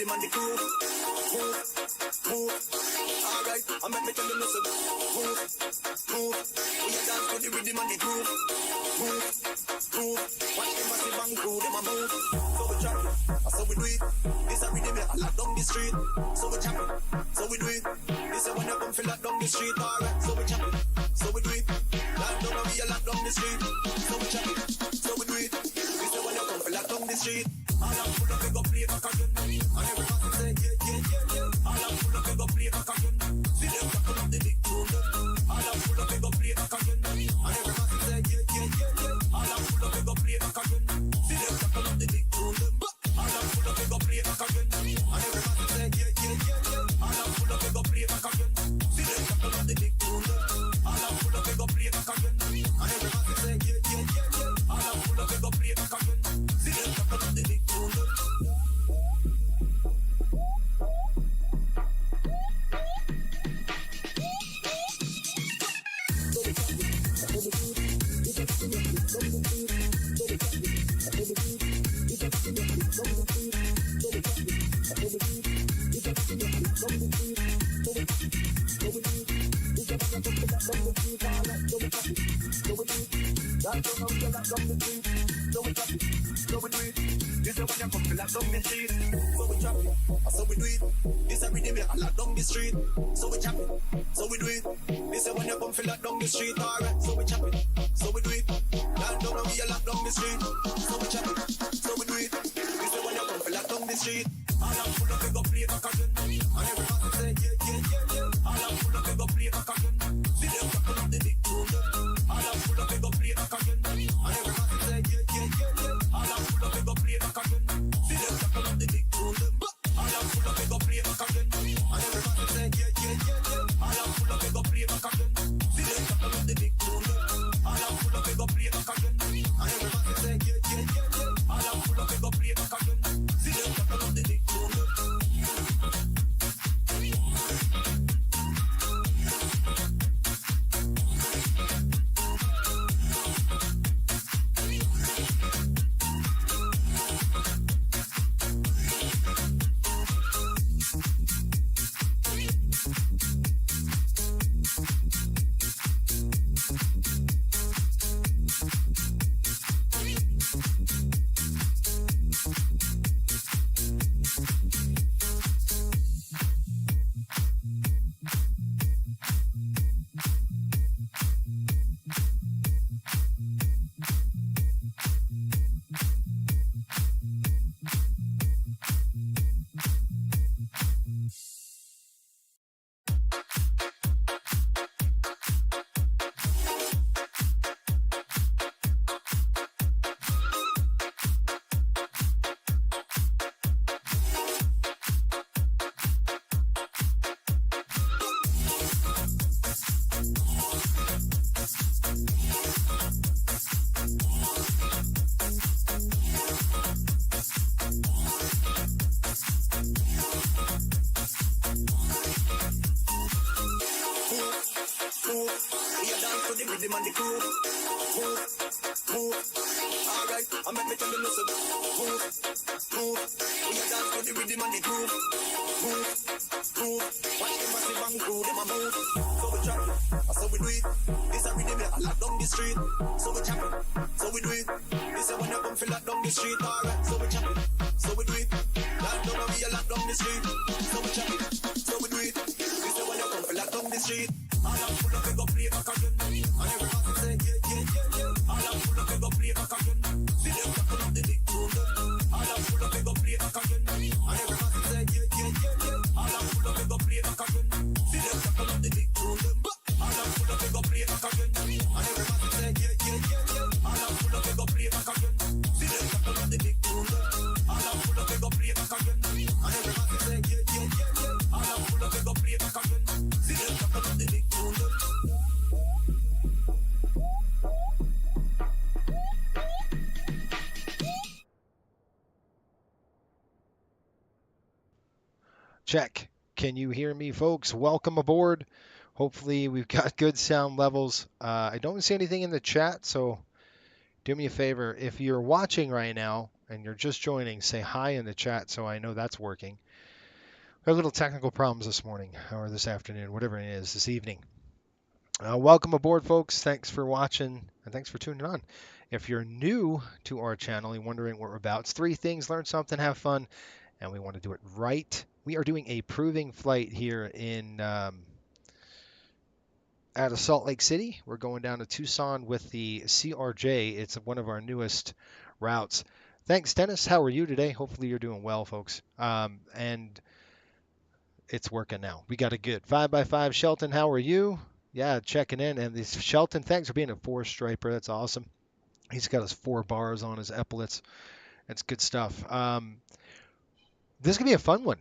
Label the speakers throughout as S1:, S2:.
S1: rhythm and the groove. Move, move. Alright, I make me tell you listen. Move, move. We a dance to the rhythm and the groove. Move, move. Watch them massive and crew, them a move. So we chop it, so we do it. This a rhythm I lock down the street. So we chop it, so we do it. This a when you come feel lock down the street. Alright, so we chop it, so we do it. Lock down and we a lock down the street. So we chop it, so we do it. This a when you come feel lock down the street. All I'm full of we go play back again. And everybody say yeah, yeah, yeah, yeah. All I'm full of we go play back again. See them tackle up the big tune. All I'm full of we go play back again. And everybody say yeah, yeah, yeah, yeah. All I'm full of we go play back again. See them tackle up the big tune. All I'm full of we go play back again. And everybody say yeah, yeah, yeah, yeah. All I'm full of we go play back again. See them tackle up the big tune. All I'm full of we go play back again. And everybody say yeah, yeah, yeah, yeah. All I'm full of we go play back again. See them tackle up the big tune. So we do it. This a rhythm I lock down the street. So we chop it, so we do it. This a when you come feel lock down the street. Alright, so we chop it, so we do it. Lock down and we a lock down the street. So we chop it, so we do it. This a when you come feel lock down the street. All I'm full of we go play back again. And everybody say yeah, yeah, yeah, yeah. All I'm full of we go play back again. See them tackle up the big tune. All I'm full of we go play back again. And everybody say yeah, yeah, yeah, yeah. All I'm full of we go play back again. See them tackle up the big tune. All I'm full of we go play back again. And everybody say yeah, yeah, yeah, yeah. All I'm full of we go play back again. See them tackle up the big tune. All I'm full of we go play back again. And everybody say yeah, yeah, yeah, yeah. All I'm full of we go play back again. See them tackle up the big tune. rhythm and the groove. Move, move. Alright, I make me tell you listen. Move, move. We a dance to the rhythm and the groove. Move, move. Watch them massive and crew, them a move. So we chop it, so we do it. This a rhythm I lock down the street. So we chop it, so we do it. This a when you come feel lock down the street. Alright, so we chop it, so we do it. Lock down and we a lock down the street. So we chop it, so we do it. This a when you come feel lock down the street. All I'm full of, we go play back again. And everybody say, yeah, yeah, yeah, yeah. All I'm full of, we go play back again. See them tackle up the big tune. All I'm full of, we go play back again. And everybody say, yeah, yeah, yeah, yeah. All I'm full of, we go play back again. See them tackle up the big tune. All I'm full of, we go play back again. And everybody say, yeah, yeah, yeah, yeah. All I'm full of, we go play back again. See them tackle up the big tune. All I'm full of, we go play back again. And everybody say, yeah, yeah, yeah, yeah. All I'm full of, we go play back again. See them tackle up the big tune.
S2: Check. Can you hear me, folks? Welcome aboard. Hopefully we've got good sound levels. I don't see anything in the chat, so do me a favor. If you're watching right now and you're just joining, say hi in the chat so I know that's working. Our little technical problems this morning or this afternoon, whatever it is, this evening. Welcome aboard, folks. Thanks for watching and thanks for tuning on. If you're new to our channel and wondering what we're about, it's three things: learn something, have fun, and we want to do it right. We are doing a proving flight here in out of Salt Lake City. We're going down to Tucson with the CRJ. It's one of our newest routes. Thanks, Dennis. How are you today? Hopefully you're doing well, folks. And it's working now. We got a good 5x5. Shelton, how are you? Yeah, checking in. And this Shelton, thanks for being a four striper. That's awesome. He's got his 4 bars on his epaulets. That's good stuff. This is gonna be a fun one.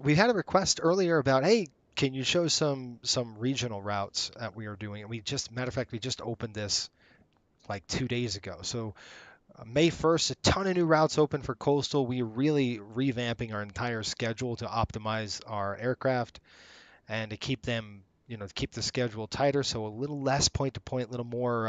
S2: We had a request earlier about, hey, can you show some regional routes that we are doing? And matter of fact, we just opened this like 2 days ago. So May 1st, a ton of new routes open for Coastal. We're really revamping our entire schedule to optimize our aircraft and to keep them, to keep the schedule tighter. So a little less point to point, a little more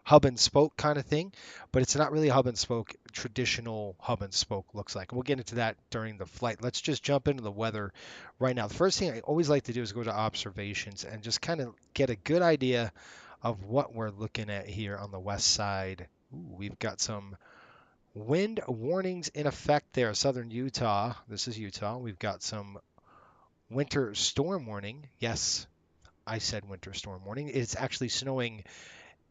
S2: hub and spoke kind of thing. But it's not really a hub and spoke, traditional hub and spoke looks like. We'll get into that during the flight. Let's just jump into the weather right now. The first thing I always like to do is go to observations and just kind of get a good idea of what we're looking at here on the west side. Ooh, we've got some wind warnings in effect there. Southern Utah. This is Utah. We've got some winter storm warning. Yes, I said winter storm warning. It's actually snowing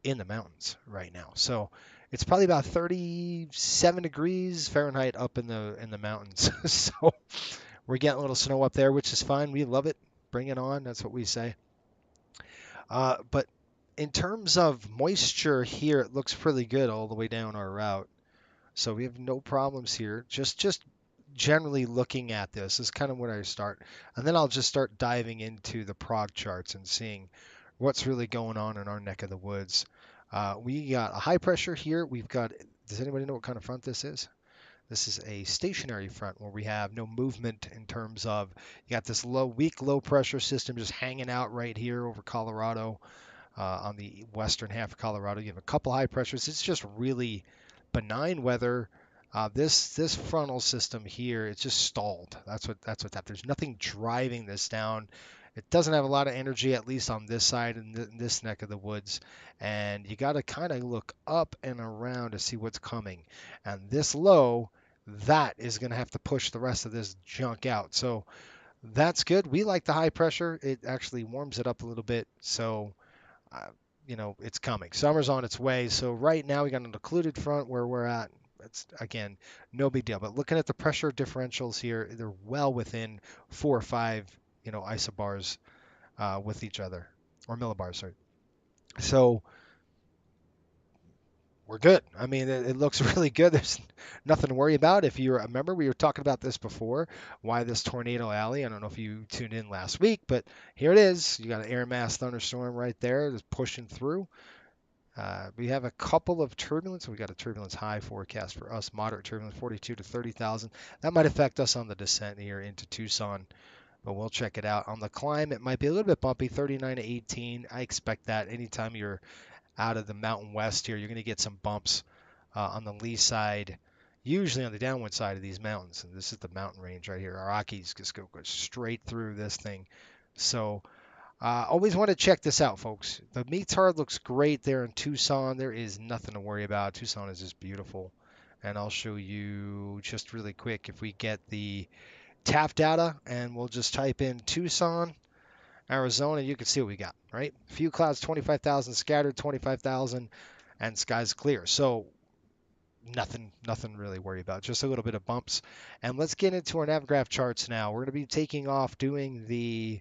S2: in the mountains right now. So it's probably about 37 degrees Fahrenheit up in the mountains. So we're getting a little snow up there, which is fine. We love it. Bring it on. That's what we say. But in terms of moisture here, it looks pretty good all the way down our route. So we have no problems here. Just generally looking at this is kind of where I start. And then I'll just start diving into the prog charts and seeing what's really going on in our neck of the woods. We got a high pressure here. Does anybody know what kind of front this is? This is a stationary front where we have no movement in terms of, you got this weak low pressure system just hanging out right here over Colorado. On the western half of Colorado, you have a couple high pressures. It's just really benign weather. This frontal system here, it's just stalled. That's what happened. There's nothing driving this down. It doesn't have a lot of energy, at least on this side in this neck of the woods. And you got to kind of look up and around to see what's coming. And this low, that is going to have to push the rest of this junk out. So that's good. We like the high pressure. It actually warms it up a little bit. So uh, it's coming. Summer's on its way. So right now we got an occluded front where we're at. It's again, no big deal. But looking at the pressure differentials here, they're well within 4 or 5, isobars with each other, or millibars, sorry. So we're good. I mean, it looks really good. There's nothing to worry about. If you remember, we were talking about this before. Why this tornado alley? I don't know if you tuned in last week, but here it is. You got an air mass thunderstorm right there that's pushing through. We have a couple of turbulence. We got a turbulence high forecast for us, moderate turbulence, 42 to 30,000. That might affect us on the descent here into Tucson, but we'll check it out. On the climb, it might be a little bit bumpy, 39 to 18. I expect that anytime you're out of the mountain west here, you're going to get some bumps on the lee side, usually on the downwind side of these mountains. And this is the mountain range right here. Our Rockies just go straight through this thing. So always want to check this out, folks. The METAR looks great there in Tucson. There is nothing to worry about. Tucson is just beautiful. And I'll show you just really quick if we get the TAP data and we'll just type in Tucson, Arizona, you can see what we got, right? Few clouds, 25,000, scattered 25,000, and skies clear. So nothing really worry about, just a little bit of bumps. And let's get into our Navgraph charts now. We're going to be taking off doing the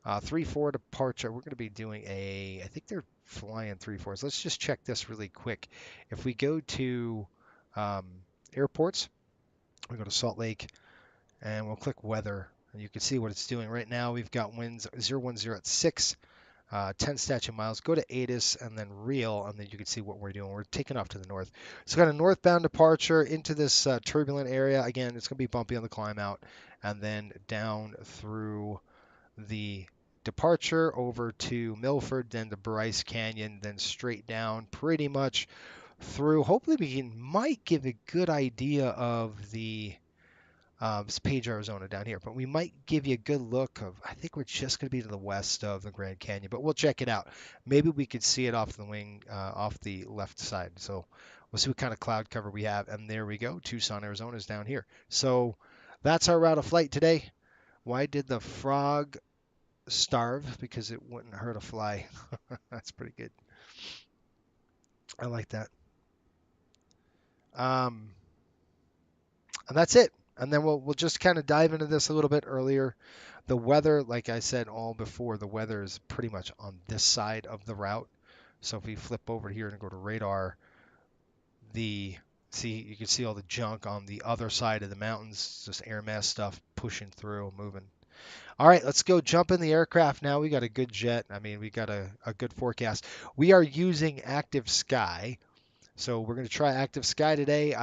S2: 3-4 departure. We're going to be doing I think they're flying 3-4s. Let's just check this really quick. If we go to airports, we go to Salt Lake, and we'll click weather, and you can see what it's doing right now. We've got winds 010 at 6, 10 statute miles. Go to ATIS and then real, and then you can see what we're doing. We're taking off to the north. So got a northbound departure into this turbulent area. Again, it's going to be bumpy on the climb out, and then down through the departure over to Milford, then to Bryce Canyon, then straight down pretty much through. Hopefully we might give a good idea of the It's Page, Arizona down here. But we might give you a good look of, I think we're just going to be to the west of the Grand Canyon, but we'll check it out. Maybe we could see it off the wing, off the left side. So we'll see what kind of cloud cover we have. And there we go. Tucson, Arizona is down here. So that's our route of flight today. Why did the frog starve? Because it wouldn't hurt a fly. That's pretty good. I like that. And that's it. And then we'll just kind of dive into this a little bit earlier. The weather, like I said all before, the weather is pretty much on this side of the route. So if we flip over here and go to radar, you can see all the junk on the other side of the mountains, just air mass stuff pushing through, moving. All right, let's go jump in the aircraft now. We got a good jet. I mean, we got a good forecast. We are using Active Sky. So we're going to try Active Sky today.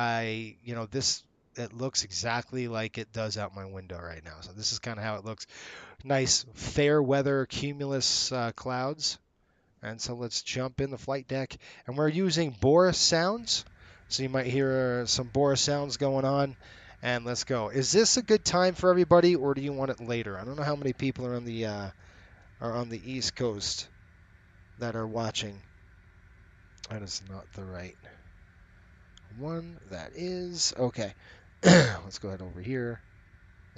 S2: It looks exactly like it does out my window right now. So this is kind of how it looks. Nice fair weather cumulus clouds. And so let's jump in the flight deck. And we're using Boris sounds. So you might hear some Boris sounds going on. And let's go. Is this a good time for everybody, or do you want it later? I don't know how many people are on the East Coast that are watching. That is not the right one. That is okay. Let's go ahead over here,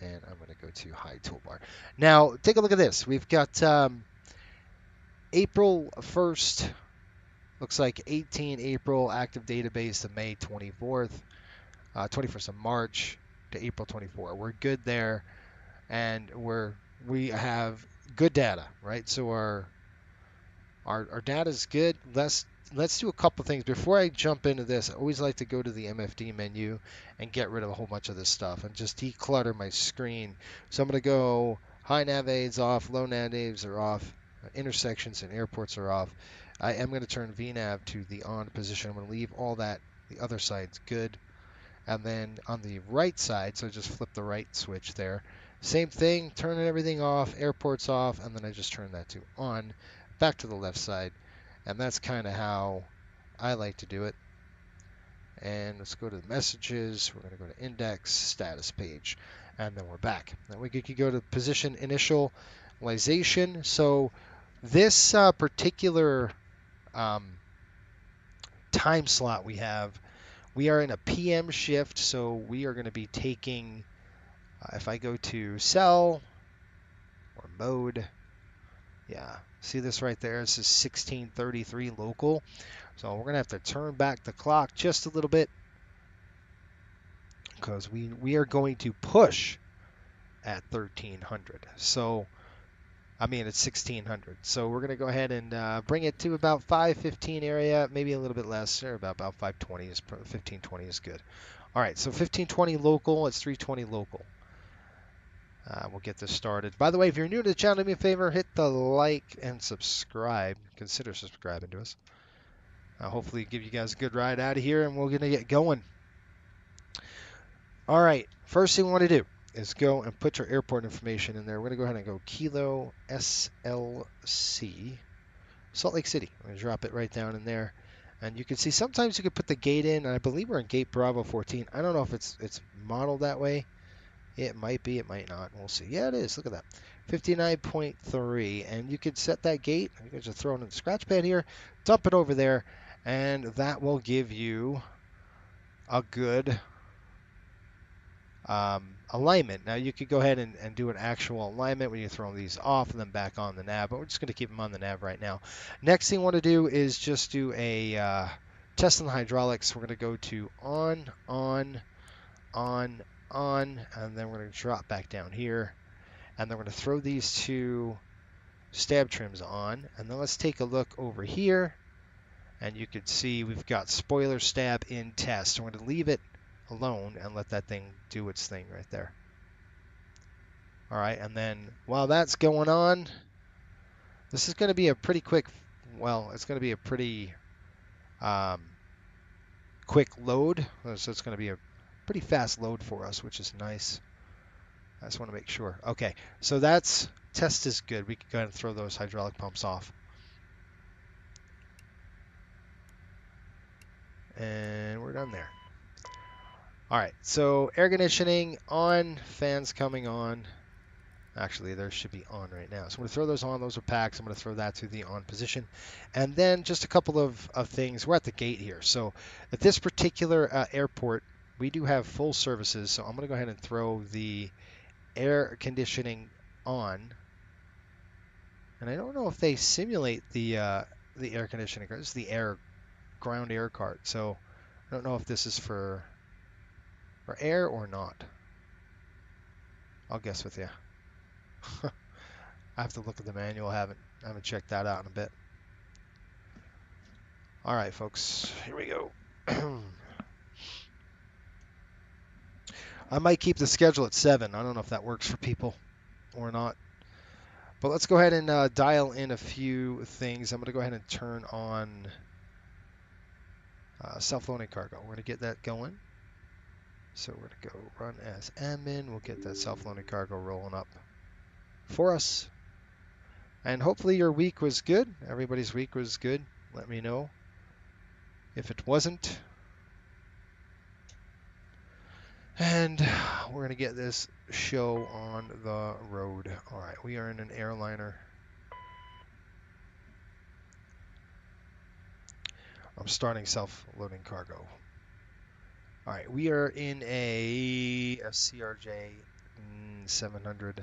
S2: and I'm going to go to high toolbar. Now, take a look at this. We've got April 1st, looks like 18 April, active database to May 24th, 21st of March to April 24. We're good there, and we have good data, right? So our data is good. Let's do a couple things. Before I jump into this, I always like to go to the MFD menu and get rid of a whole bunch of this stuff and just declutter my screen. So I'm going to go high nav aids off, low nav aids are off, intersections and airports are off. I am going to turn VNav to the on position. I'm going to leave all that. The other side's good. And then on the right side, so just flip the right switch there. Same thing, turning everything off, airports off, and then I just turn that to on, back to the left side. And that's kind of how I like to do it. And let's go to the messages. We're going to go to index, status page, and then we're back. Then we could go to position initialization. So this particular time slot we are in a PM shift, so we are going to be taking, if I go to cell or mode, yeah, see this right there? This is 1633 local. So we're going to have to turn back the clock just a little bit because we are going to push at 1300. So, I mean, it's 1600. So we're going to go ahead and bring it to about 515 area, maybe a little bit less, or about 520 1520 is good. All right, so 1520 local, it's 320 local. We'll get this started. By the way, if you're new to the channel, do me a favor, hit the like and subscribe. Consider subscribing to us. Hopefully give you guys a good ride out of here, and we're going to get going. All right, first thing we want to do is go and put your airport information in there. We're going to go ahead and go Kilo SLC, Salt Lake City. I'm going to drop it right down in there. And you can see sometimes you can put the gate in, and I believe we're in gate Bravo 14. I don't know if it's modeled that way. It might be, it might not. We'll see. Yeah, it is. Look at that. 59.3. And you can set that gate. You can just throw it in the scratch pad here, dump it over there, and that will give you a good alignment. Now you could go ahead and do an actual alignment when you throw these off and then back on the nav, but we're just going to keep them on the nav right now. Next thing we want to do is just do a test on the hydraulics. We're going to go to on, and then we're going to drop back down here, and then we're going to throw these two stab trims on, and then let's take a look over here, and you can see we've got spoiler stab in test. So we're going to leave it alone and let that thing do its thing right there. All right, and then while that's going on, this is going to be a pretty quick, it's going to be a pretty quick load. So it's going to be a pretty fast load for us, which is nice. I just want to make sure. Okay, so that's test is good. We can go ahead and throw those hydraulic pumps off. And we're done there. All right, so air conditioning on, fans coming on. Actually, those should be on right now. So I'm going to throw those on. Those are packs. I'm going to throw that to the on position. And then just a couple of things. We're at the gate here. So at this particular airport, we do have full services. So I'm going to go ahead and throw the air conditioning on. And I don't know if they simulate the air conditioning. This is the ground air cart. So I don't know if this is for air or not. I'll guess with you. I have to look at the manual. I haven't checked that out in a bit. All right, folks, here we go. I might keep the schedule at 7. I don't know if that works for people or not. But let's go ahead and dial in a few things. I'm going to go ahead and turn on self-loading cargo. We're going to get that going. So we're going to go run as admin. We'll get that self-loading cargo rolling up for us. And hopefully your week was good. Everybody's week was good. Let me know if it wasn't. And we're going to get this show on the road. All right, we are in an airliner. I'm starting self-loading cargo. All right, we are in a CRJ 700.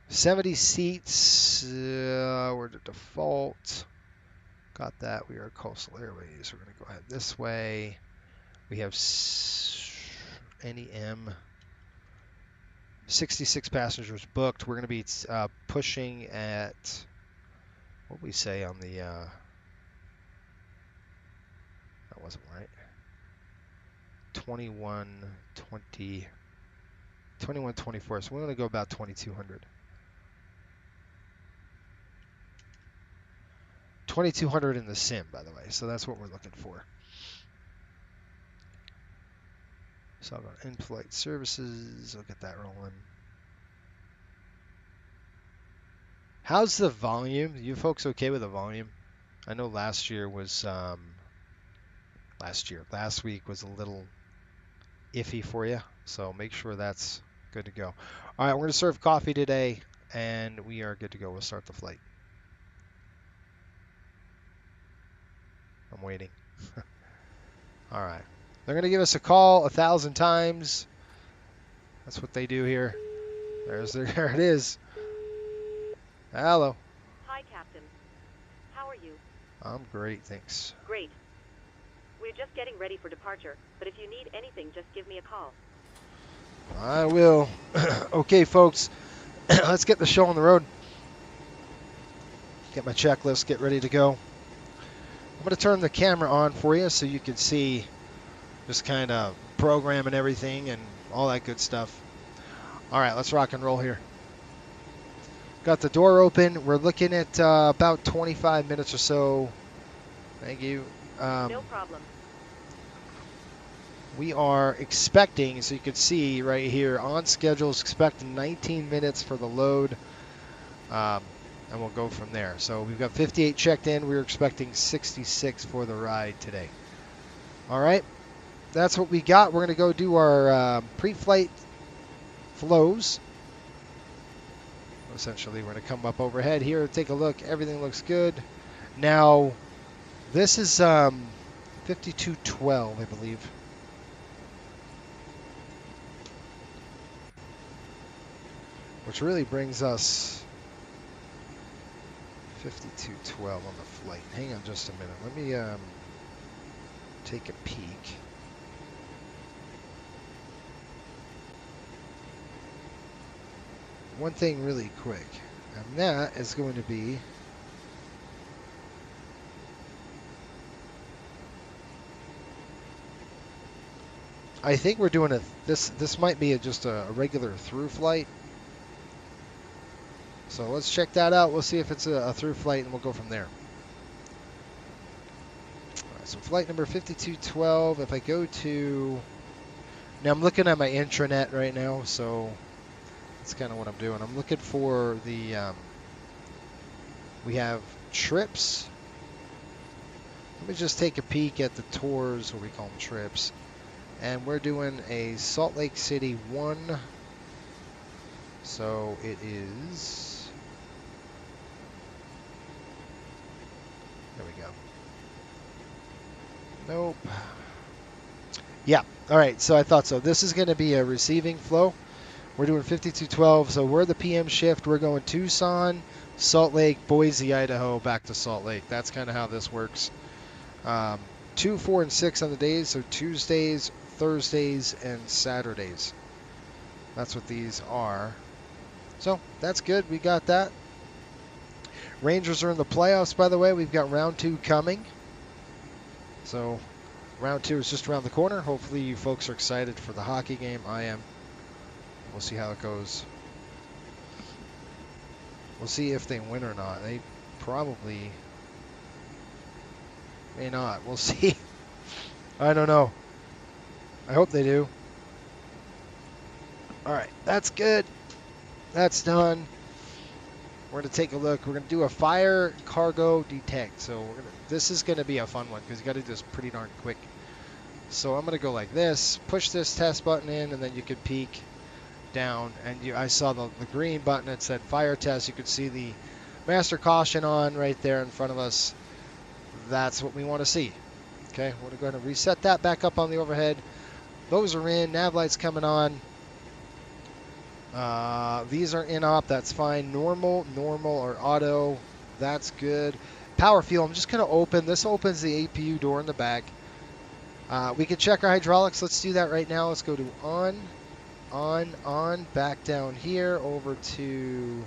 S2: 70 seats. We're the default. Got that. We are Coastal Airways. We're going to go ahead this way. We have NEM. 66 passengers booked. We're going to be pushing at, what did we say on the, that wasn't right, 2124. So we're going to go about 2200. 2200 in the sim, by the way. So that's what we're looking for. So I'll go in-flight services. I'll get that rolling. How's the volume? You folks okay with the volume? I know last week was a little iffy for you. So make sure that's good to go. All right, we're going to serve coffee today, and we are good to go. We'll start the flight. I'm waiting. All right. They're going to give us a call 1,000 times. That's what they do here. There it is. Hello.
S3: Hi, Captain. How are you?
S2: I'm great, thanks.
S3: Great. We're just getting ready for departure, but if you need anything, just give me a call.
S2: I will. Okay, folks. Let's get the show on the road. Get my checklist, get ready to go. I'm going to turn the camera on for you so you can see just kind of program and everything and all that good stuff. All right, let's rock and roll here. Got the door open. We're looking at about 25 minutes or so. Thank you.
S3: No problem.
S2: We are expecting, so you can see right here, on schedule, expecting 19 minutes for the load. And we'll go from there. So we've got 58 checked in. We're expecting 66 for the ride today. All right. That's what we got. We're going to go do our pre-flight flows. Essentially, we're going to come up overhead here, take a look. Everything looks good. Now, this is 5212, I believe. Which really brings us 5212 on the flight. Hang on just a minute. Let me take a peek. One thing really quick, and that is going to be I think we're doing this might be just a regular through flight. So let's check that out. We'll see if it's a through flight and we'll go from there. All right, so flight number 5212, if I go to, now I'm looking at my intranet right now, so that's kind of what I'm doing. I'm looking for the, we have trips. Let me just take a peek at the tours, what we call them trips. And we're doing a Salt Lake City 1. So it is... There we go. Nope. Yeah. All right. So I thought so. This is going to be a receiving flow. We're doing 5212. So we're the PM shift. We're going Tucson, Salt Lake, Boise, Idaho, back to Salt Lake. That's kind of how this works. 2, 4, and 6 on the days. So Tuesdays, Thursdays, and Saturdays. That's what these are. So that's good. We got that. Rangers are in the playoffs, by the way. We've got round 2 coming. So round 2 is just around the corner. Hopefully you folks are excited for the hockey game. I am. We'll see how it goes. We'll see if they win or not. They probably may not. We'll see. I don't know. I hope they do. All right, that's good. That's done. We're going to take a look. We're going to do a fire cargo detect. So this is going to be a fun one because you got to do this pretty darn quick. So I'm going to go like this, push this test button in, and then you can peek down. And I saw the green button that said fire test. You could see the master caution on right there in front of us. That's what we want to see. Okay, we're going to go ahead and reset that back up on the overhead. Those are in. Nav lights coming on. These are in op, that's fine. Normal, or auto, that's good. Power fuel, I'm just going to open. This opens the APU door in the back. We can check our hydraulics. Let's do that right now. Let's go to on, back down here, over to...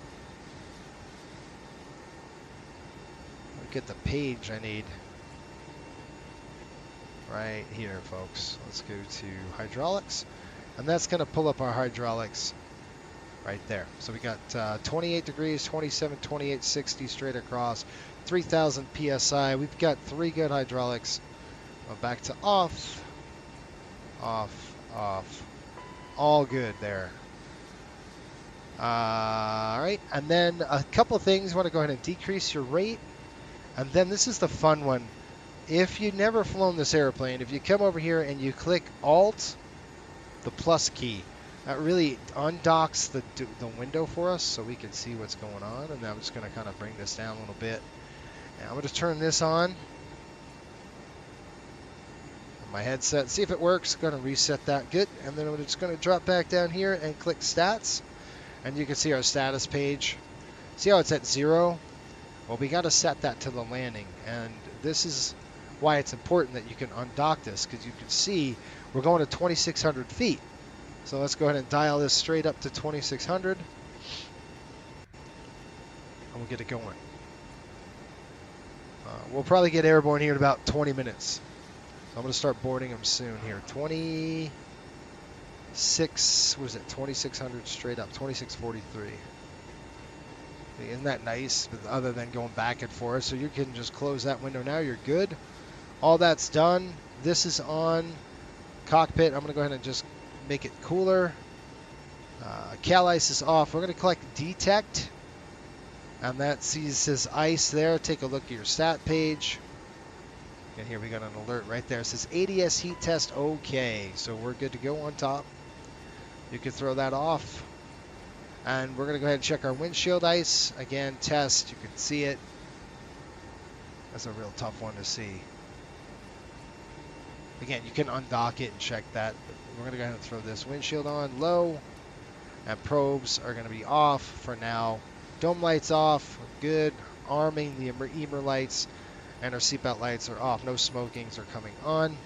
S2: Get the page I need. Right here, folks. Let's go to hydraulics. And that's going to pull up our hydraulics. Right there. So we got 28 degrees, 27, 28, 60 straight across, 3,000 PSI. We've got 3 good hydraulics. Back to off, off, off. All good there. All right. And then a couple of things. You want to go ahead and decrease your rate. And then this is the fun one. If you've never flown this airplane, if you come over here and you click Alt, the plus key, that really undocks the window for us so we can see what's going on. And I'm just going to kind of bring this down a little bit. And I'm going to turn this on. My headset, see if it works. Going to reset that. Good. And then I'm just going to drop back down here and click Stats. And you can see our status page. See how it's at 0? Well, we got to set that to the landing. And this is why it's important that you can undock this, because you can see we're going to 2,600 feet. So let's go ahead and dial this straight up to 2,600. And we'll get it going. We'll probably get airborne here in about 20 minutes. So I'm going to start boarding them soon here. 26, what is it? 2,600 straight up, 2,643. Isn't that nice? Other than going back and forth. So you can just close that window now. You're good. All that's done. This is on cockpit. I'm going to go ahead and just make it cooler. Cal ice is off. We're going to click detect. And that says ice there. Take a look at your stat page. And here we got an alert right there. It says ADS heat test okay. So we're good to go on top. You can throw that off. And we're going to go ahead and check our windshield ice. Again, test. You can see it. That's a real tough one to see. Again, you can undock it and check that. We're going to go ahead and throw this windshield on low. And probes are going to be off for now. Dome lights off. Good. Arming the EMER lights. And our seatbelt lights are off. No smokings are coming on.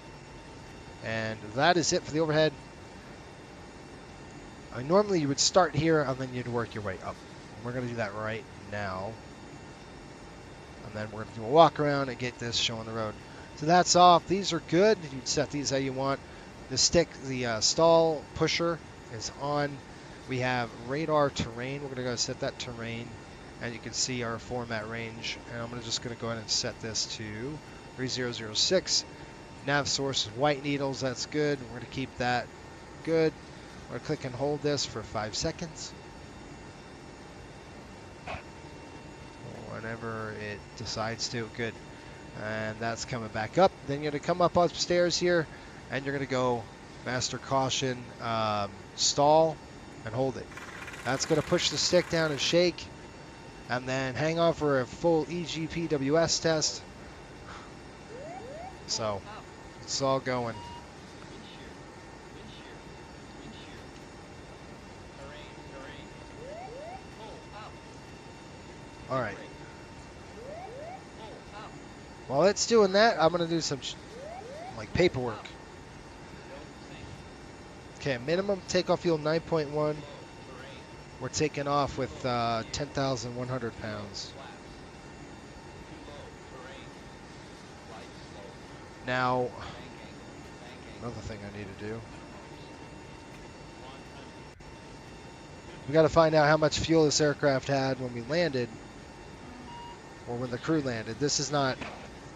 S2: And that is it for the overhead. Normally you would start here and then you'd work your way up. We're going to do that right now. And then we're going to do a walk around and get this showing the road. So that's off. These are good. You can set these how you want. The stick, the stall pusher is on. We have radar terrain. We're going to go set that terrain. And you can see our format range. And I'm just going to go ahead and set this to 3006. Nav source is white needles. That's good. We're going to keep that good. We're going to click and hold this for 5 seconds. Whenever it decides to. Good. And that's coming back up. Then you're going to come up upstairs here. And you're going to go Master caution, stall, and hold it. That's going to push the stick down and shake, and then hang on for a full EGPWS test. So it's all going. All right. While it's doing that, I'm going to do some like paperwork. Okay, minimum takeoff fuel 9.1. We're taking off with 10,100 pounds. Now, another thing I need to do. We got to find out how much fuel this aircraft had when we landed, or when the crew landed. This is not,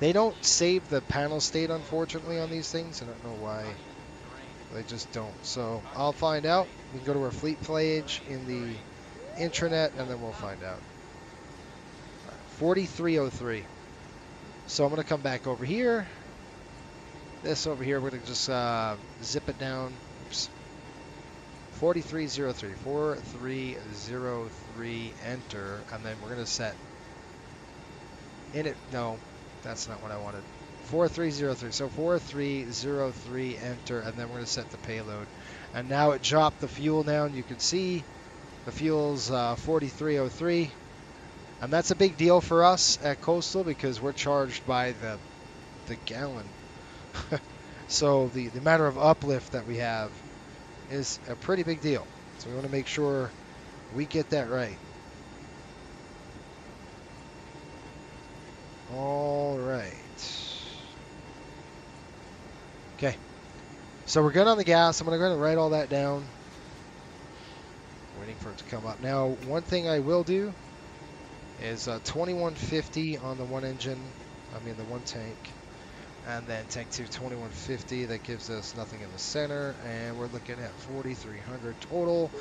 S2: they don't save the panel state, unfortunately, on these things. I don't know why. They just don't. So I'll find out. We can go to our fleet page in the intranet, and then we'll find out. 4303. So I'm going to come back over here. This over here, we're going to just zip it down. Oops. 4303. 4303. Enter. And then we're going to set in it. No, that's not what I wanted. 4303. So 4303. Enter. And then we're going to set the payload. And now it dropped the fuel down. You can see the fuel's 4303. And that's a big deal for us at Coastal because we're charged by the gallon. So the matter of uplift that we have is a pretty big deal. So we want to make sure we get that right. All right. Okay. So we're good on the gas. I'm going to go ahead and write all that down. Waiting for it to come up. Now, one thing I will do is 2150 on the one tank. And then tank 2, 2150. That gives us nothing in the center. And we're looking at 4,300 total.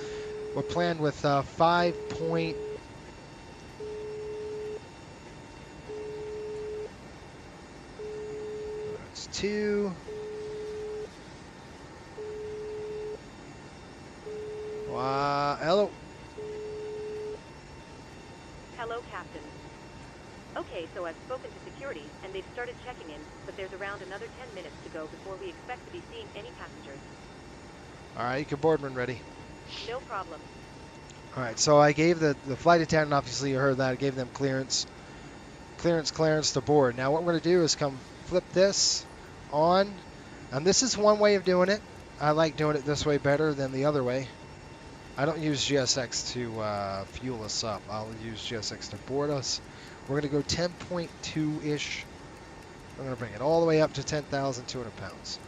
S2: We're planned with 5 point... That's 2. Hello.
S3: Hello, Captain. Okay, so I've spoken to security, and they've started checking in, but there's around another 10 minutes to go before we expect to be seeing any passengers.
S2: All right, you can board when ready.
S3: No problem.
S2: All right, so I gave the flight attendant, obviously you heard that, I gave them clearance to board. Now what we're going to do is come flip this on, and this is one way of doing it. I like doing it this way better than the other way. I don't use GSX to fuel us up. I'll use GSX to board us. We're going to go 10.2-ish. I'm going to bring it all the way up to 10,200 pounds.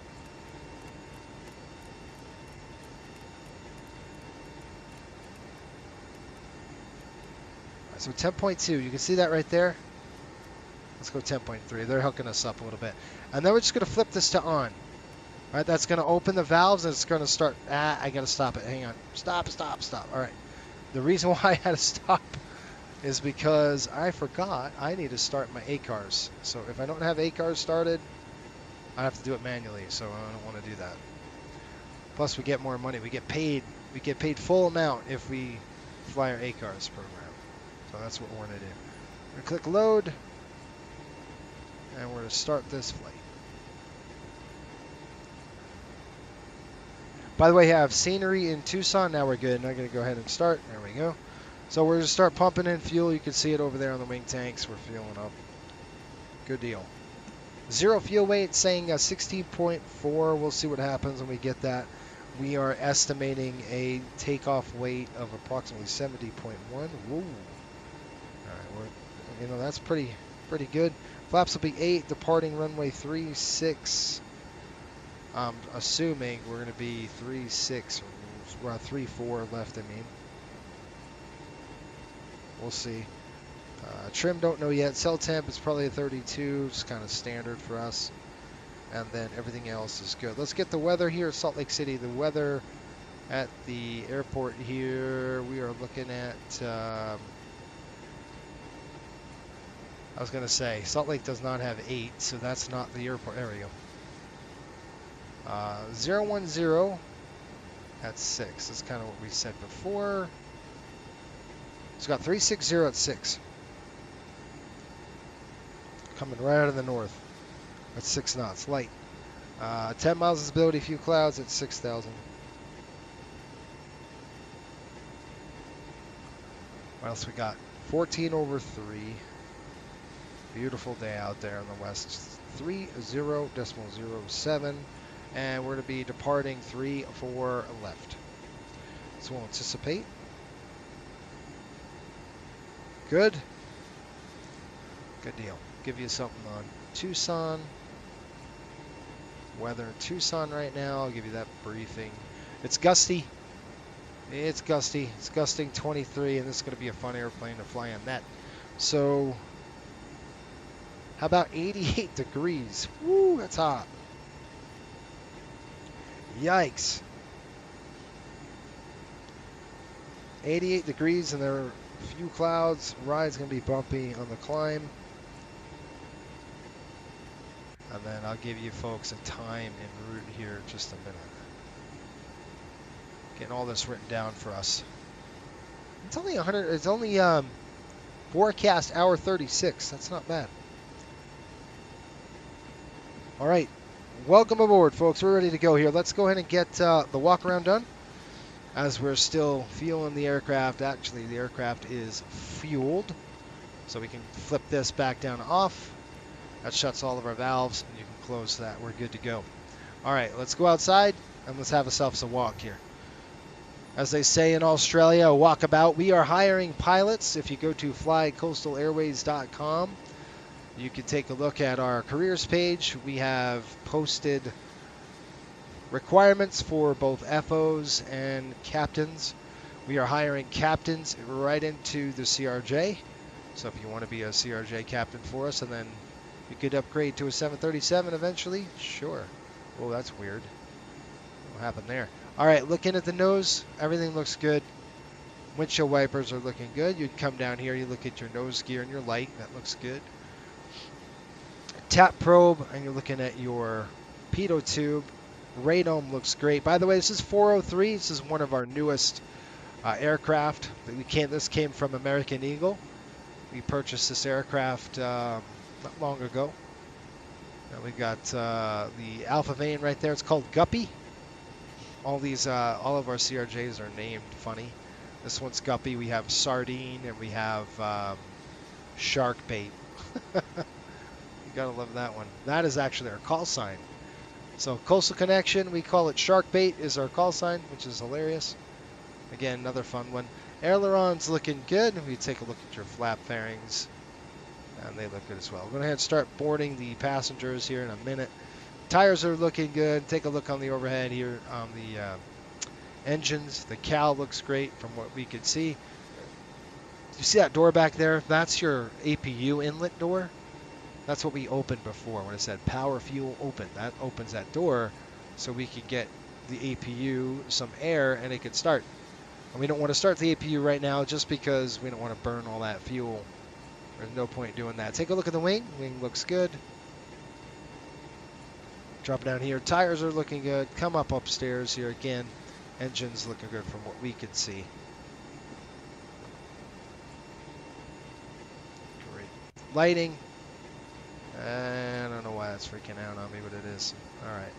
S2: So 10.2, you can see that right there. Let's go 10.3. They're hooking us up a little bit. And then we're just going to flip this to on. All right, that's going to open the valves and it's going to start. I got to stop it. Hang on. Stop. All right. The reason why I had to stop is because I forgot I need to start my ACARs. So if I don't have ACARs started, I have to do it manually. So I don't want to do that. Plus, we get more money. We get paid full amount if we fly our ACARs program. So that's what we're going to do. We're going to click load, and we're going to start this flight. By the way, I have scenery in Tucson. Now we're good. Now I'm going to go ahead and start. There we go. So we're going to start pumping in fuel. You can see it over there on the wing tanks. We're fueling up. Good deal. Zero fuel weight saying 16.4. We'll see what happens when we get that. We are estimating a takeoff weight of approximately 70.1. Woo. All right, that's pretty good. Flaps will be 8. Departing runway 36. I'm assuming we're going to be 36. We're on 34 left. I mean, we'll see. Trim don't know yet. Cell temp is probably a 32. It's kind of standard for us. And then everything else is good. Let's get the weather here at Salt Lake City. The weather at the airport here, we are looking at, I was going to say, Salt Lake does not have 8, so that's not the airport. There we go. 010 at 6. That's kind of what we said before. It's got 360 at 6. Coming right out of the north at 6 knots, light. 10 miles visibility, few clouds at 6,000. What else we got? 14 over 3. Beautiful day out there in the west. 30.07. And we're going to be departing 3-4 left. So we'll anticipate. Good. Good deal. Give you something on Tucson. Weather in Tucson right now. I'll give you that briefing. It's gusty. It's gusty. It's gusting 23, and this is going to be a fun airplane to fly on that. So, how about 88 degrees? Woo, that's hot. Yikes. 88 degrees, and there are a few clouds. Ride's going to be bumpy on the climb. And then I'll give you folks a time en route here in just a minute. Getting all this written down for us. It's only 100. It's only forecast hour 36. That's not bad. All right, welcome aboard, folks. We're ready to go here. Let's go ahead and get the walk around done. As we're still fueling the aircraft. Actually, the aircraft is fueled, so we can flip this back down to off. That shuts all of our valves, and you can close that. We're good to go. All right, let's go outside, and let's have ourselves a walk here. As they say in Australia, a walkabout. We are hiring pilots. If you go to flycoastalairways.com, you can take a look at our careers page. We have posted requirements for both FOs and captains. We are hiring captains right into the CRJ. So if you want to be a CRJ captain for us, and then you could upgrade to a 737 eventually, sure. Oh, that's weird. What happened there? All right, looking at the nose, everything looks good. Windshield wipers are looking good. You'd come down here, you look at your nose gear and your light, that looks good. Tap probe, and you're looking at your pitot tube. Radome looks great. By the way, this is 403. This is one of our newest aircraft. This came from American Eagle. We purchased this aircraft not long ago. And we got the Alpha Vane right there. It's called Guppy. All of our CRJs are named funny. This one's Guppy. We have Sardine, and we have Shark Bait. You gotta love that one. That is actually our call sign. So Coastal Connection, we call it Shark Bait, is our call sign, which is hilarious. Again, another fun one. Ailerons looking good. We take a look at your flap fairings, and they look good as well. We're going to ahead and start boarding the passengers here in a minute. Tires are looking good. Take a look on the overhead here on the engines. The cowl looks great from what we could see. You see that door back there? That's your APU inlet door. That's what we opened before when it said power fuel open. That opens that door so we can get the APU some air and it can start. And we don't want to start the APU right now just because we don't want to burn all that fuel. There's no point doing that. Take a look at the wing. Wing looks good. Drop down here. Tires are looking good. Come up upstairs here again. Engine's looking good from what we can see. Great. Lighting. I don't know why that's freaking out on me, but it is. All right.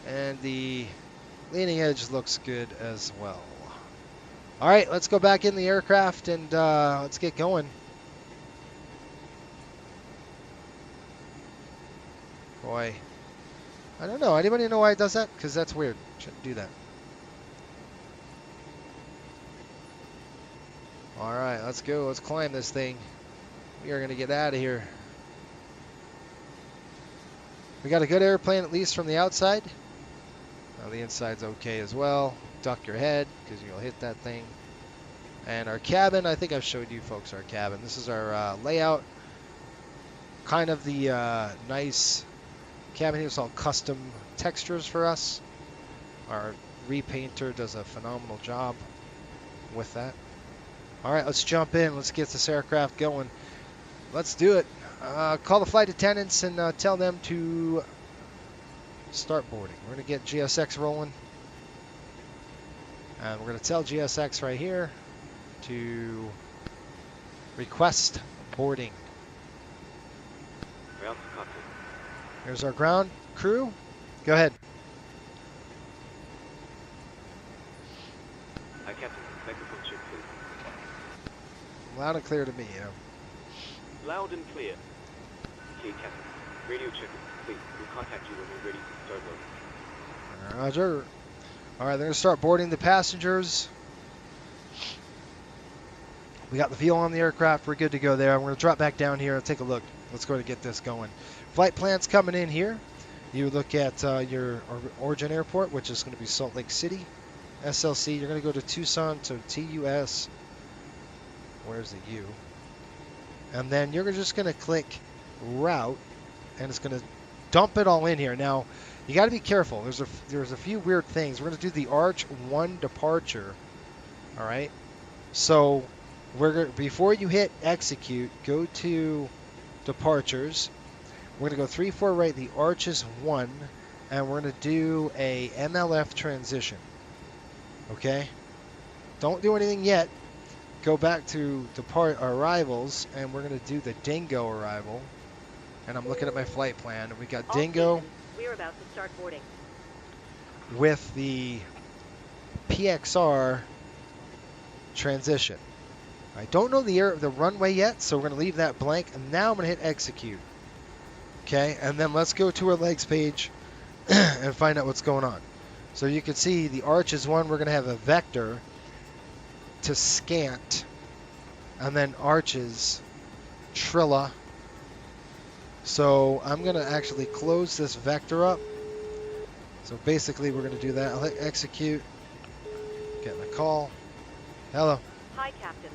S2: And the leading edge looks good as well. All right, let's go back in the aircraft and let's get going. Boy, I don't know. Anybody know why it does that? Because that's weird. Shouldn't do that. All right, let's go. Let's climb this thing. We are going to get out of here. We got a good airplane, at least from the outside. The inside's okay as well. Duck your head because you'll hit that thing. And our cabin, I think I've showed you folks our cabin. This is our layout. Kind of the nice cabin here. It's all custom textures for us. Our repainter does a phenomenal job with that. All right, let's jump in. Let's get this aircraft going. Let's do it. Call the flight attendants and tell them to start boarding. We're going to get GSX rolling. And we're going to tell GSX right here to request boarding.
S4: Ground contact.
S2: Here's our ground crew. Go ahead.
S4: Hi, Captain. Microphone check, please.
S2: Loud and clear to me, yeah.
S4: Loud and clear. Okay, Captain. Radio check, please. We'll contact you when we're ready to start loading.
S2: Roger. All right, they're going to start boarding the passengers. We got the fuel on the aircraft. We're good to go there. I'm going to drop back down here and take a look. Let's go to get this going. Flight plan's coming in here. You look at your origin airport, which is going to be Salt Lake City. SLC, you're going to go to Tucson, to TUS. Where's the U? And then you're just going to click route, and it's going to dump it all in here. Now, you got to be careful. There's a few weird things. We're going to do the Arch 1 departure. All right. So before you hit execute, go to departures. We're going to go 3-4 right. The Arch is 1, and we're going to do a MLF transition. Okay. Don't do anything yet. Go back to depart arrivals, and we're going to do the Dingo arrival. And I'm looking at my flight plan, and we got
S3: All
S2: Dingo.
S3: stations, we're about to start boarding.
S2: With the PXR transition. I don't know the runway yet, so we're going to leave that blank. And now I'm going to hit execute. Okay, and then let's go to our legs page and find out what's going on. So you can see the Arch is 1. We're going to have a vector to scant, and then arches, Trilla. So I'm going to actually close this vector up. So basically we're going to do that. I'll hit execute, get my call. Hello.
S3: Hi, Captain.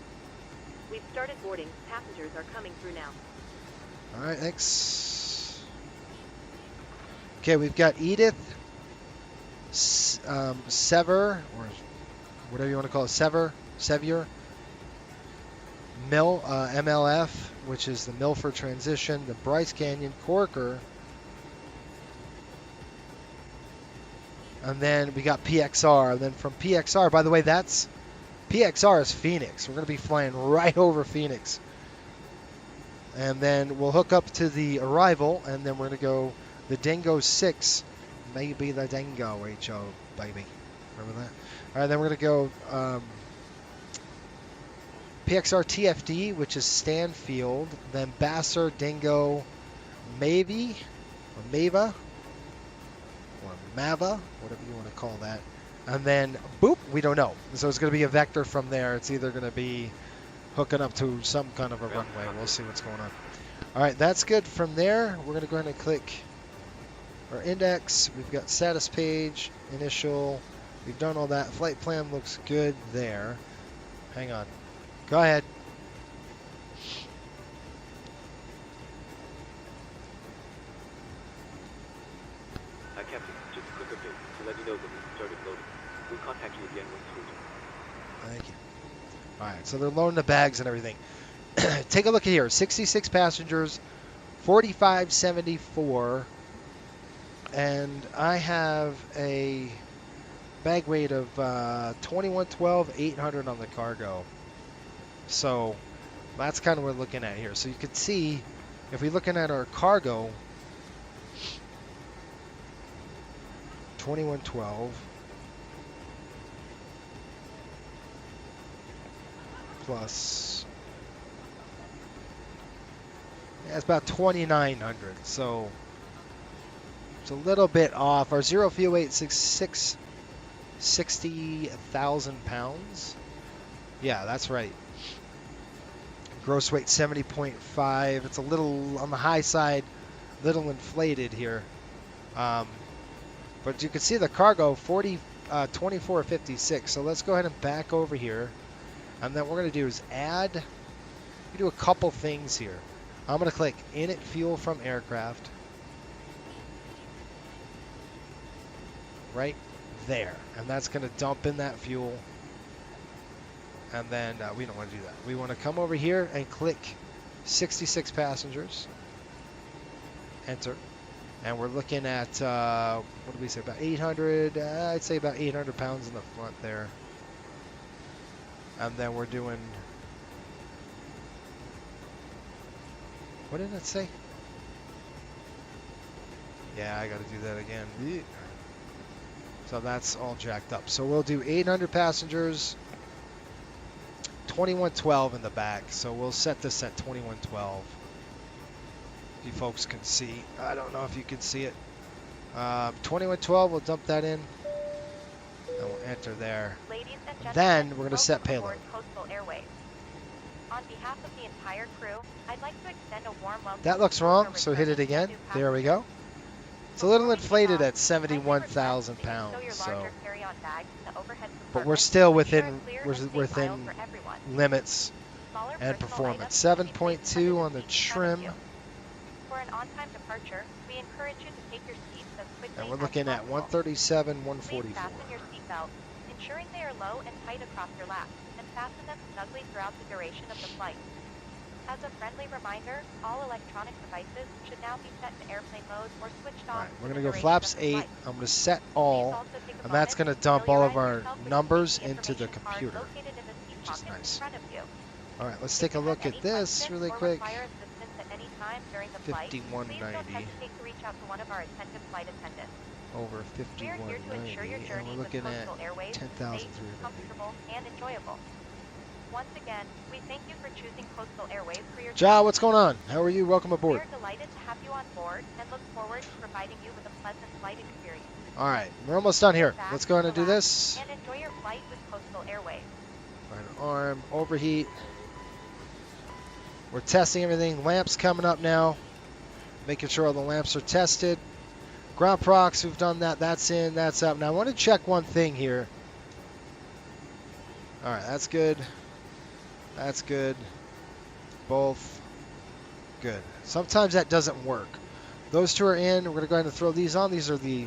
S3: We've started boarding. Passengers are coming through now.
S2: All right, thanks. Okay, we've got Edith, Sever, or whatever you want to call it, Sevier, MLF, which is the Milford transition, the Bryce Canyon, Corker, and then we got PXR. And then from PXR, by the way, PXR is Phoenix. We're going to be flying right over Phoenix. And then we'll hook up to the arrival, and then we're going to go the Dingo 6, maybe the Dingo HO, baby. Remember that? All right, then we're going to go PXR TFD, which is Stanfield, then Basser, Dingo, Mavy, or Mava, or Mava, whatever you want to call that. And then, boop, we don't know. So it's going to be a vector from there. It's either going to be hooking up to some kind of a runway. We'll see what's going on. All right, that's good. From there, we're going to go ahead and click our index. We've got status page, initial. We've done all that. Flight plan looks good there. Hang on. Go ahead.
S4: Hi, Captain. Just a quick update to let you know that we started loading. We'll contact you again once we're done.
S2: Thank you. All right, so they're loading the bags and everything. Take a look at here. 66 passengers, 4574, and I have a bag weight of 2112, 800 on the cargo. So that's kind of what we're looking at here. So you can see, if we're looking at our cargo, 2112 plus, yeah, it's about 2,900. So it's a little bit off. Our zero fuel weight is 60,000 pounds. Yeah, that's right. Gross weight 70.5. It's a little on the high side, little inflated here. But you can see the cargo 2456. So let's go ahead and back over here. And then what we're going to do is add, we do a couple things here. I'm going to click init fuel from aircraft. Right there. And that's going to dump in that fuel. And then we don't want to do that. We want to come over here and click 66 passengers. Enter. And we're looking at, what did we say, about 800, I'd say about 800 pounds in the front there. And then we're doing, what did it say? Yeah, I got to do that again. So that's all jacked up. So we'll do 800 passengers, 2112 in the back. So we'll set this at 2112. You folks can see. I don't know if you can see it. 2112, we'll dump that in. And we'll enter there.
S3: Ladies and gentlemen,
S2: Then we're going to set
S3: welcome
S2: payload.
S3: aboard Coastal Airways. On behalf of the entire crew, I'd like to extend a warm welcome.
S2: That looks
S3: to
S2: wrong,
S3: our
S2: so hit it
S3: returning
S2: again.
S3: new
S2: There we
S3: passengers.
S2: go. It's a little
S3: Before we
S2: inflated
S3: kick
S2: at
S3: off,
S2: 71,000
S3: kindly request that you
S2: pounds.
S3: stow your
S2: So,
S3: larger carry-on bags in the overhead
S2: but we're
S3: compartment
S2: still
S3: to ensure
S2: within
S3: a clear
S2: we're
S3: and safe
S2: within
S3: aisle for everyone.
S2: limits
S3: Smaller
S2: and
S3: personal
S2: performance.
S3: items will be placed
S2: 7.2
S3: under
S2: on the
S3: seat in front of
S2: trim.
S3: you. For an on-time departure, we encourage you to take your seats as quickly
S2: And we're
S3: as
S2: looking at
S3: possible.
S2: 137,
S3: Please
S2: 144.
S3: fasten your seatbelts, ensuring they are low and tight across your lap, and fasten them snugly throughout the duration of the flight. As a friendly reminder, all electronic devices should now be set to airplane mode or switched
S2: All
S3: off.
S2: right,
S3: for
S2: we're
S3: the
S2: going to go
S3: duration
S2: flaps
S3: of the
S2: 8.
S3: flight.
S2: I'm going to set
S3: Please
S2: all,
S3: also take a
S2: and that's
S3: moment
S2: going to dump all of
S3: familiarize
S2: our
S3: yourself with the
S2: numbers
S3: safety
S2: into the
S3: information card
S2: computer.
S3: located in the seat
S2: which is
S3: pocket
S2: nice.
S3: in front of you.
S2: All right, let's
S3: If
S2: take a
S3: you have
S2: look
S3: any
S2: at this
S3: questions
S2: really
S3: or
S2: quick.
S3: require assistance at any time during the flight, please don't
S2: 5190
S3: hesitate to reach out to one of our attentive flight attendants.
S2: over
S3: We are here to ensure
S2: 5190,
S3: your
S2: and
S3: journey
S2: we're
S3: with
S2: looking at
S3: Coastal Airways is
S2: 10,390.
S3: safe, comfortable, and enjoyable. Once again, we thank you for choosing Coastal Airways for your
S2: Ja, what's going on? How are you? Welcome
S3: We
S2: aboard.
S3: are delighted to have you on board and look forward to providing you with a pleasant flight experience.
S2: All right, we're almost done here.
S3: Sit back,
S2: Let's go ahead and do
S3: relax,
S2: this.
S3: and enjoy your flight with Coastal Airways.
S2: Right arm, overheat. We're testing everything. Lamps coming up now. Making sure all the lamps are tested. Ground procs, we've done that. That's in, that's up. Now I want to check one thing here. All right, that's good. That's good. Both good. Sometimes that doesn't work. Those two are in. We're going to go ahead and throw these on. These are the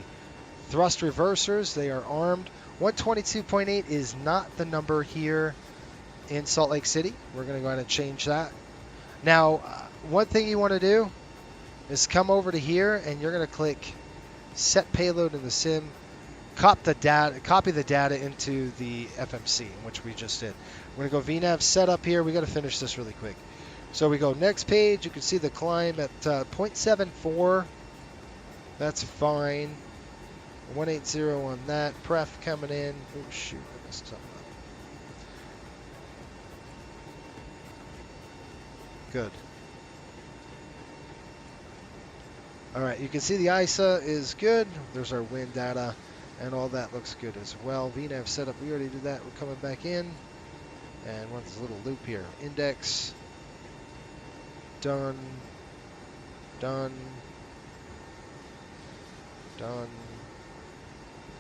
S2: thrust reversers. They are armed. 122.8 is not the number here in Salt Lake City. We're going to go ahead and change that. Now, one thing you want to do is come over to here, and you're going to click Set Payload in the Sim. Copy the data into the FMC, which we just did. We're going to go VNAV setup here. We got to finish this really quick. So we go next page. You can see the climb at 0.74. That's fine. 180 on that. Pref coming in. Oh shoot, I messed something up. Good. All right, you can see the ISA is good. There's our wind data, and all that looks good as well. VNAV setup, we already did that. We're coming back in, and what's this little loop here? Index. Done. Done. Done.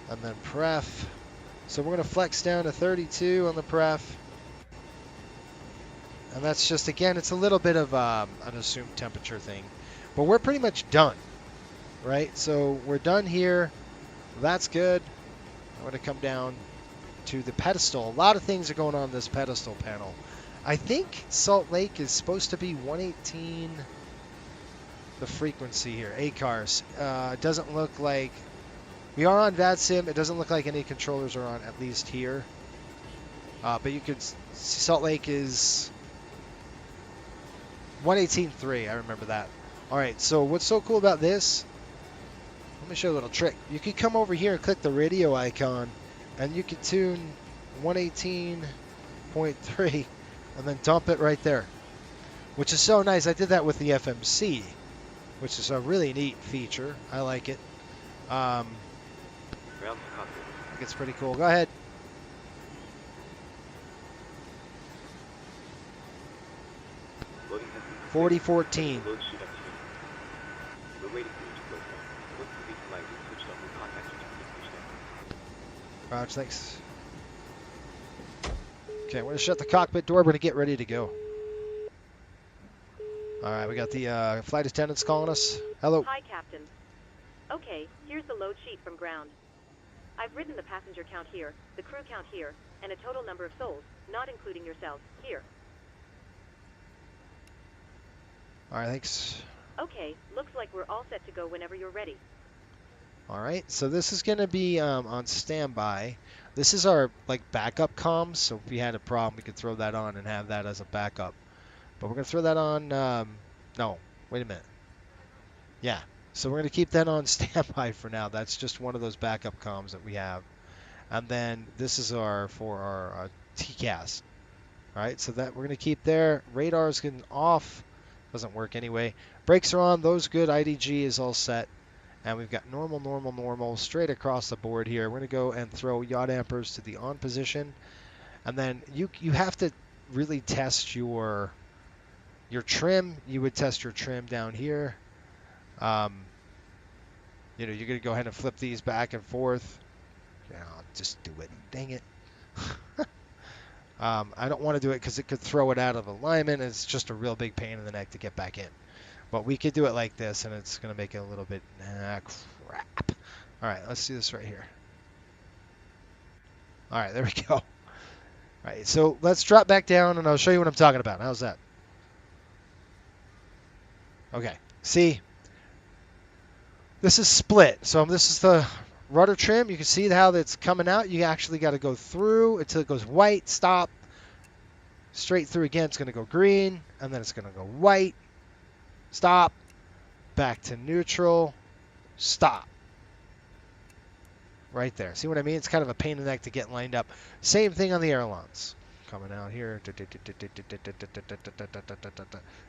S2: And then pref. So we're going to flex down to 32 on the pref. And that's just, again, it's a little bit of an assumed temperature thing. But we're pretty much done, right? So we're done here. That's good. I'm going to come down to the pedestal. A lot of things are going on this pedestal panel. I think Salt Lake is supposed to be 118, the frequency here, ACARS. It doesn't look like, we are on VADSIM. It doesn't look like any controllers are on, at least here. But you could see Salt Lake is 118.3, I remember that. All right, so what's so cool about this? Let me show you a little trick. You could come over here and click the radio icon, and you can tune 118.3 and then dump it right there, which is so nice. I did that with the FMC, which is a really neat feature. I like it. I
S4: Ground to cockpit.
S2: think it's pretty cool. Go ahead.
S4: Loading has been
S2: 4014.
S4: Load shoot activity. We're waiting for you to close down. Once the vehicle light is switched off, we'll contact you to complete pushdown.
S2: Roger, thanks. Okay, we're going to shut the cockpit door. We're going to get ready to go. All right, we got the flight attendants calling us. Hello.
S3: Hi, Captain. Okay, here's the load sheet from ground. I've written the passenger count here, the crew count here, and a total number of souls, not including yourselves, here.
S2: All right, thanks.
S5: Okay, looks like we're all set to go whenever you're ready.
S2: All right, so this is going to be on standby. This is our like backup comms, so if we had a problem, we could throw that on and have that as a backup. But we're going to throw that on. No, wait a minute. Yeah, so we're going to keep that on standby for now. That's just one of those backup comms that we have. And then this is for our TCAS. All right, so that we're going to keep there. Radar's getting off. Doesn't work anyway. Brakes are on. Those good. IDG is all set. And we've got normal, normal, normal straight across the board here. We're going to go and throw yaw dampers to the on position. And then you have to really test your trim. You would test your trim down here. You're going to go ahead and flip these back and forth. Yeah, I'll just do it. Dang it. I don't want to do it because it could throw it out of alignment. It's just a real big pain in the neck to get back in. But we could do it like this, and it's going to make it a little bit crap. All right, let's do this right here. All right, there we go. All right, so let's drop back down, and I'll show you what I'm talking about. How's that? Okay, see, this is split. So this is the rudder trim. You can see how that's coming out. You actually got to go through until it goes white, stop, straight through again. It's going to go green, and then it's going to go white, stop, back to neutral, stop. Right there. See what I mean? It's kind of a pain in the neck to get lined up. Same thing on the airlines. Coming out here.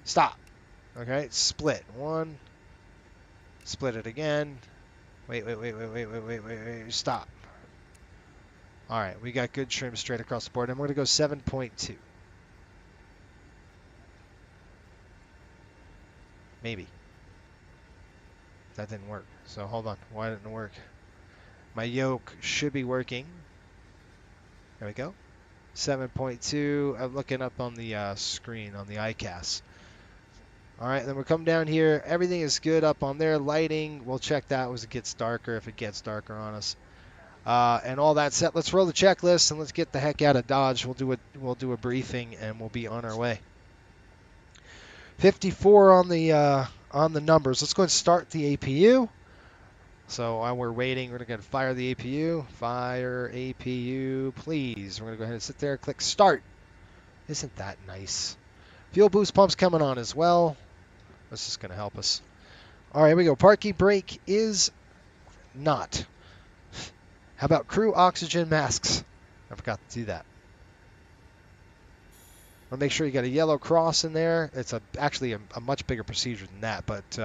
S2: Stop. Okay, split. One. Split it again. Wait. Stop. All right, we got good trim straight across the board. I'm going to go 7.2. Maybe. That didn't work. So hold on. Why didn't it work? My yoke should be working. There we go. 7.2. I'm looking up on the screen on the ICAS. All right, then we'll come down here. Everything is good up on there. Lighting, we'll check that as it gets darker, if it gets darker on us. And all that set. Let's roll the checklist and let's get the heck out of Dodge. We'll do a briefing and we'll be on our way. 54 on the numbers. Let's go ahead and start the APU. So while we're waiting, we're going to fire the APU. Fire APU, please. We're going to go ahead and sit there, click start. Isn't that nice? Fuel boost pump's coming on as well. This is going to help us. All right, here we go. Parking brake is not. How about crew oxygen masks? I forgot to do that. I'll make sure you got a yellow cross in there. It's actually a much bigger procedure than that, but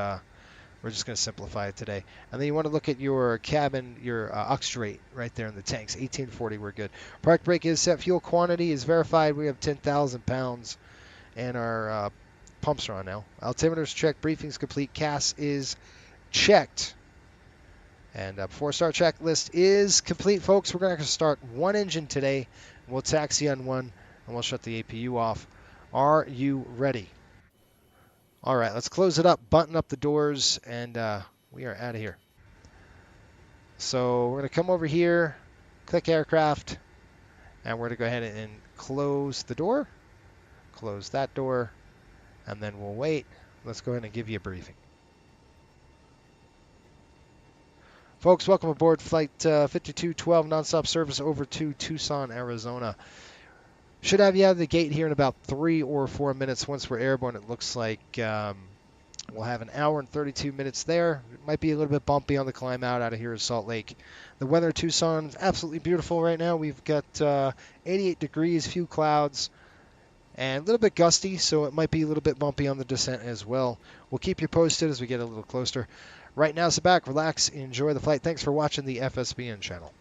S2: we're just going to simplify it today. And then you want to look at your cabin, your oxygenate right there in the tanks. 1840, we're good. Park brake is set. Fuel quantity is verified. We have 10,000 pounds. And our pumps are on now. Altimeter's checked. Briefing's complete. CAS is checked. And before I start, checklist is complete, folks. We're going to start one engine today. We'll taxi on one, and we'll shut the APU off. Are you ready? All right, let's close it up, button up the doors, and we are out of here. So we're going to come over here, click aircraft, and we're going to go ahead and close the door, close that door, and then we'll wait. Let's go ahead and give you a briefing. Folks, welcome aboard Flight 5212 nonstop service over to Tucson, Arizona. Should have you out of the gate here in about 3 or 4 minutes. Once we're airborne, it looks like we'll have an hour and 32 minutes there. It might be a little bit bumpy on the climb out of here at Salt Lake. The weather in Tucson is absolutely beautiful right now. We've got 88 degrees, few clouds, and a little bit gusty, so it might be a little bit bumpy on the descent as well. We'll keep you posted as we get a little closer. Right now, sit back, relax, enjoy the flight. Thanks for watching the FSBN channel.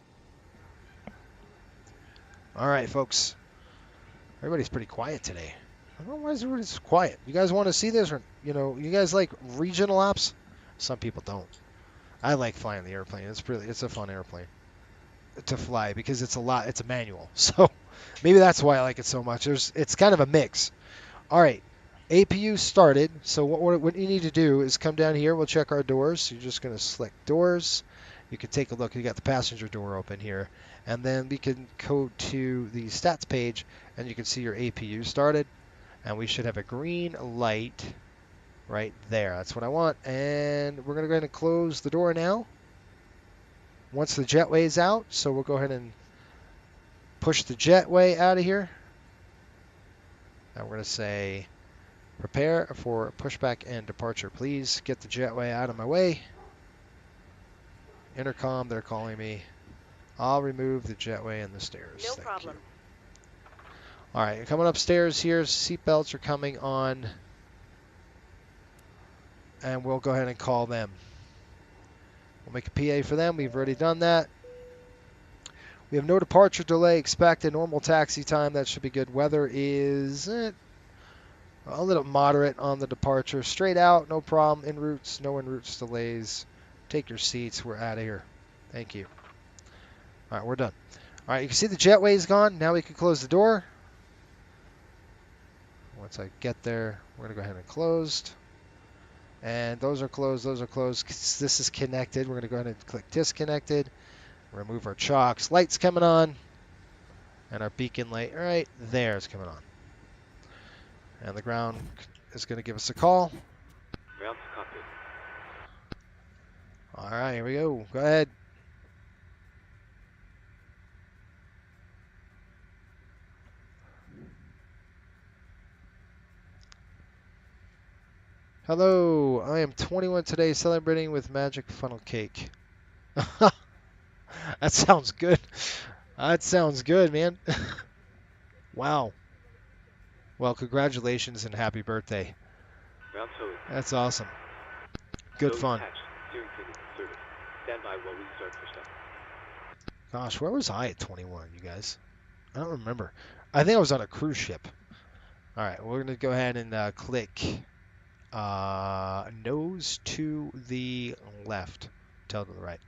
S2: All right, folks. Everybody's pretty quiet today. I don't know why everybody's so quiet. You guys want to see this, or you guys like regional ops? Some people don't. I like flying the airplane. It's a fun airplane to fly because it's a manual. So maybe that's why I like it so much. It's kind of a mix. All right, APU started. So what you need to do is come down here. We'll check our doors. So you're just going to select doors. You can take a look. You got the passenger door open here. And then we can go to the stats page, and you can see your APU started. And we should have a green light right there. That's what I want. And we're going to go ahead and close the door now. Once the jetway is out, so we'll go ahead and push the jetway out of here. And we're going to say, prepare for pushback and departure. Please get the jetway out of my way. Intercom, they're calling me. I'll remove the jetway and the stairs.
S5: No
S2: Thank
S5: problem.
S2: you. All right, coming upstairs here. Seatbelts are coming on. And we'll go ahead and call them. We'll make a PA for them. We've already done that. We have no departure delay expected. Normal taxi time. That should be good. Weather is a little moderate on the departure. Straight out, no problem. En routes, no en routes delays. Take your seats. We're out of here. Thank you. All right, we're done. All right, you can see the jetway is gone. Now we can close the door. Once I get there, we're going to go ahead and close. And those are closed. Those are closed. This is connected. We're going to go ahead and click disconnected. Remove our chocks. Lights coming on. And our beacon light right there is coming on. And the ground is going to give us a call.
S4: Ground to cockpit.
S2: All right, here we go. Go ahead. Hello, I am 21 today, celebrating with magic funnel cake. That sounds good. That sounds good, man. Wow. Well, congratulations and happy birthday.
S4: Ground towing.
S2: That's awesome. Good
S4: Towing
S2: fun.
S4: attached. Steering signal service. Stand by while we start pushdown.
S2: Gosh, where was I at 21, you guys? I don't remember. I think I was on a cruise ship. All right, we're going to go ahead and click nose to the left, tail to the right.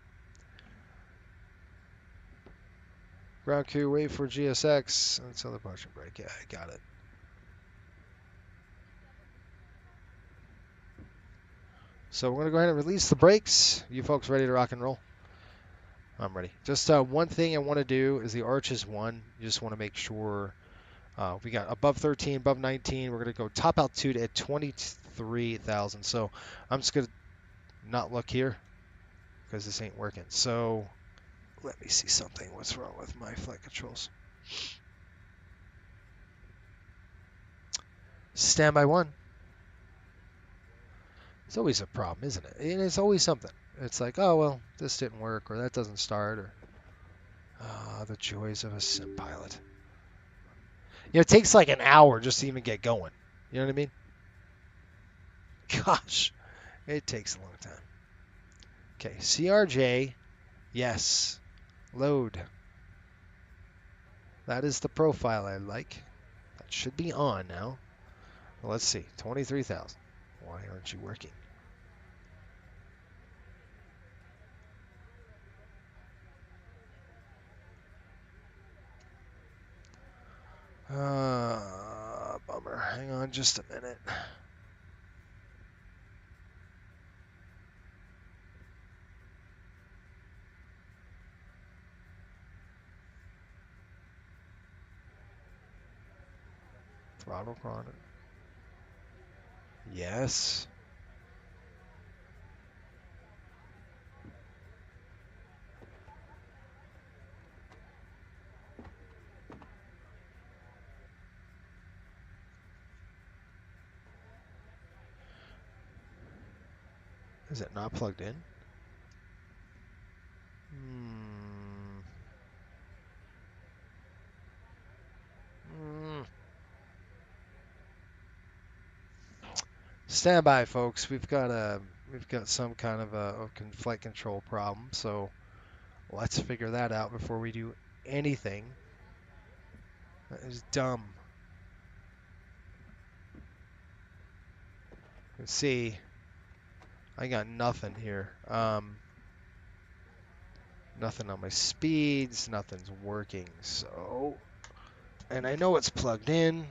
S2: Ground crew, wait for GSX until the departure break. Yeah, I got it. So we're going to go ahead and release the brakes. You folks ready to rock and roll? I'm ready. Just one thing I want to do is the arch is 1. You just want to make sure we got above 13, above 19. We're going to go top altitude at 23,000. So I'm just going to not look here because this ain't working. So let me see something. What's wrong with my flight controls? Standby 1. It's always a problem, isn't it? And it's always something. It's like, oh, well, this didn't work, or that doesn't start, or the joys of a sim pilot. You know, it takes like an hour just to even get going. You know what I mean? Gosh, it takes a long time. Okay, CRJ, yes. Load. That is the profile I like. That should be on now. Well, let's see, 23,000. Why aren't you working? Bummer. Hang on just a minute. Throttle chronic. Yes. Is it not plugged in? Stand by, folks. We've got some kind of a flight control problem, so let's figure that out before we do anything. That is dumb. You can see I got nothing here. Nothing on my speeds. Nothing's working. So, and I know it's plugged in.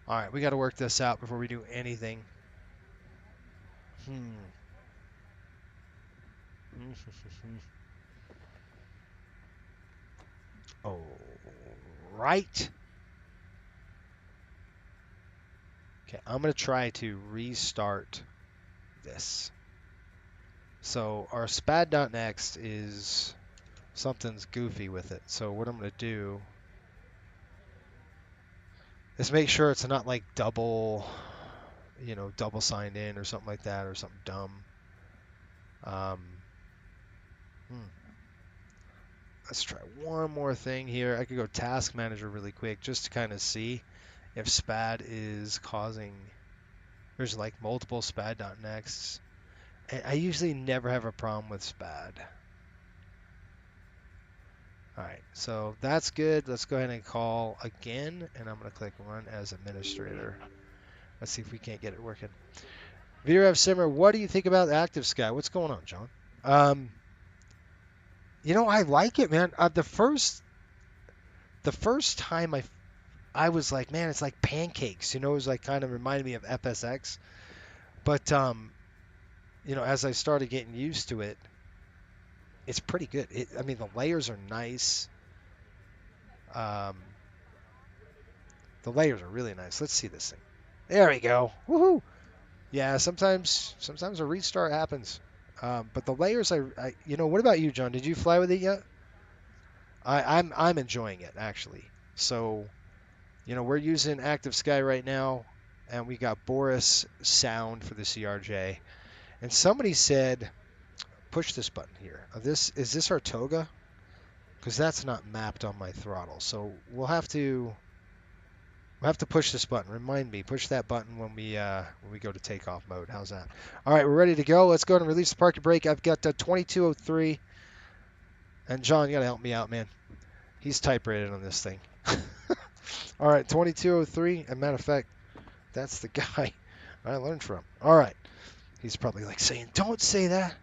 S2: All right, we got to work this out before we do anything. All right. Okay, I'm going to try to restart this. So our spad.next is something's goofy with it. So what I'm going to do is make sure it's not like double, double signed in or something like that or something dumb. Um, Let's try one more thing here. I could go task manager really quick just to kind of see if SPAD is causing, there's like multiple SPAD.nexts. And I usually never have a problem with SPAD. All right, so that's good. Let's go ahead and call again, and I'm going to click run as administrator. Let's see if we can't get it working. VRF Simmer, what do you think about Active Sky? What's going on, John? I like it, man. The first time I was like, man, it's like pancakes. It was like kind of reminded me of FSX. But as I started getting used to it, it's pretty good. I mean, the layers are nice. The layers are really nice. Let's see this thing. There we go. Woohoo! Yeah, sometimes a restart happens. But the layers, what about you, John? Did you fly with it yet? I'm enjoying it actually. So, we're using Active Sky right now, and we got Boris sound for the CRJ. And somebody said, push this button here. Is this our toga? Because that's not mapped on my throttle. So we'll have to push this button. Remind me, push that button when we go to takeoff mode. How's that? All right, we're ready to go. Let's go ahead and release the parking brake. I've got 2203. And John, you got to help me out, man. He's type rated on this thing. All right, 2203. As a matter of fact, that's the guy I learned from. All right. He's probably like saying, don't say that.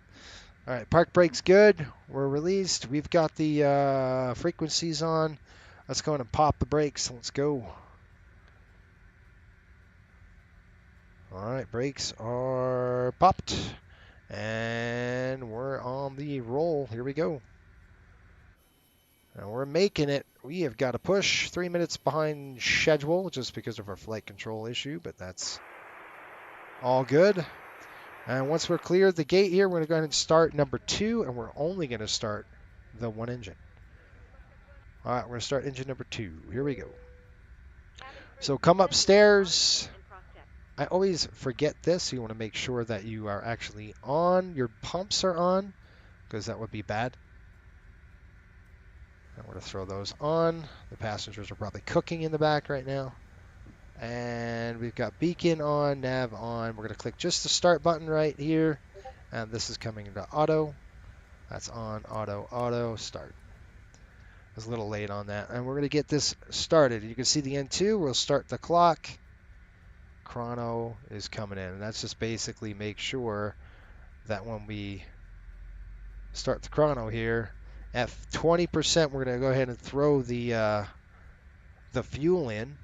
S2: All right, park brake's good. We're released. We've got the frequencies on. Let's go ahead and pop the brakes. Let's go. All right, brakes are popped. And we're on the roll. Here we go. And we're making it. We have got to push 3 minutes behind schedule just because of our flight control issue, but that's all good. And once we're clear the gate here, we're going to go ahead and start number 2, and we're only going to start the one engine. All right, we're going to start engine number 2. Here we go. So come upstairs. I always forget this, so you want to make sure that you are actually on. Your pumps are on, because that would be bad. And we're going to throw those on. The passengers are probably cooking in the back right now. And we've got beacon on, nav on. We're going to click just the start button right here. And this is coming into auto. That's on, auto, start. I was a little late on that. And we're going to get this started. You can see the N2. We'll start the clock. Chrono is coming in. And that's just basically make sure that when we start the chrono here, at 20%, we're going to go ahead and throw the fuel in.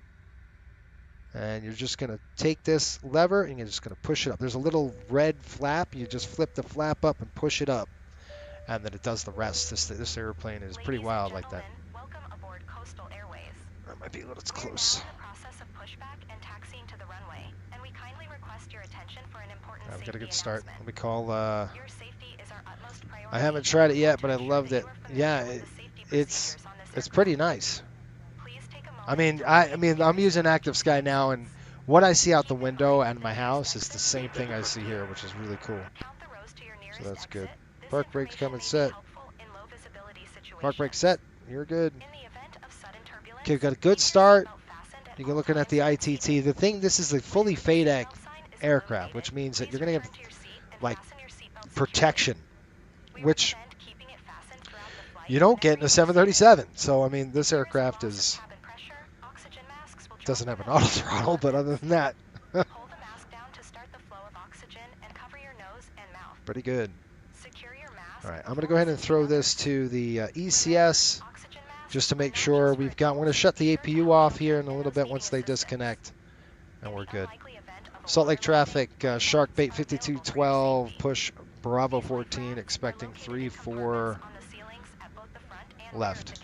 S2: And you're just going to take this lever and you're just going to push it up. There's a little red flap. You just flip the flap up and push it up. And then it does the rest. This airplane is pretty wild like that.
S3: Welcome aboard Coastal Airways.
S2: That might be a little
S3: We are
S2: close.
S3: now in the process of pushback and taxiing to the runway, and we kindly request your attention for an important
S2: I've
S3: safety
S2: got a good start.
S3: announcement.
S2: Let me call.
S3: Your safety is our utmost priority.
S2: I haven't tried it yet, but I
S3: To
S2: loved
S3: ensure
S2: it.
S3: that you are familiar
S2: Yeah,
S3: with the safety
S2: it's
S3: procedures on this
S2: it's
S3: aircraft.
S2: pretty nice.
S3: Please take a moment
S2: I mean,
S3: to
S2: I mean,
S3: review
S2: I'm
S3: your
S2: using Active Sky now, and what I see out the
S3: Keep in
S2: window
S3: mind
S2: and
S3: that
S2: my
S3: the
S2: house
S3: nearest
S2: is the
S3: exit
S2: same
S3: may be
S2: thing I see
S3: closed.
S2: here, which is really cool.
S3: Count the rows to your nearest
S2: So that's good.
S3: exit. This
S2: Park brakes
S3: information
S2: coming
S3: may be
S2: set.
S3: helpful in low visibility
S2: Park brake
S3: situations.
S2: set. You're good.
S3: In the event of sudden turbulence,
S2: Okay, we've got a
S3: keep
S2: good
S3: your
S2: start.
S3: seatbelt fastened at
S2: You're
S3: all
S2: looking at the
S3: times when
S2: ITT.
S3: seated.
S2: The thing, this is a fully
S3: When the
S2: FADEC
S3: seatbelt sign is
S2: aircraft,
S3: illuminated,
S2: which means that
S3: please
S2: you're going to
S3: return
S2: have
S3: to your seat and
S2: like
S3: fasten your seatbelt securely.
S2: protection,
S3: We
S2: which
S3: recommend keeping it fastened throughout the flight
S2: you don't
S3: whenever
S2: get in a
S3: you are seated.
S2: 737. So I mean, this
S3: If there is a
S2: aircraft
S3: loss of
S2: is
S3: cabin pressure, oxygen masks will drop
S2: doesn't have
S3: from
S2: an
S3: the
S2: auto
S3: mask
S2: throttle, but other than that,
S3: Hold the mask down to start the flow of oxygen and cover your nose and mouth.
S2: pretty good.
S3: Secure your mask.
S2: All right, I'm going to go ahead and throw this to the ECS just to make sure we've got. We're going to shut the APU off here in a little bit once they disconnect, and we're good. Salt Lake traffic, Sharkbait 5212, push Bravo 14, expecting 3-4 left.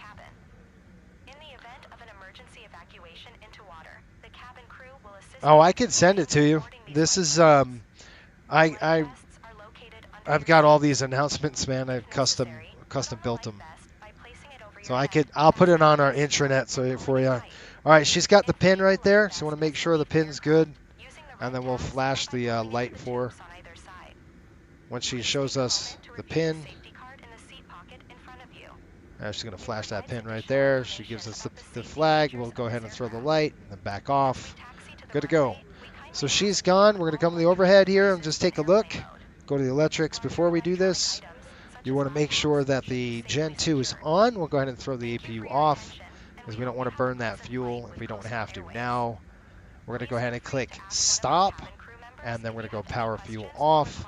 S3: In the event of an emergency evacuation into water, the cabin crew will assist
S2: Oh, I can send it to you. This is I've got all these announcements, man. I've custom built them. So I'll put it on our intranet for you. All right, she's got the pin right there, so I want to make sure the pin's good, and then we'll flash the light for her. Once she shows us the pin, she's going to flash that pin right there. She gives us the flag. We'll go ahead and throw the light and then back off. Good to go. So she's gone. We're going to come to the overhead here and just take a look. Go to the electrics. Before we do this, you want to make sure that the Gen 2 is on. We'll go ahead and throw the APU off because we don't want to burn that fuel if we don't have to. Now, we're going to go ahead and click stop, and then we're going to go power fuel off.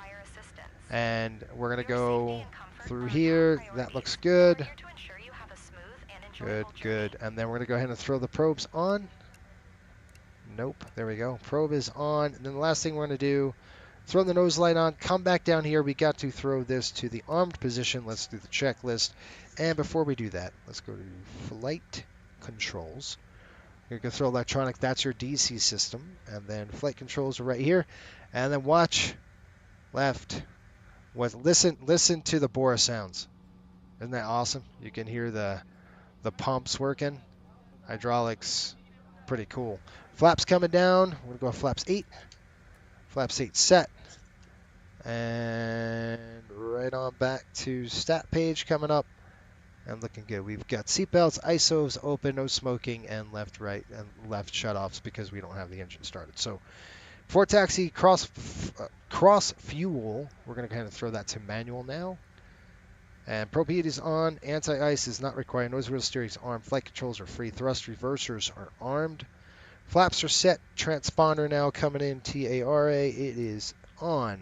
S2: And we're going to go through here. That looks good. Good, good. And then we're going to go ahead and throw the probes on. Nope. There we go. Probe is on. And then the last thing we're going to do, throw the nose light on, come back down here. We got to throw this to the armed position. Let's do the checklist. And before we do that, let's go to flight controls. You're going to throw electronic. That's your DC system. And then flight controls are right here. And then watch left. Listen to the Bora sounds. Isn't that awesome? You can hear the pumps working. Hydraulics, pretty cool. Flaps coming down. We're going to go flaps 8. Flaps 8 set. And right on back to stat page coming up. And looking good. We've got seatbelts, ISOs open, no smoking, and left, right, and left shutoffs because we don't have the engine started. So for taxi, cross fuel, we're going to kind of throw that to manual now. And probe heat is on. Anti-ice is not required. Nose wheel steering is armed. Flight controls are free. Thrust reversers are armed. Flaps are set. Transponder now coming in. TARA. It is on.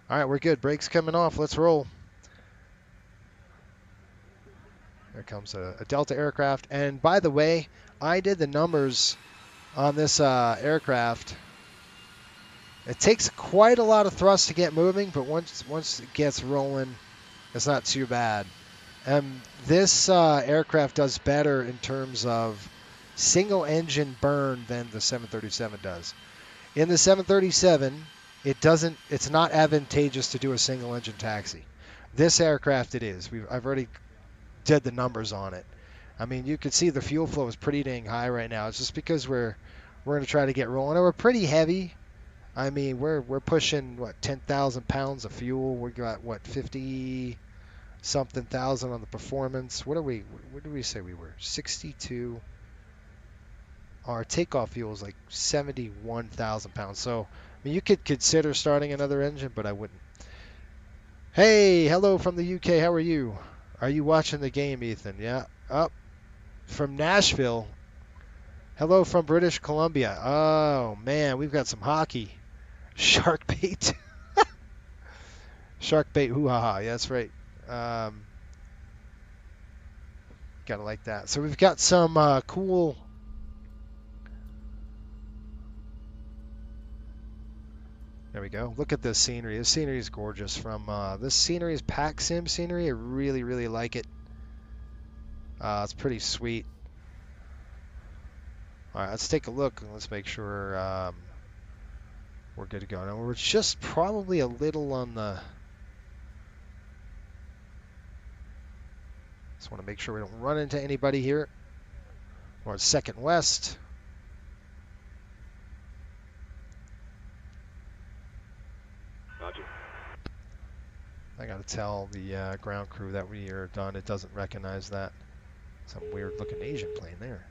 S2: All right, we're good. Brakes coming off. Let's roll. There comes a Delta aircraft. And by the way, I did the numbers on this aircraft. It takes quite a lot of thrust to get moving, but once it gets rolling, it's not too bad. This aircraft does better in terms of single engine burn than the 737 does. In the 737, it's not advantageous to do a single engine taxi. This aircraft it is. I've already did the numbers on it. I mean, you can see the fuel flow is pretty dang high right now. It's just because we're going to try to get rolling. And we're pretty heavy. I mean, we're pushing, 10,000 pounds of fuel. We got, 50-something thousand on the performance. What did we say we were? 62. Our takeoff fuel is like 71,000 pounds. So, I mean, you could consider starting another engine, but I wouldn't. Hey, hello from the UK. How are you? Are you watching the game, Ethan? Yeah. Up from Nashville. Hello from British Columbia. Oh, man, we've got some hockey. Shark bait. Shark bait, hoo-ha-ha. Yeah, that's right. Gotta like that. So we've got some cool... There we go. Look at this scenery. This scenery is gorgeous. This scenery is pack sim scenery. I really, really like it. It's pretty sweet. All right, let's take a look and let's make sure we're good to go. Now we're just probably a little on the... Just want to make sure we don't run into anybody here. We're at second west.
S4: Roger.
S2: I got to tell the ground crew that we are done. It doesn't recognize that. Some weird looking Asian plane there.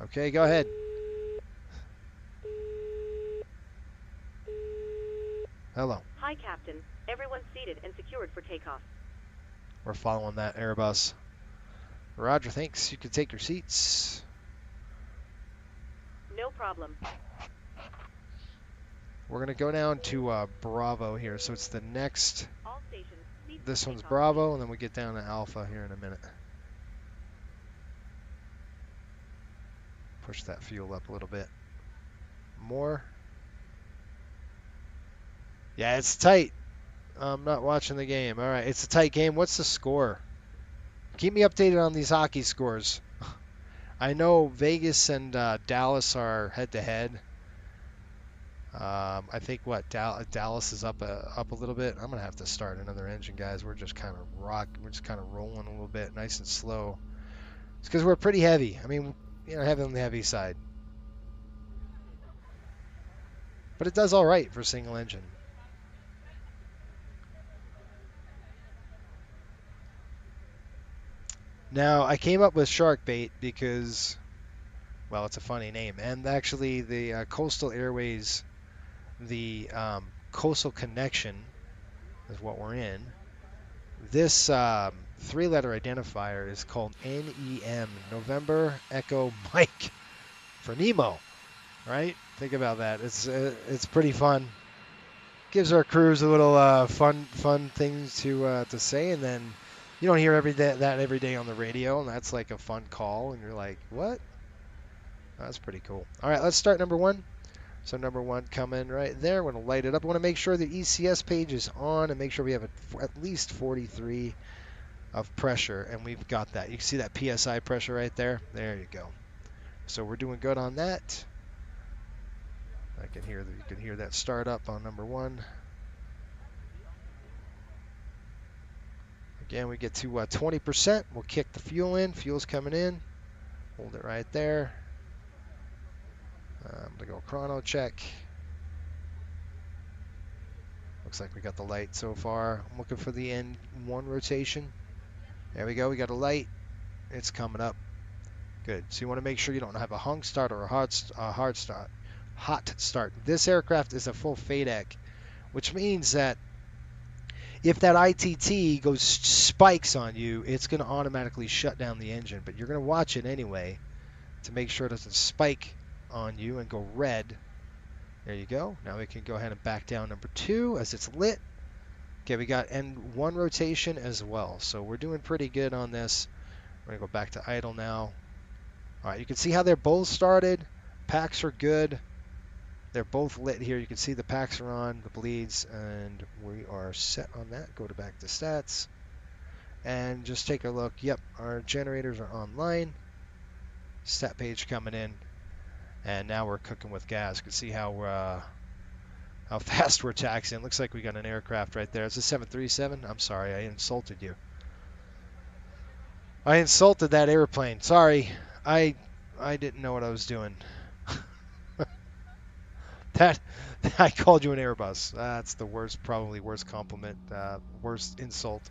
S2: Okay, go ahead. Hello.
S5: Hi, Captain. Everyone's seated and secured for takeoff.
S2: We're following that Airbus. Roger, thanks. You can take your seats.
S5: No problem.
S2: We're going to go down to Bravo here. So it's the next...
S5: All stations, cease
S2: This one's
S5: takeoff.
S2: Bravo, and then we get down to Alpha here in a minute. Push that fuel up a little bit. More. Yeah, it's tight. I'm not watching the game. All right, it's a tight game. What's the score? Keep me updated on these hockey scores. I know Vegas and Dallas are head-to-head. I think what Dallas is up a little bit. I'm gonna have to start another engine, guys. We're just kind of rolling a little bit, nice and slow. It's because we're pretty heavy. I mean, heavy on the heavy side, but it does all right for single engine. Now I came up with shark bait because, well, it's a funny name, and actually the Coastal Airways, the Coastal Connection is what we're in. This three-letter identifier is called NEM, November Echo Mike, for Nemo, right? Think about that. It's pretty fun. Gives our crews a little fun things to say, and then you don't hear every day on the radio, and that's like a fun call, and you're like, what? That's pretty cool. All right, let's start number one. So number one coming right there. We're going to light it up. I want to make sure the ECS page is on and make sure we have at least 43 of pressure, and we've got that. You can see that PSI pressure right there. There you go. So we're doing good on that. You can hear that start up on number one. Again, we get to 20%. We'll kick the fuel in. Fuel's coming in. Hold it right there. I'm going to go chrono check. Looks like we got the light so far. I'm looking for the N1 rotation. There we go. We got a light. It's coming up. Good. So you want to make sure you don't have a hung start or a hot start. This aircraft is a full FADEC, which means that if that ITT spikes on you, it's going to automatically shut down the engine. But you're going to watch it anyway to make sure it doesn't spike on you and go red. There you go. Now we can go ahead and back down number two as it's lit. Okay, we got N1 rotation as well. So we're doing pretty good on this. We're going to go back to idle now. All right, you can see how they're both started. Packs are good. They're both lit here. You can see the packs are on, the bleeds, and we are set on that. Go back to stats. And just take a look. Yep, our generators are online. Stat page coming in. And now we're cooking with gas. You can see how fast we're taxiing. Looks like we got an aircraft right there. It's a 737. I'm sorry, I insulted you. I insulted that airplane. Sorry, I didn't know what I was doing. I called you an Airbus. That's the worst, probably worst compliment, worst insult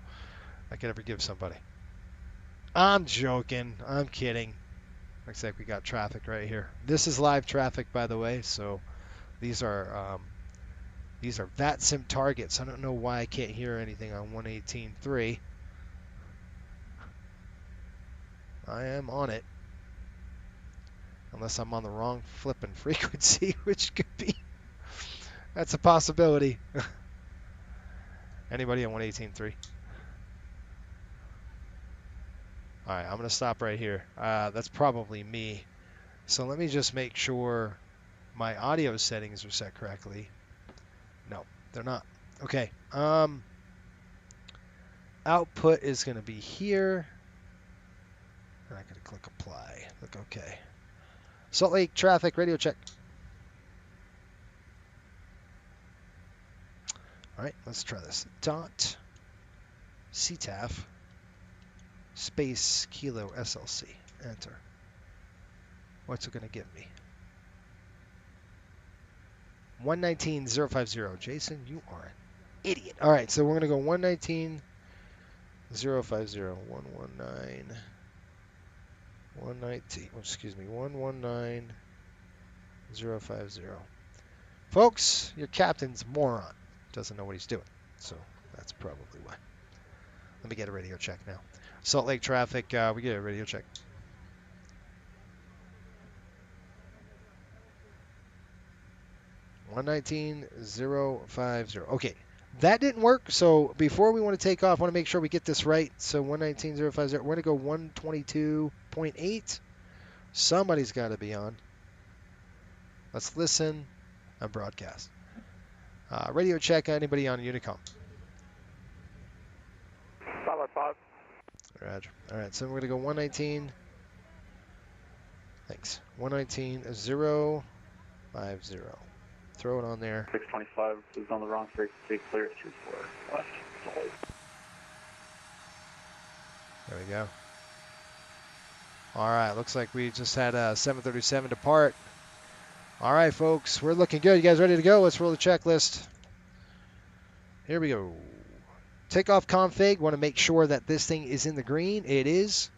S2: I could ever give somebody. I'm joking. I'm kidding. Looks like we got traffic right here. This is live traffic, by the way. So these are VATSIM targets. I don't know why I can't hear anything on 118.3. I am on it. Unless I'm on the wrong flipping frequency, which could be. That's a possibility. Anybody on 118.3? All right, I'm going to stop right here. That's probably me. So let me just make sure my audio settings are set correctly. No, they're not. Okay. Output is going to be here. I'm not going to click apply. Look okay. Salt Lake traffic radio check. All right, let's try this. Dot CTAF space kilo SLC. Enter. What's it going to give me? 119.050. Jason, you are an idiot. All right, so we're going to go 119.050. 119. 119.050. Folks, your captain's a moron. Doesn't know what he's doing. So that's probably why. Let me get a radio check now. Salt Lake traffic, we get a radio check. $119.050. Okay, that didn't work. So before we want to take off, I want to make sure we get this right. So 119.050. We're going to go 122.8. Somebody's got to be on. Let's listen and broadcast. Radio check. Anybody on Unicom?
S6: 555.
S2: Roger. All right, so we're going to go 119. Thanks. 119.050. Throw it on there.
S6: 625 is on the wrong frequency, clear 24 left. Solid.
S2: There we go. All right, looks like we just had a 737 depart. All right, folks, we're looking good. You guys ready to go? Let's roll the checklist. Here we go. Takeoff config. Want to make sure that this thing is in the green. It is.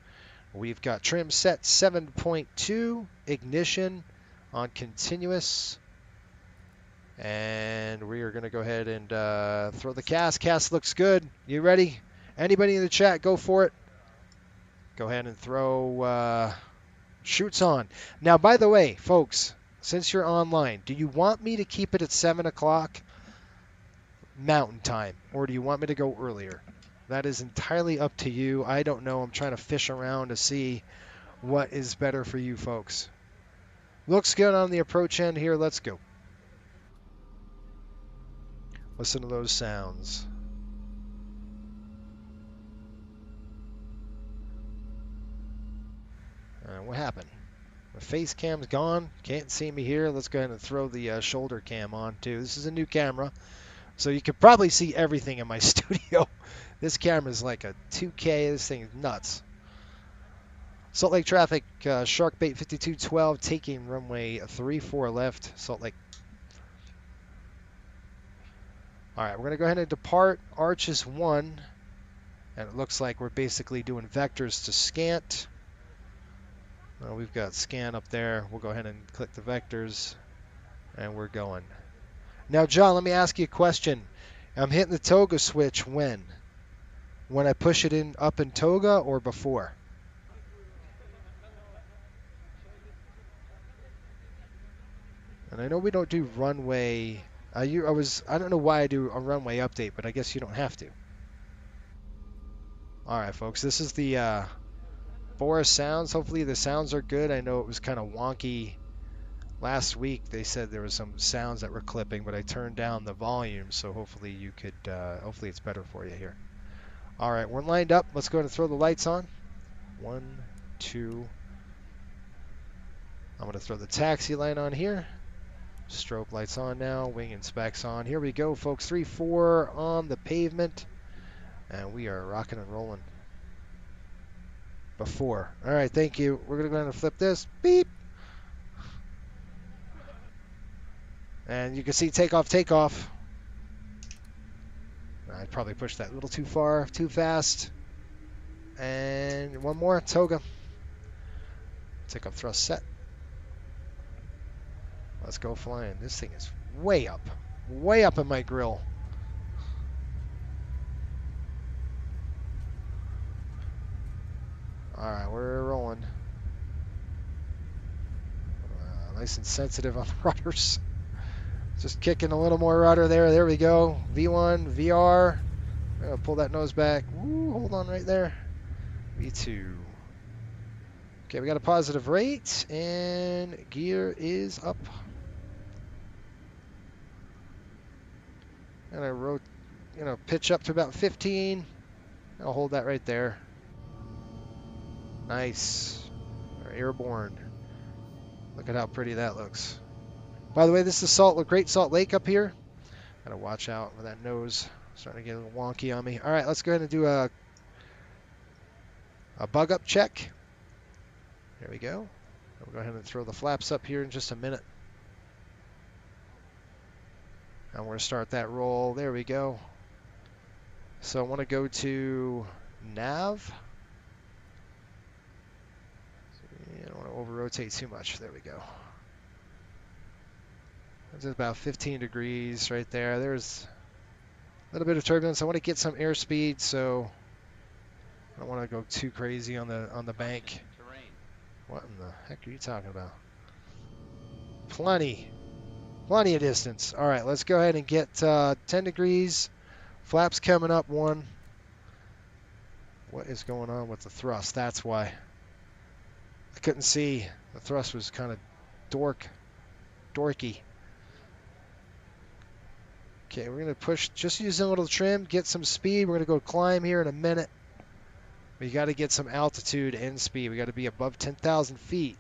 S2: We've got trim set 7.2. Ignition on continuous. And we are going to go ahead and throw the cast. Cast looks good. You ready? Anybody in the chat, go for it. Go ahead and throw shoots on. Now, by the way, folks, since you're online, do you want me to keep it at 7 o'clock Mountain Time, or do you want me to go earlier? That is entirely up to you. I don't know. I'm trying to fish around to see what is better for you folks. Looks good on the approach end here. Let's go. Listen to those sounds. What happened? The face cam's gone. Can't see me here. Let's go ahead and throw the shoulder cam on too. This is a new camera, so you could probably see everything in my studio. This camera is like a 2K. This thing is nuts. Salt Lake traffic, Sharkbait 5212 taking runway 34 left. Salt Lake. All right, we're going to go ahead and depart. Arch is 1, and it looks like we're basically doing vectors to scant. We've got scan up there. We'll go ahead and click the vectors, and we're going. Now, John, let me ask you a question. I'm hitting the toga switch when? When I push it in up in toga or before? And I know we don't do runway. I don't know why I do a runway update, but I guess you don't have to. All right, folks. This is the Boris sounds. Hopefully the sounds are good. I know it was kind of wonky last week. They said there was some sounds that were clipping, but I turned down the volume, so hopefully you could. Hopefully it's better for you here. All right, we're lined up. Let's go ahead and throw the lights on. 1, 2. I'm going to throw the taxi light on here. Strobe lights on now. Wing and specs on. Here we go, folks. 3-4 on the pavement, and we are rocking and rolling. Before. All right, thank you. We're going to go ahead and flip this. Beep. And you can see takeoff, takeoff. I probably pushed that a little too far, too fast. And one more, toga. Takeoff thrust set. Let's go flying. This thing is way up in my grill. All right, we're rolling. Nice and sensitive on the rudders. Just kicking a little more rudder there. There we go. V1, VR. I'm gonna pull that nose back. Woo, hold on right there. V2. Okay, we got a positive rate, and gear is up. And I wrote, pitch up to about 15. I'll hold that right there. Nice. We're airborne. Look at how pretty that looks. By the way, this is Great Salt Lake up here. Gotta watch out for that nose. Starting to get a little wonky on me. All right, let's go ahead and do a bug up check. There we go. We'll go ahead and throw the flaps up here in just a minute. And we're going to start that roll. There we go. So I want to go to nav. I don't want to over-rotate too much. There we go. That's about 15 degrees right there. There's a little bit of turbulence. I want to get some airspeed, so I don't want to go too crazy on the bank. What in the heck are you talking about? Plenty of distance. All right, let's go ahead and get 10 degrees. Flaps coming up 1. What is going on with the thrust? That's why. I couldn't see. The thrust was kind of dorky. Okay, we're going to push, just using a little trim, get some speed. We're going to go climb here in a minute. We got to get some altitude and speed. We got to be above 10,000 feet.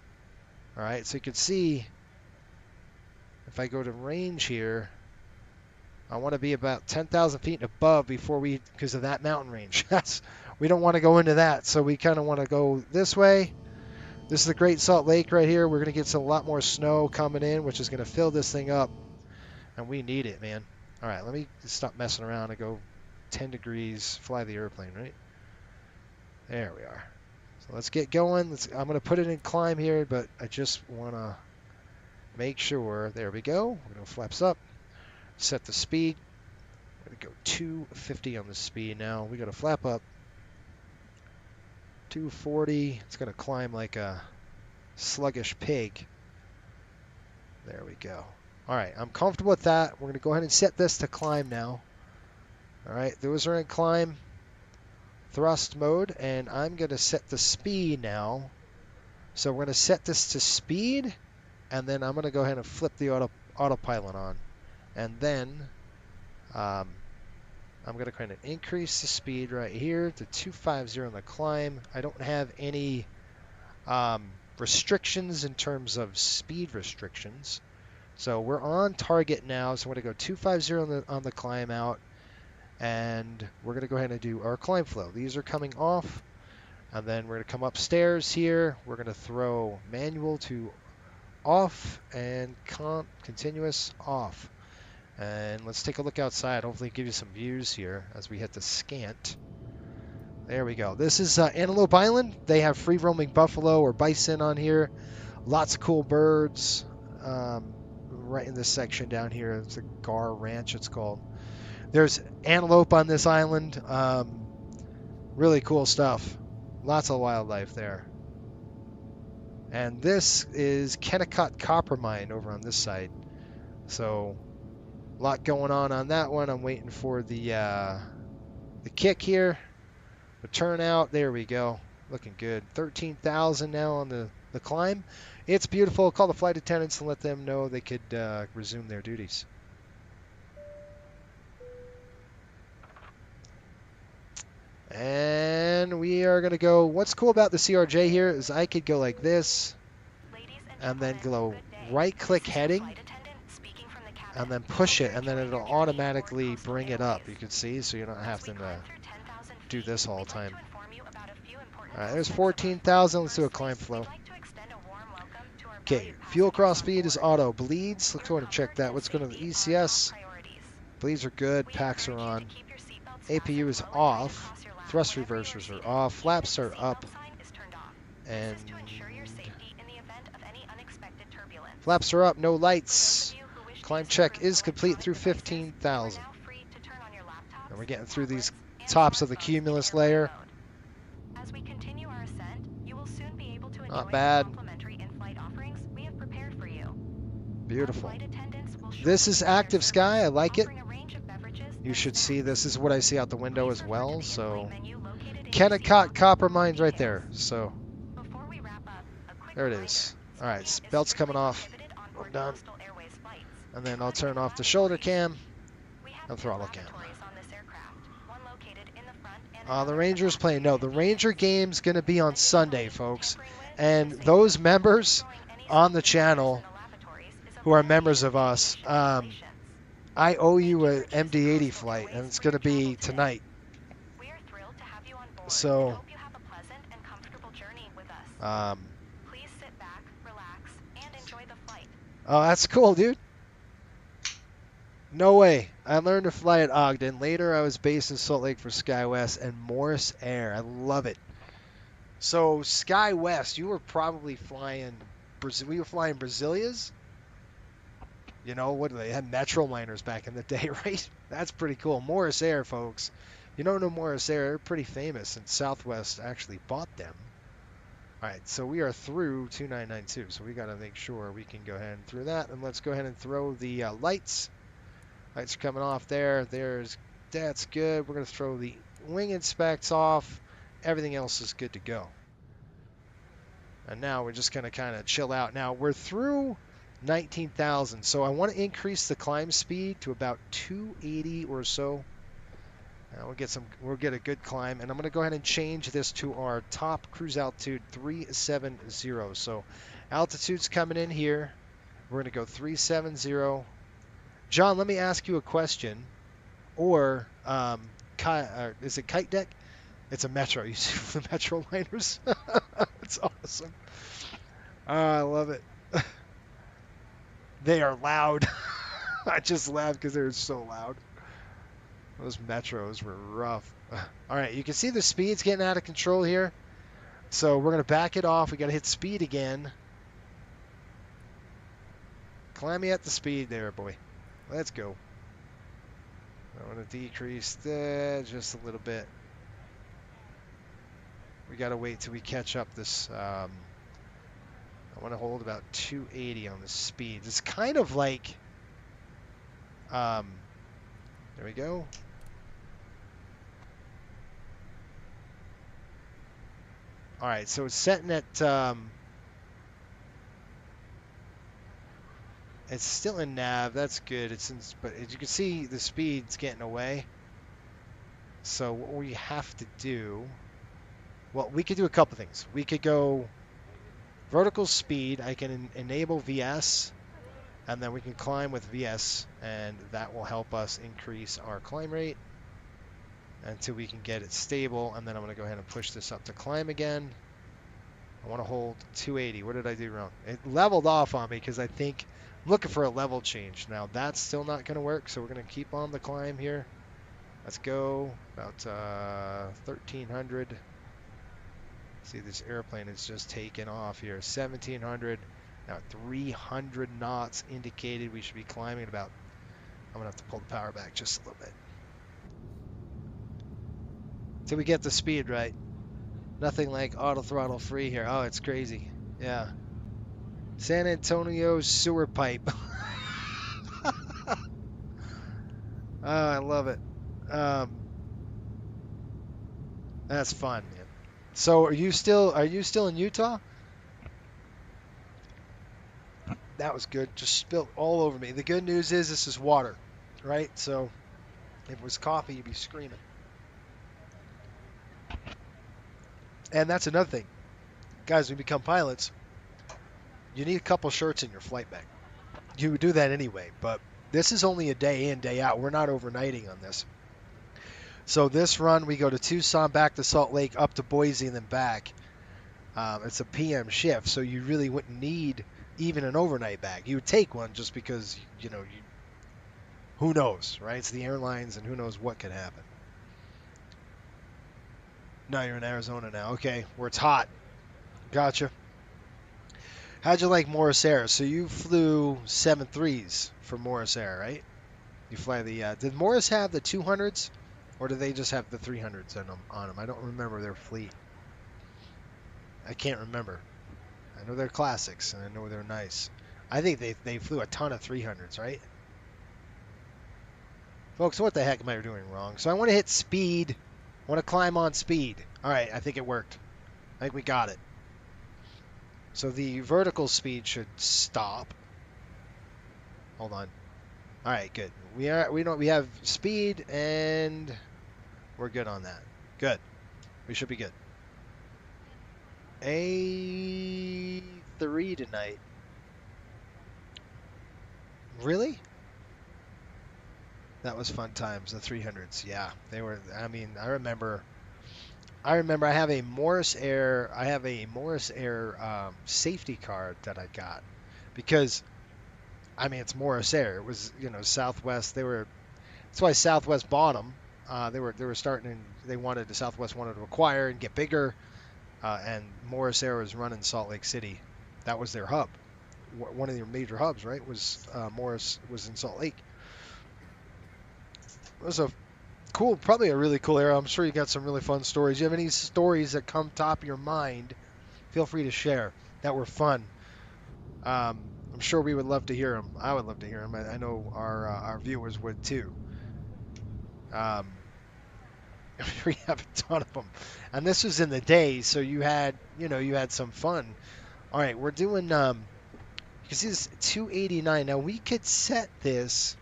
S2: All right, so you can see if I go to range here, I want to be about 10,000 feet above before because of that mountain range. We don't want to go into that, so we kind of want to go this way. This is the Great Salt Lake right here. We're going to get a lot more snow coming in, which is going to fill this thing up, and we need it, man. All right, let me stop messing around and go 10 degrees, fly the airplane, right? There we are. So let's get going. I'm going to put it in climb here, but I just want to make sure. There we go. We're going to flaps up. Set the speed. We're going to go 250 on the speed now. We got to flap up. 240. It's going to climb like a sluggish pig. There we go. All right, I'm comfortable with that. We're going to go ahead and set this to climb now. All right, those are in climb thrust mode, and I'm going to set the speed now. So we're going to set this to speed, and then I'm going to go ahead and flip the autopilot on. And then I'm going to kind of increase the speed right here to 250 on the climb. I don't have any restrictions in terms of speed restrictions. So we're on target now. So we're going to go 250 on the climb out. And we're going to go ahead and do our climb flow. These are coming off. And then we're going to come upstairs here. We're going to throw manual to off and continuous off. And let's take a look outside. Hopefully give you some views here as we hit the scant. There we go. This is Antelope Island. They have free roaming buffalo or bison on here. Lots of cool birds. Right in this section down here. It's a Gar Ranch, it's called. There's antelope on this island. Really cool stuff. Lots of wildlife there. And this is Kennecott Copper Mine over on this side. So a lot going on that one. I'm waiting for the kick here. The turnout. There we go. Looking good. 13,000 now on the climb. It's beautiful. Call the flight attendants and let them know they could resume their duties. And we are going to go. What's cool about the CRJ here is I could go like this and then go right click heading and then push it, and then it'll automatically bring it up. You can see, so you're not having to do this all the time. All right, there's 14,000. Let's do a climb flow. Okay, fuel cross speed is auto. Bleeds, let's go ahead and check that. What's going on the ECS? Bleeds are good. Packs are on. APU is off. Thrust reversers are off. Flaps are up. And flaps are up. No lights. Climb check is complete through 15,000. And we're getting through these tops of the cumulus layer. Not bad. Beautiful. This is active sky. I like it. You should see this is what I see out the window as well. So Kennecott Copper Mines right there. So there it is. All right, belt's coming off. I'm done. And then I'll turn off the shoulder cam and throttle cam. The Rangers playing. No, the Ranger game's going to be on Sunday, folks. And those members on the channel who are members of us, I owe you an MD-80 flight, and it's going to be tonight. So, oh, that's cool, dude. No way. I learned to fly at Ogden. Later, I was based in Salt Lake for SkyWest and Morris Air. I love it. So, SkyWest, you were probably flying... We were flying Brasilias. You know, what do they had? Metroliners back in the day, right? That's pretty cool. Morris Air, folks. You don't know Morris Air. They're pretty famous, and Southwest actually bought them. All right, so we are through 2992, so we got to make sure we can go ahead and through that. And let's go ahead and throw the lights. Lights are coming off there. That's good. We're going to throw the wing inspects off. Everything else is good to go. And now we're just going to kind of chill out. Now we're through 19,000, so I want to increase the climb speed to about 280 or so. We'll get a good climb, and I'm going to go ahead and change this to our top cruise altitude 370. So Altitude's coming in here. We're going to go 370. John, let me ask you a question. Or, is it kite deck? It's a Metro. You see the Metro liners? It's awesome. Oh, I love it. They are loud. I just laughed because they're so loud. Those Metros were rough. All right, you can see the speed's getting out of control here. So we're going to back it off. We got to hit speed again. Climb me at the speed there, boy. Let's go. I want to decrease that just a little bit. We got to wait till we catch up this. I want to hold about 280 on the speed. It's kind of like, there we go. All right, so it's setting at, it's still in nav. That's good. But as you can see, the speed's getting away. So what we have to do, well, we could do a couple things. We could go vertical speed. I can enable VS, and then we can climb with VS, and that will help us increase our climb rate until we can get it stable. And then I'm going to go ahead and push this up to climb again. I want to hold 280. What did I do wrong? It leveled off on me because I think I'm looking for a level change. Now that's still not going to work, so we're going to keep on the climb here. Let's go about 1,300. See, this airplane is just taking off here. 1,700. Now 300 knots indicated. We should be climbing about, I'm going to have to pull the power back just a little bit. Till we get the speed right. Nothing like auto throttle free here. Oh, it's crazy. Yeah. San Antonio sewer pipe. Oh, I love it. That's fun. So are you still in Utah? That was good. Just spilled all over me. The good news is this is water, right? So if it was coffee, you'd be screaming. And that's another thing. Guys, when you become pilots, you need a couple shirts in your flight bag. You would do that anyway, but this is only a day in, day out. We're not overnighting on this. So this run, we go to Tucson, back to Salt Lake, up to Boise, and then back. It's a PM shift, so you really wouldn't need even an overnight bag. You would take one just because, who knows, right? It's the airlines, and who knows what could happen. No, you're in Arizona now. Okay, where it's hot. Gotcha. How'd you like Morris Air? So you flew 7.3s for Morris Air, right? You fly the... did Morris have the 200s? Or did they just have the 300s on them? I don't remember their fleet. I can't remember. I know they're classics, and I know they're nice. I think they flew a ton of 300s, right? Folks, what the heck am I doing wrong? So I want to hit speed. I want to climb on speed. All right, I think it worked. I think we got it. So the vertical speed should stop. Hold on. All right, good. We have speed, and we're good on that. Good. We should be good. A3 tonight. Really? That was fun times, the 300s. Yeah, they were. I mean, I remember I have a Morris Air. Safety card that I got because, I mean, it's Morris Air. It was, Southwest. That's why Southwest bought them. They were starting. Southwest wanted to acquire and get bigger, and Morris Air was running Salt Lake City. That was their hub. One of their major hubs, right? Was Morris was in Salt Lake. It was probably a really cool era. I'm sure you got some really fun stories. You have any stories that come top of your mind? Feel free to share that were fun. I'm sure we would love to hear them. I would love to hear them. I know our viewers would too. We have a ton of them, and this was in the day, so you had some fun. All right, we're doing. You can see this 289. Now we could set this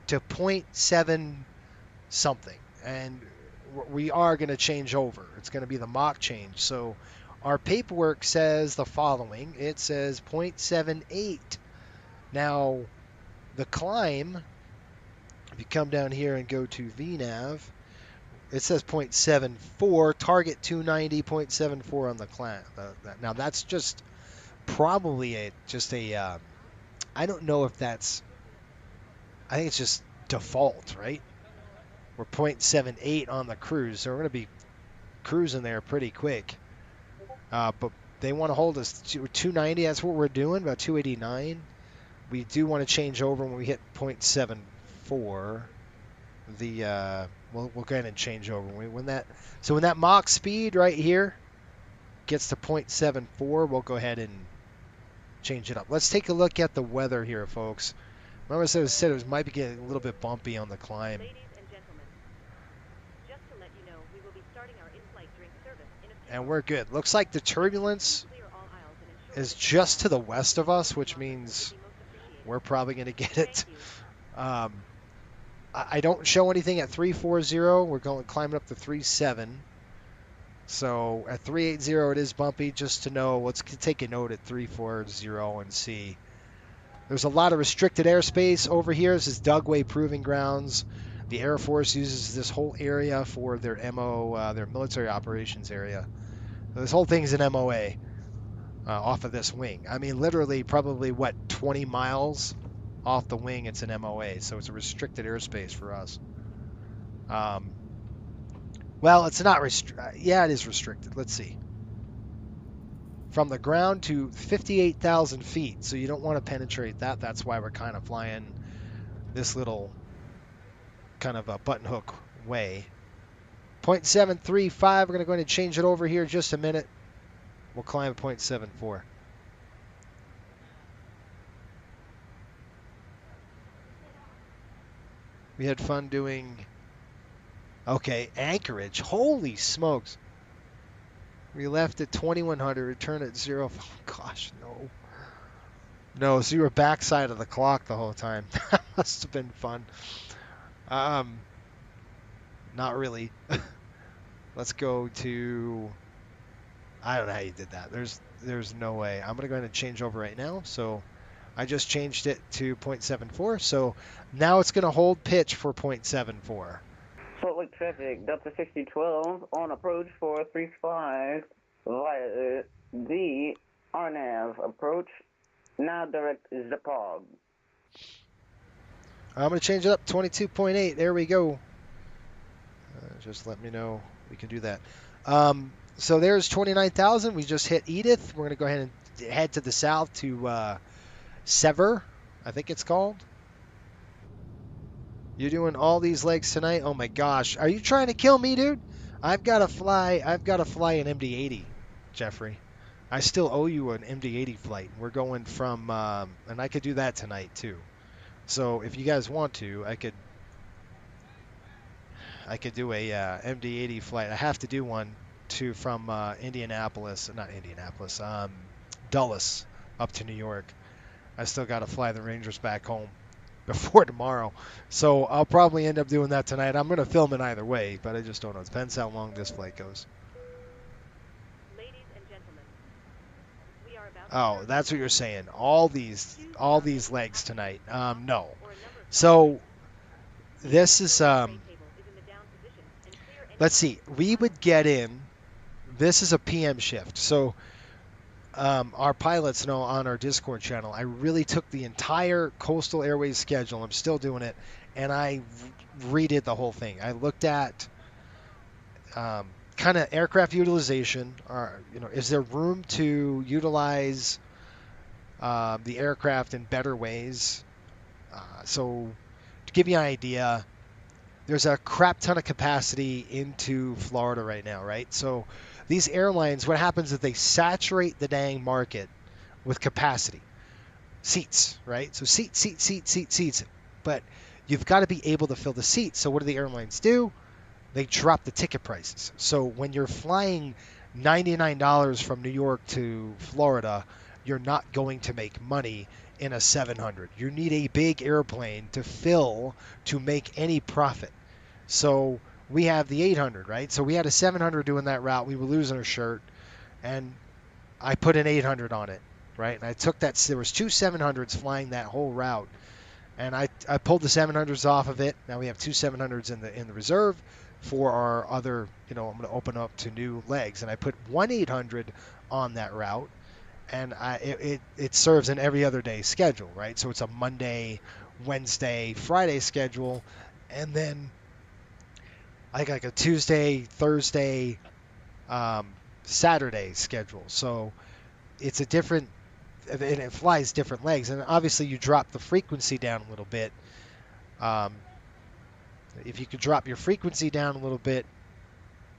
S2: to 0.7 something, and we are going to change over. It's going to be the mock change. So our paperwork says the following. It says 0.78. Now, the climb, if you come down here and go to VNAV, it says 0.74, target 290, 0.74 on the climb. Now, that's just probably a I don't know if that's, I think it's just default, right? We're 0.78 on the cruise, so we're going to be cruising there pretty quick. But they want to hold us to 290. That's what we're doing, about 289. We do want to change over when we hit 0.74. We'll go ahead and change over when that Mach speed right here gets to 0.74. We'll go ahead and change it up. Let's take a look at the weather here, folks. Remember, I said it might be getting a little bit bumpy on the climb.
S5: Ladies and gentlemen, just to let you know, we will be starting our in-flight drink service in a few
S2: And we're good. Looks like the turbulence
S5: clear all aisles and ensure
S2: is just to the west of us, which means we're probably going to get it.
S5: Thank you.
S2: I don't show anything at 340. We're going climbing up to 37. So at 380 it is bumpy. Just to know, let's take a note at 340 and see. There's a lot of restricted airspace over here. This is Dugway Proving Grounds. The Air Force uses this whole area for their MO, their military operations area. So this whole thing's an MOA off of this wing. I mean, literally, probably 20 miles off the wing, it's an MOA. So it's a restricted airspace for us. Well, it's not yeah, it is restricted. Let's see. From the ground to 58,000 feet. So you don't want to penetrate that. That's why we're kind of flying this little kind of a button hook way. 0.735. We're going to go ahead and change it over here in just a minute. We'll climb 0.74. We had fun doing... Okay, Anchorage. Holy smokes. We left at 2100, returned at 0. Oh, gosh, no. No, so you were backside of the clock the whole time. That must have been fun. Not really. Let's go to... I don't know how you did that. There's no way. I'm going to go ahead and change over right now. So I just changed it to 0.74. So now it's going to hold pitch for 0.74.
S6: Salt Lake traffic, Delta 6012 on approach 435 via the RNAV approach. Now direct Zapog.
S2: I'm going to change it up 22.8. There we go. Just let me know we can do that. So there's 29,000. We just hit Edith. We're going to go ahead and head to the south to Sever, I think it's called. You're doing all these legs tonight? Oh my gosh. Are you trying to kill me, dude? I've got to fly an MD-80, Jeffrey. I still owe you an MD-80 flight. We're going from, and I could do that tonight too. So if you guys want to, I could do a MD-80 flight. I have to do one from Dulles up to New York. I still got to fly the Rangers back home before tomorrow. So I'll probably end up doing that tonight. I'm going to film it either way, but I just don't know. It depends how long this flight goes.
S5: Ladies and gentlemen, we are about
S2: Oh, that's what you're saying. All these legs tonight. No. So this is let's see. We would get in. This is a PM shift. So our pilots know on our Discord channel, I really took the entire Coastal Airways schedule. I'm still doing it, and I redid the whole thing. I looked at kind of aircraft utilization. Is there room to utilize the aircraft in better ways? So to give you an idea, there's a crap ton of capacity into Florida right now, right? So these airlines, what happens is they saturate the dang market with capacity. Seats, right? So seats. But you've got to be able to fill the seats. So what do the airlines do? They drop the ticket prices. So when you're flying $99 from New York to Florida, you're not going to make money in a 700. You need a big airplane to fill to make any profit. So we have the 800, right? So we had a 700 doing that route. We were losing our shirt. and I put an 800 on it, right? And I took that. There was two 700s flying that whole route, and I pulled the 700s off of it. Now we have two 700s in the reserve for our other. I'm going to open up to new legs, and I put one 800 on that route, and it serves an every other day schedule, right? So it's a Monday, Wednesday, Friday schedule, and then like a Tuesday, Thursday, Saturday schedule. So it's a different, and it flies different legs, and obviously you drop the frequency down a little bit. If you could drop your frequency down a little bit,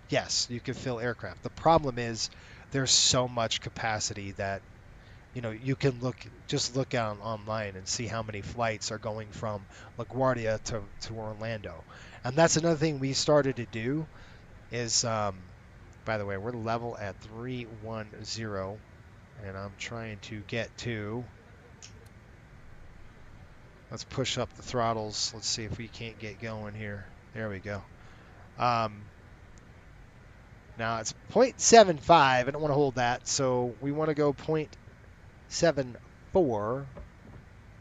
S2: yes, you could fill aircraft. The problem is there's so much capacity that you can look out online and see how many flights are going from LaGuardia to Orlando. And that's another thing we started to do is, by the way, we're level at 310, and I'm trying to get to, let's push up the throttles. Let's see if we can't get going here. There we go. Now it's 0.75. I don't want to hold that, so we want to go 0.74.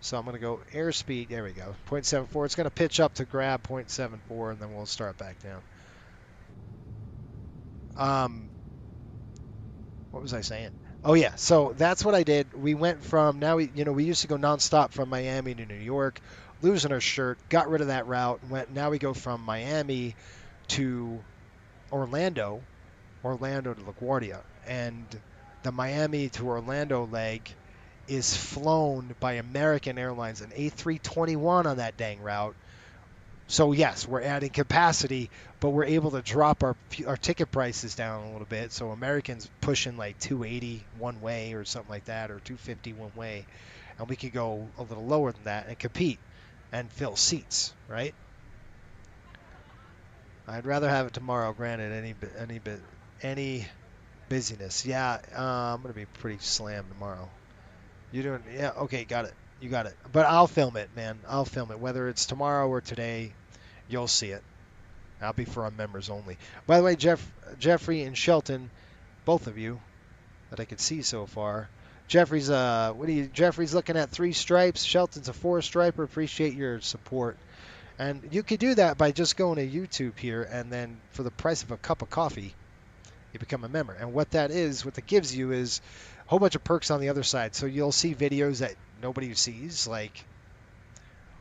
S2: So I'm going to go airspeed. There we go. 0.74. It's going to pitch up to grab 0.74, and then we'll start back down. What was I saying? Oh yeah. So that's what I did. We went from, now we used to go nonstop from Miami to New York, losing our shirt, got rid of that route, now we go from Miami to Orlando to LaGuardia, and the Miami to Orlando leg is flown by American Airlines, an A321 on that dang route. So yes, we're adding capacity, but we're able to drop our ticket prices down a little bit. So American's pushing like 280 one way or something like that, or 250 one way, and we could go a little lower than that and compete and fill seats, right? I'd rather have it tomorrow. Granted, any busyness. Yeah, I'm gonna be pretty slammed tomorrow. You doing? Yeah. Okay, got it. You got it. But I'll film it, man. I'll film it. Whether it's tomorrow or today, you'll see it. I'll be for our members only. By the way, Jeffrey and Shelton, both of you that I could see so far. Jeffrey's Jeffrey's looking at 3 stripes. Shelton's a 4 striper. Appreciate your support. And you could do that by just going to YouTube here, and then for the price of a cup of coffee, you become a member. And what that gives you is a whole bunch of perks on the other side. So you'll see videos that nobody sees, like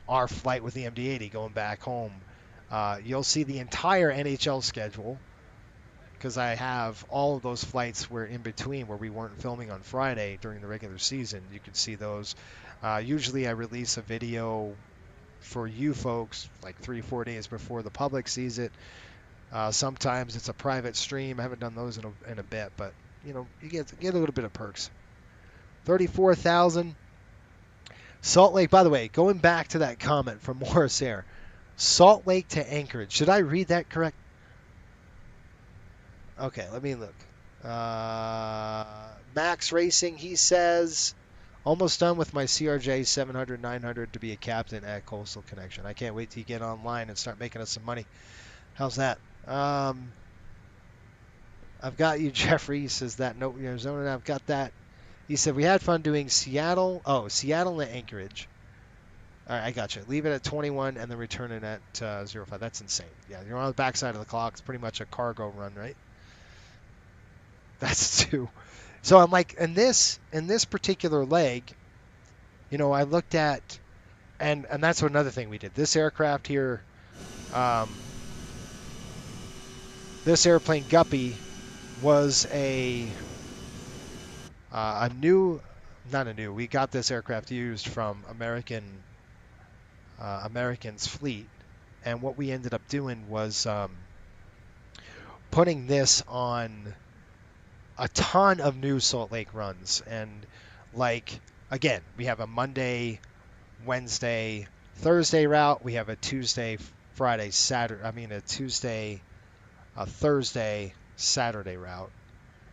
S2: our flight with the MD-80 going back home. You'll see the entire NHL schedule, because I have all of those flights were in between where we weren't filming on Friday during the regular season. You can see those. Usually I release a video for you folks like 3-4 days before the public sees it. Sometimes it's a private stream. I haven't done those in a bit, but you get a little bit of perks. 34,000. Salt Lake, by the way, going back to that comment from Morris Air, Salt Lake to Anchorage. Should I read that correct? Okay, let me look. Max Racing, he says, almost done with my CRJ 700-900 to be a captain at Coastal Connection. I can't wait till you get online and start making us some money. How's that? I've got you, Jeffrey. He says that. Nope, Arizona. I've got that. He said we had fun doing Seattle. Oh, Seattle and Anchorage. All right, I got you. Leave it at 21 and then return it at 05. That's insane. Yeah, you're on the backside of the clock. It's pretty much a cargo run, right? That's 2. So I'm like, in this particular leg, I looked at, and that's another thing we did. This aircraft here, this airplane Guppy was we got this aircraft used from American's fleet, and what we ended up doing was putting this on a ton of new Salt Lake runs. And like, again, we have a Monday, Wednesday, Thursday route. We have a Tuesday, Friday, Saturday. A Tuesday, a Thursday, Saturday route,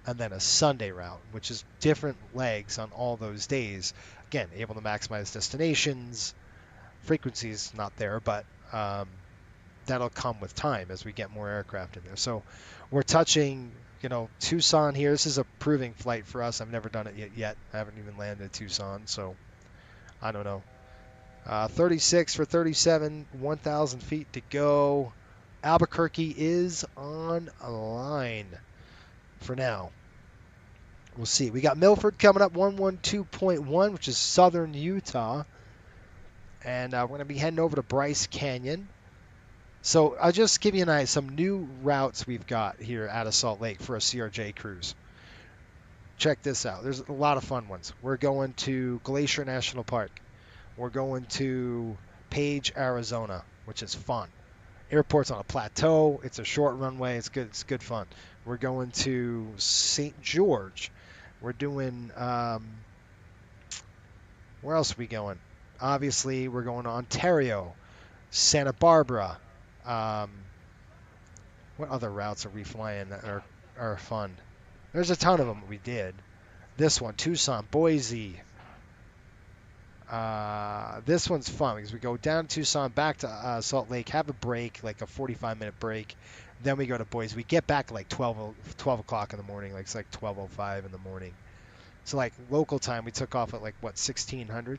S2: and then a Sunday route, which is different legs on all those days. Again, able to maximize destinations. Frequency's not there, but that'll come with time as we get more aircraft in there. So we're touching you know, Tucson here. This is a proving flight for us. I've never done it yet. I haven't even landed at Tucson, so I don't know. 36 for 37, 1,000 feet to go. Albuquerque is on a line for now. We'll see. We got Milford coming up 112.1, which is southern Utah. And we're going to be heading over to Bryce Canyon. So I'll just give you some new routes we've got here out of Salt Lake for a CRJ cruise. Check this out. There's a lot of fun ones. We're going to Glacier National Park. We're going to Page, Arizona, which is fun. Airport's on a plateau. It's a short runway. It's good. It's good fun. We're going to St. George. We're doing, where else are we going? Obviously, we're going to Ontario, Santa Barbara. What other routes are we flying that are fun? There's a ton of them we did. This one, Tucson, Boise. This one's fun because we go down to Tucson, back to Salt Lake, have a break, like a 45-minute break. Then we go to Boise. We get back at like 12 o'clock in the morning. Like it's like 12:05 in the morning. So like local time, we took off at like, what, 1600?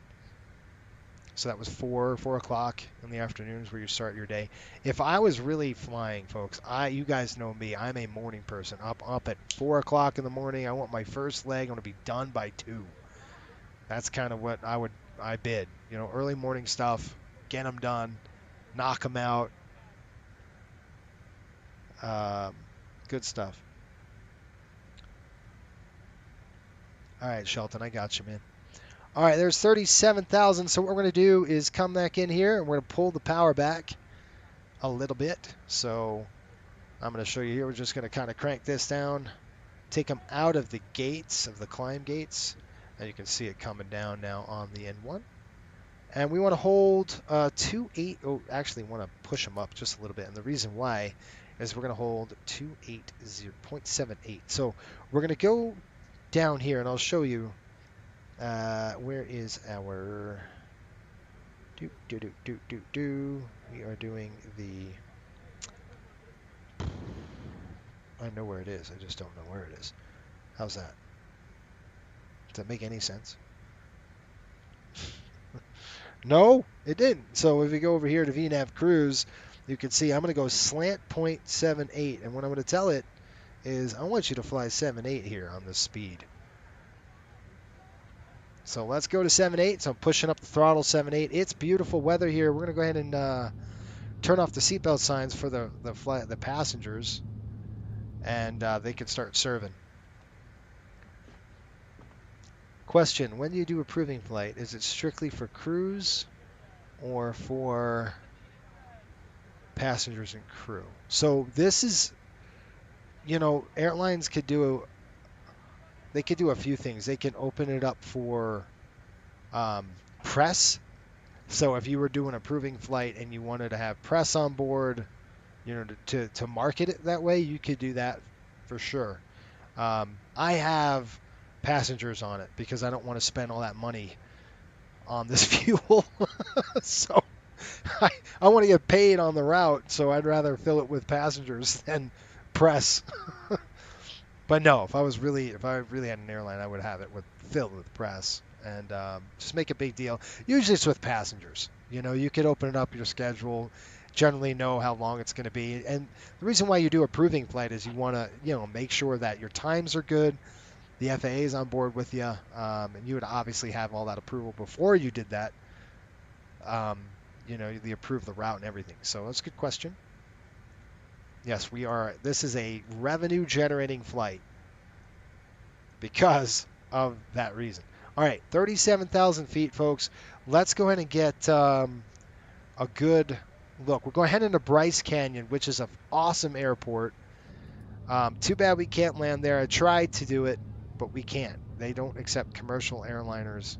S2: So that was 4 o'clock in the afternoons where you start your day. If I was really flying, folks, you guys know me. I'm a morning person. Up at 4 o'clock in the morning. I want my first leg. I want to be done by 2. That's kind of what I bid. You know, early morning stuff. Get them done. Knock them out. Good stuff. All right, Shelton, I got you, man. All right, there's 37,000. So what we're going to do is come back in here, and we're going to pull the power back a little bit. So I'm going to show you here. We're just going to kind of crank this down, take them out of the gates, of the climb gates. And you can see it coming down now on the N1. And we want to hold 28. Oh, actually want to push them up just a little bit. And the reason why is we're going to hold 280.78. So we're going to go down here, and I'll show you. Where is our we are doing the, I know where it is, I just don't know where it is. How's that? Does that make any sense? No, it didn't. So if we go over here to VNAV Cruise, you can see I'm going to go slant 0.78, and what I'm going to tell it is I want you to fly 7.8 here on this speed. So let's go to 7.8. So I'm pushing up the throttle 7.8. It's beautiful weather here. We're going to go ahead and turn off the seatbelt signs for the passengers, and they can start serving. Question: when you do a proving flight, is it strictly for cruise or for passengers and crew? So this is, you know, airlines could do a few things. They can open it up for press. So if you were doing a proving flight and you wanted to have press on board, you know, to market it that way, you could do that for sure. I have passengers on it because I don't want to spend all that money on this fuel. So I want to get paid on the route, so I'd rather fill it with passengers than press. But no, if I really had an airline, I would have it filled with press and just make a big deal. Usually it's with passengers. You know, you could open it up your schedule, generally know how long it's going to be. And the reason why you do a proving flight is you want to, you know, make sure that your times are good, the FAA is on board with you, and you would obviously have all that approval before you did that. You know, they approve the route and everything. So that's a good question. Yes, we are. This is a revenue generating flight because of that reason. All right, 37,000 feet, folks. Let's go ahead and get a good look. We're going ahead into Bryce Canyon, which is an awesome airport. Too bad we can't land there. I tried to do it, but we can't. They don't accept commercial airliners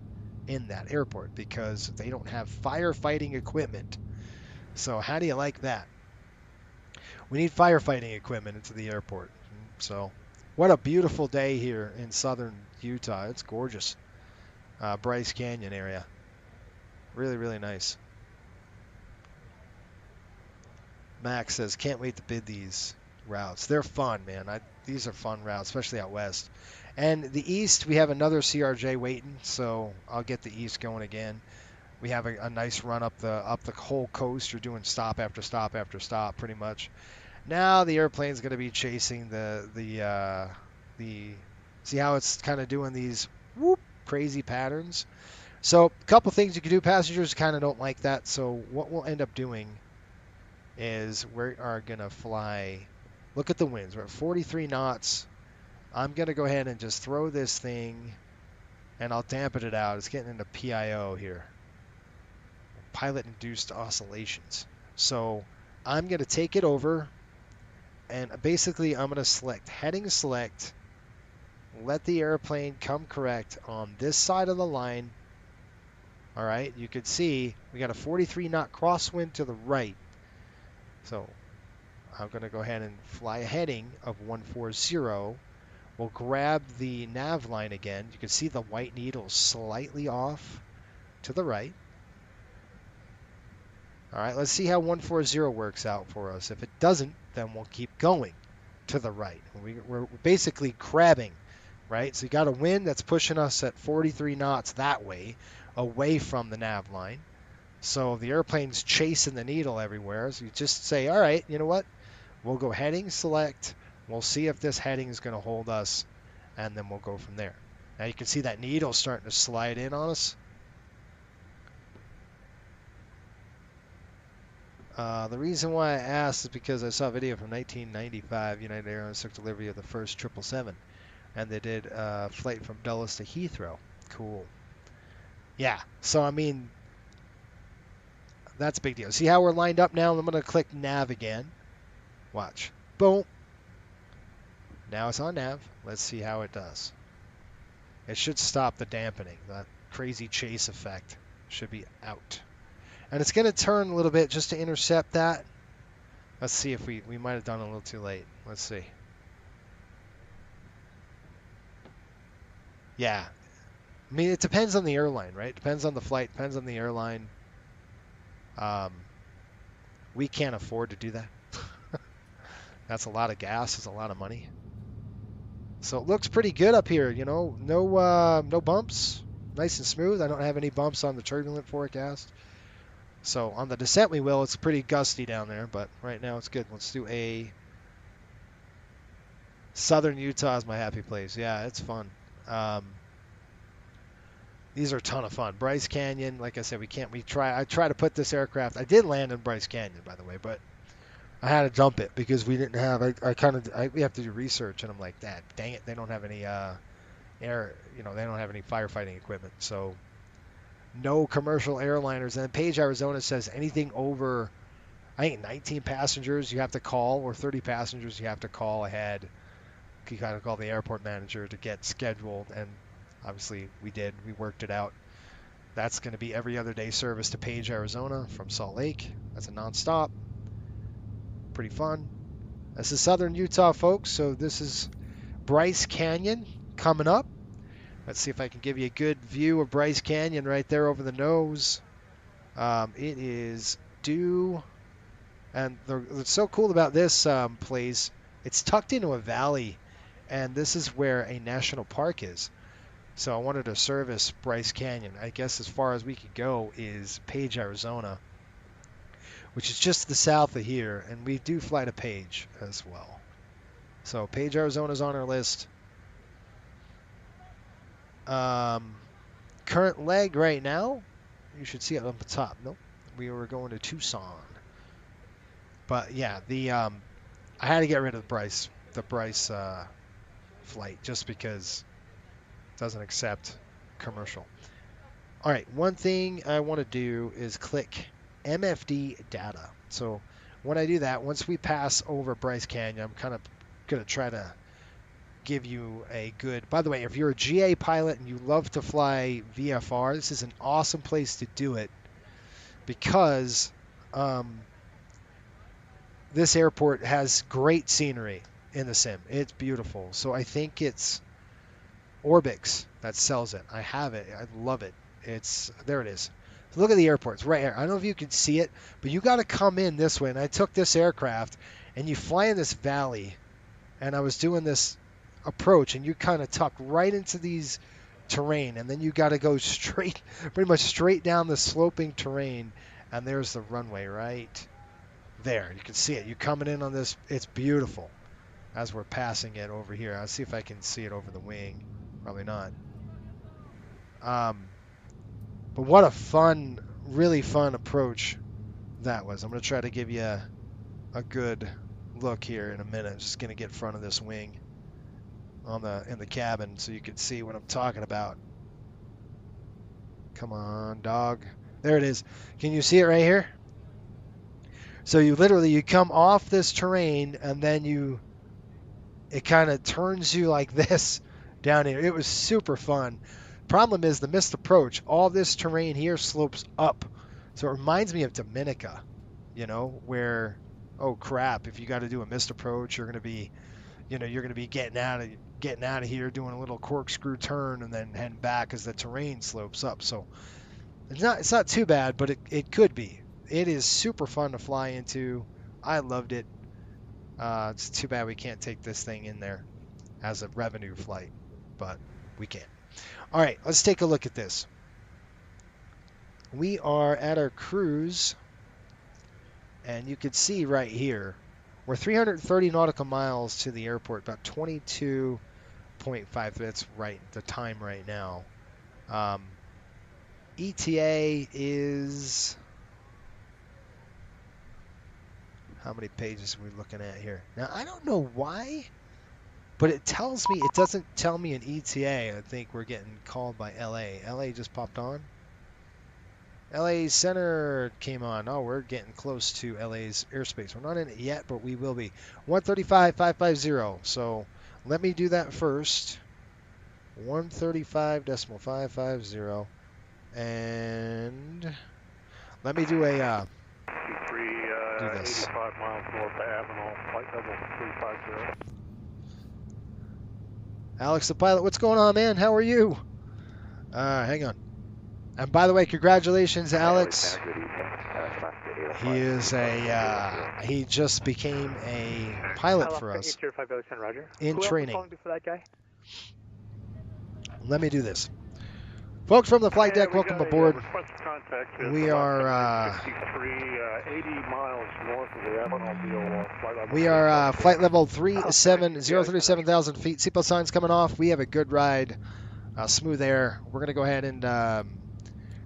S2: in that airport because they don't have firefighting equipment. So how do you like that? We need firefighting equipment into the airport. So what a beautiful day here in southern Utah. It's gorgeous. Bryce Canyon area. Really, really nice. Max says, can't wait to bid these routes. They're fun, man. These are fun routes, especially out west. And the east, we have another CRJ waiting, so I'll get the east going again. We have a nice run up the whole coast. You're doing stop after stop after stop, pretty much. Now the airplane's going to be chasing the see how it's kind of doing these whoop crazy patterns. So a couple things you can do. Passengers kind of don't like that. So what we'll end up doing is we are going to fly. Look at the winds. We're at 43 knots. I'm going to go ahead and just throw this thing, and I'll dampen it out. It's getting into PIO here. Pilot-induced oscillations. So I'm going to take it over, and basically I'm going to select heading select, let the airplane come correct on this side of the line. All right, you can see we got a 43 knot crosswind to the right. So I'm going to go ahead and fly a heading of 140. We'll grab the nav line again. You can see the white needle slightly off to the right. All right, let's see how 140 works out for us. If it doesn't, then we'll keep going to the right. We're basically crabbing, right? So you got a wind that's pushing us at 43 knots that way, away from the nav line. So the airplane's chasing the needle everywhere. So you just say, all right, you know what? We'll go heading select. We'll see if this heading is going to hold us, and then we'll go from there. Now you can see that needle starting to slide in on us. The reason why I asked is because I saw a video from 1995. United Airlines took delivery of the first 777, and they did a flight from Dulles to Heathrow. Cool. Yeah, so I mean, that's a big deal. See how we're lined up now? I'm going to click nav again. Watch. Boom. Now it's on nav. Let's see how it does. It should stop the dampening. That crazy chase effect should be out. And it's going to turn a little bit just to intercept that. Let's see if we might have done it a little too late. Let's see. Yeah. I mean, it depends on the airline, right? Depends on the flight, depends on the airline. We can't afford to do that. That's a lot of gas. It's a lot of money. So it looks pretty good up here, you know. No bumps. Nice and smooth. I don't have any bumps on the turbulent forecast. So on the descent we will. It's pretty gusty down there, but right now it's good. Let's do a Southern Utah is my happy place. Yeah, it's fun. These are a ton of fun. Bryce Canyon, like I said, I try to put this aircraft. I did land in Bryce Canyon, by the way, but I had to dump it because we didn't have. We have to do research, and I'm like, dang it, they don't have any they don't have any firefighting equipment. So no commercial airliners. And Page, Arizona says anything over, I think 19 passengers you have to call, or 30 passengers you have to call ahead. You got to call the airport manager to get scheduled, and obviously we did. We worked it out. That's going to be every other day service to Page, Arizona from Salt Lake. That's a nonstop. Pretty fun. This is Southern Utah, folks. So this is Bryce Canyon coming up. Let's see if I can give you a good view of Bryce Canyon right there over the nose. It is due, and what's so cool about this place, it's tucked into a valley, and this is where a national park is. So I wanted to service Bryce Canyon. I guess as far as we could go is Page, Arizona, which is just to the south of here, and we do fly to Page as well. So Page, Arizona is on our list. Current leg right now, you should see it up the top. Nope, we were going to Tucson. But yeah, I had to get rid of the Bryce flight just because it doesn't accept commercial. All right, one thing I want to do is click MFD data. So when I do that, once we pass over Bryce Canyon, I'm kind of going to try to give you a good, by the way, if you're a GA pilot and you love to fly VFR, this is an awesome place to do it because this airport has great scenery in the sim. It's beautiful. So I think it's Orbix that sells it. I have it. I love it. There it is. So look at the airport. It's right here. I don't know if you can see it, but you got to come in this way. And I took this aircraft and you fly in this valley. and I was doing this approach, and you kind of tuck right into these terrain, and then you got to go straight, pretty much straight down the sloping terrain, and there's the runway right there. You can see it. You're coming in on this. It's beautiful as we're passing it over here. I'll see if I can see it over the wing. Probably not. But what a fun, really fun approach that was. I'm going to try to give you a good look here in a minute. Just going to get in front of this wing in the cabin so you can see what I'm talking about. Come on, dog. There it is. Can you see it right here? So you come off this terrain, and then it kind of turns you like this down here. It was super fun. Problem is the missed approach. All this terrain here slopes up. So it reminds me of Dominica, where, oh crap, if you got to do a missed approach, you're going to be getting out of here, doing a little corkscrew turn, and then heading back as the terrain slopes up. So it's not too bad, but it could be. It is super fun to fly into. I loved it. It's too bad we can't take this thing in there as a revenue flight, but we can. All right, let's take a look at this. We are at our cruise, and you can see right here, we're 330 nautical miles to the airport, about 22.5. That's right, the time right now. ETA is... How many pages are we looking at here? Now, I don't know why, but it doesn't tell me an ETA. I think we're getting called by LA. LA just popped on. LA Center came on. Oh, we're getting close to LA's airspace. We're not in it yet, but we will be. 135.550. So let me do that first. 135.550. And let me do a... do this.
S7: 85 miles north of Avenal, flight level 350.
S2: Alex the pilot, what's going on, man? How are you? Hang on. And by the way, congratulations, Alex. He just became a pilot for us in training. Let me do this. Folks from the flight deck, welcome aboard. We are
S7: 80 miles north of the Avenal.
S2: We are flight level 37,000 feet. Seatbelt signs coming off. We have a good ride, smooth air. We're gonna go ahead and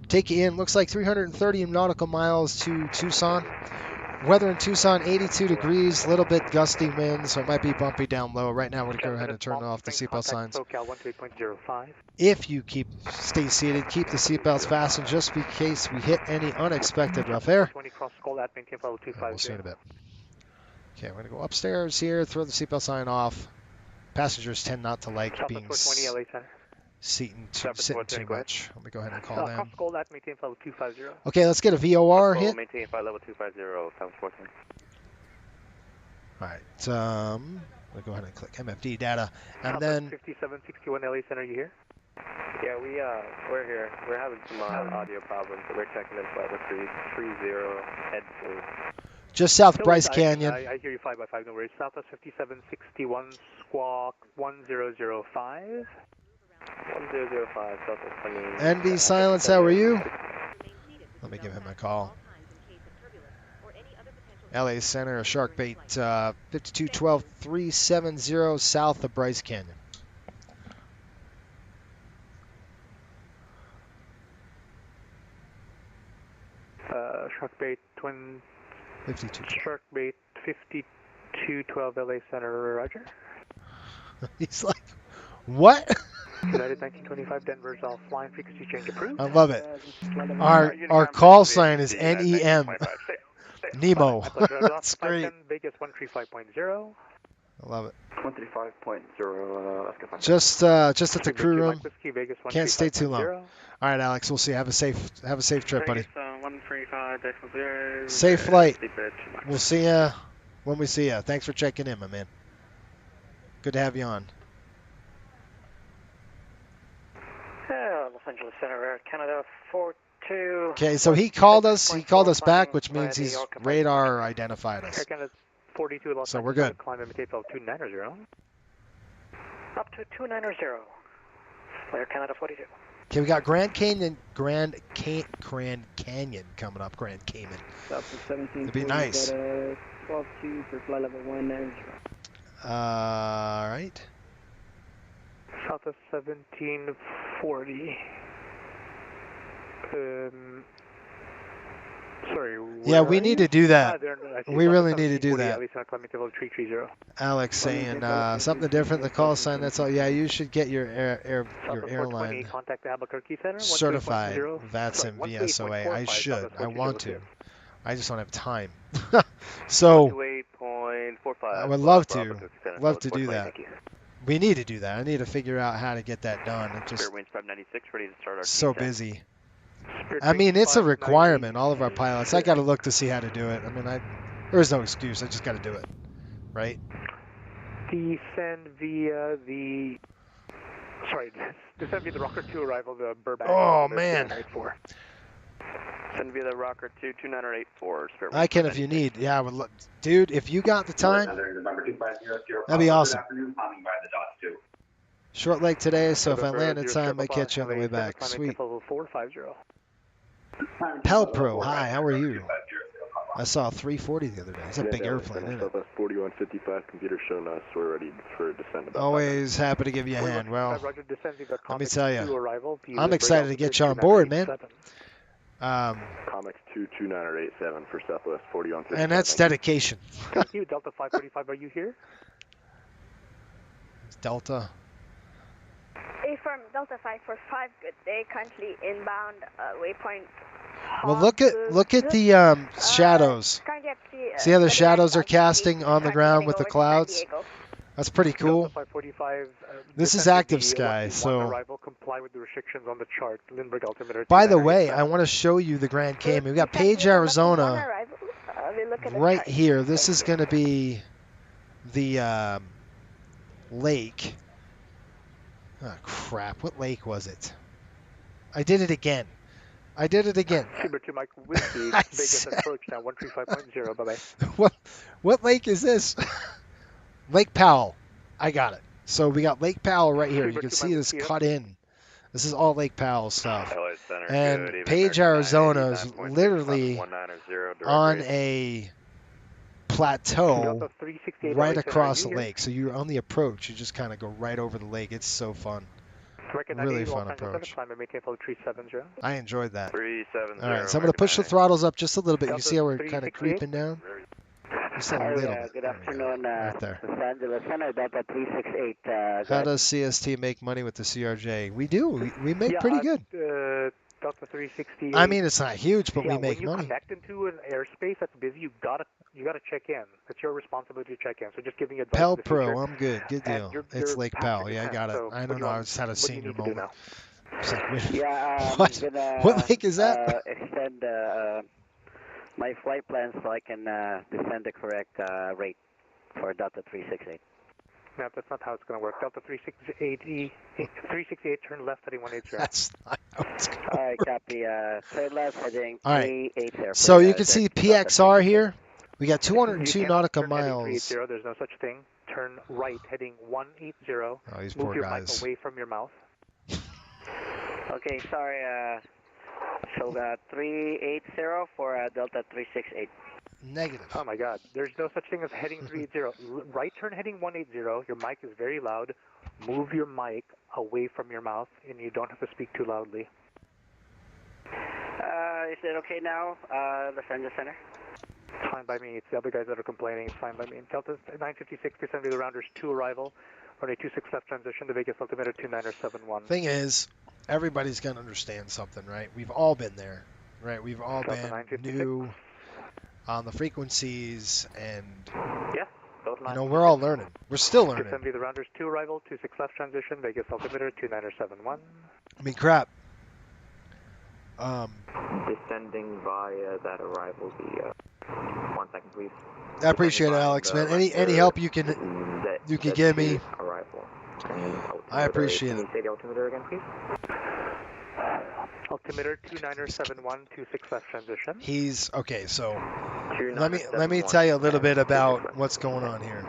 S2: take you in. Looks like 330 nautical miles to Tucson. Weather in Tucson, 82 degrees, a little bit gusty wind, so it might be bumpy down low. Right now, we're going to go ahead and turn off the seatbelt signs. If you stay seated, keep the seatbelts fastened just in case we hit any unexpected rough air. We'll see in a bit. Okay, we're going to go upstairs here, throw the seatbelt sign off. Passengers tend not to like being sitting too much. Let me go ahead and call them. Okay, let's get a VOR hit. All right, we'll go ahead and click MFD data, and then
S6: 5761 LA Center, you here? Yeah, we're here. We're having some audio problems, so we're checking in flight level 330 head full.
S2: Just south of Bryce Canyon.
S6: I hear you 5x5, no worries. Southwest 5761 squawk 1005. 1005, Southwest 20.
S2: NV Silence, how are you? Let me give him a call. LA Center, Sharkbait 5212370 south of Bryce Canyon.
S6: Sharkbait twin
S2: 52.
S6: Sharkbait 5212 LA Center, roger.
S2: He's like, what?
S6: United 1925 Denver's offline, frequency change approved.
S2: I love it. Our call sign is NEM. Nemo. That's great.
S6: Vegas 135.0.
S2: I love it.
S6: 135.0.
S2: Just at the crew room. Can't stay too long. All right, Alex. We'll see. Have a safe trip, buddy.
S6: 135.0.
S2: Safe flight. We'll see ya when we see ya. Thanks for checking in, my man. Good to have you on.
S6: Los Angeles Center, Air Canada 42.
S2: Okay, so he called us. He called us back, which means he's radar identified us.
S6: Air Canada 42 Los
S2: So we're
S6: Angeles,
S2: good.
S6: climb imitate level 290.
S8: Up to 290. Flare Canada 42.
S2: Okay, we got Grand Canyon coming up. Grand Cayman.
S9: Southwest 17.
S2: It'd be nice.
S9: 12-2 for flight level 190.
S2: All right.
S6: Southwest 1740. Sorry.
S2: Yeah, we need to do that.
S6: I see
S2: We really
S6: Southwest
S2: need to do
S6: 1740,
S2: that.
S6: At least on climbing level 330.
S2: Alex saying something different. The call sign. That's all. Yeah, you should get your your
S6: Southwest
S2: airline
S6: 428, contact the Albuquerque Center.
S2: certified
S6: 128.0.
S2: VATS and
S6: Sorry,
S2: VSOA. I
S6: 128.45,
S2: should.
S6: Southwest
S2: I want to.
S6: 4202.
S2: I just don't have time. So
S6: 128.45.
S2: I would love to.
S6: Albuquerque Center,
S2: Love to
S6: Southwest
S2: do
S6: 420,
S2: that.
S6: thank you.
S2: We need to do that. I need to figure out how to get that done. It's just
S6: Spirit Winds 596, ready to start our
S2: so
S6: descent.
S2: busy.
S6: Spirit
S2: I mean,
S6: Wings
S2: it's a
S6: 590.
S2: requirement. All of our pilots. I got to look to see how to do it. I mean, there's no excuse. I just got to do it, right?
S6: Descend via the. Sorry, descend via the Rocker 2 arrival, the Burbank.
S2: Oh,
S6: the
S2: man.
S6: 2984. Descend via the Rocker 2 29884. Spirit
S2: I can if you need. Yeah, I would look. Dude, if you got the time, that'd be awesome. Short leg today, so if I land in time, I catch you on the way back. Sweet.
S6: 450.
S2: Pel Pro, hi, how are you? I saw 340 the other day. It's a big airplane, isn't it?
S10: Southwest 4155, computer showing us we're ready for descent.
S2: Always happy to give you a hand. Well,
S6: Roger, descend via the
S2: let me
S6: Comex
S2: tell
S6: 2
S2: you,
S6: arrival,
S2: I'm excited to get you on board, man.
S10: Comex 22987 for Southwest 4155.
S2: And that's dedication.
S6: Thank you, Delta 545, are you here?
S2: Delta.
S11: Affirm, Delta 545, good day. Currently inbound, waypoint.
S2: Well, look at the shadows. See how the shadows are casting on the ground with the clouds? That's pretty cool.
S6: Delta 545,
S2: This is
S6: descend to
S2: active
S6: the
S2: sky,
S6: Lucky
S2: so.
S6: 1 arrival, comply with the restrictions on the chart. Lindbergh altimeter.
S2: By the way, I want to show you the Grand Cayman. We got Page, Arizona, right here. This is going to be the lake. Oh, crap. What lake was it? I did it again.
S6: Super 2 Mike Whiskey, Vegas approach now 135.0. Bye-bye.
S2: What lake is this? Lake Powell. I got it. So we got Lake Powell right here. You can see this cut in. This is all Lake Powell stuff. And Page, Arizona is literally on a plateau right across the lake. So you're on the approach. You just kind of go right over the lake. It's so fun. Really fun approach. I enjoyed that. All right, so I'm going to push the throttles up just a little bit. You see how we're kind of creeping down? Just a little bit.
S12: Good afternoon,
S2: right there.
S12: Los Angeles Center, Delta 368.
S2: How does CST make money with the CRJ? We do. We make pretty good.
S6: Delta 368.
S2: I mean, it's not huge, but we make
S6: when
S2: money.
S6: you connect into an airspace that's busy, you gotta check in. It's your responsibility to check in. So just giving advice.
S2: Pel
S6: in the
S2: Pro,
S6: future.
S2: I'm good. Good deal. It's Lake Powell. Yeah, I got it.
S6: So
S2: I don't know. I just had a senior moment. It's like, wait,
S12: Yeah,
S2: what? What lake is that?
S12: Extend my flight plan so I can descend the correct rate for Delta 368.
S6: No, that's not how it's going to work. Delta 368, turn left heading 180.
S2: That's not how it's going to work.
S12: All right, copy. Turn left heading 380.
S2: So you can see PXR here. We got 202 nautical miles.
S6: There's no such thing. Turn right heading 180.
S2: Oh, these
S6: Move
S2: poor
S6: your
S2: guys.
S6: mic away from your mouth.
S12: Okay, sorry. So 380 for Delta 368.
S2: Negative.
S6: Oh my God. There's no such thing as heading 380. Right turn heading 180. Your mic is very loud. Move your mic away from your mouth, and you don't have to speak too loudly.
S12: Is it okay now, Los Angeles Center?
S6: Fine by me. It's the other guys that are complaining. It's fine by me. Delta 956, descend to the Rounders 2 arrival. Runway 26 left transition to Vegas altimeter 2971.
S2: Thing is, everybody's going to understand something, right? We've all been there, right? We've all been new on the frequencies, and you know, we're all learning. We're still learning.
S6: Descend to the Rounders 2 arrival, 26 left transition, Vegas altimeter 2971.
S2: I mean, crap.
S13: Descending via that arrival, 1 second, please.
S2: I appreciate it, Alex, man. Any help you can give me.
S13: Arrival.
S2: I appreciate it.
S13: Can you say the altimeter again, please?
S6: Altimeter 2971, 26 left transition.
S2: He's okay. So let me
S13: 2971,
S2: tell you a little bit
S13: 26
S2: about
S13: left.
S2: what's going on here.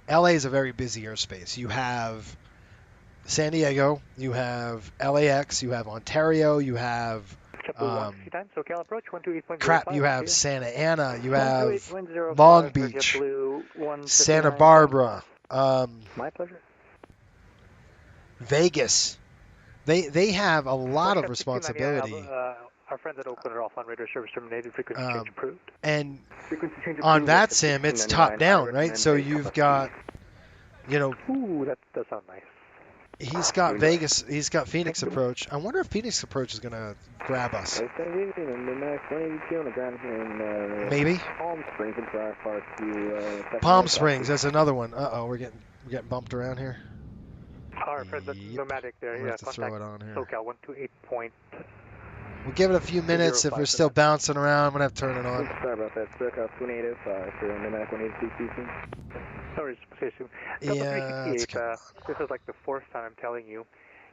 S2: LA is a very busy airspace. You have San Diego, you have LAX, you have Ontario, you have
S6: SoCal approach 128.05.
S2: crap, you have Santa Ana, you have
S6: 128.05,
S2: Long Beach,
S6: Blue,
S2: Santa Barbara,
S6: my pleasure.
S2: Vegas. They have a lot of responsibility.
S6: Our friends at Oakland are offline radar service terminated, frequency change approved.
S2: And
S6: Frequency change
S2: on
S6: approved
S2: that
S6: at
S2: sim, it's
S6: 1699.
S2: top down,
S6: I
S2: right?
S6: recommend
S2: So
S6: they
S2: you've
S6: come
S2: got, you know,
S6: Ooh, that does sound nice.
S2: he's got Vegas, he's got Phoenix approach. I wonder if Phoenix approach is gonna grab us. Maybe.
S9: Palm Springs and Far Park to
S2: Palm Springs, that's another one. Uh-oh, we're getting bumped around here.
S6: Our friends at Nomadic there,
S2: I'm gonna have to throw it on here.
S6: SoCal 128.
S2: We'll give it a few minutes. If we're still bouncing around, I'm gonna have to turn it on.
S9: Sorry about that. SoCal 2805 for Nomadic 182.
S6: Sorry, stay soon.
S2: Yeah, it's
S6: this is like the fourth time I'm telling you.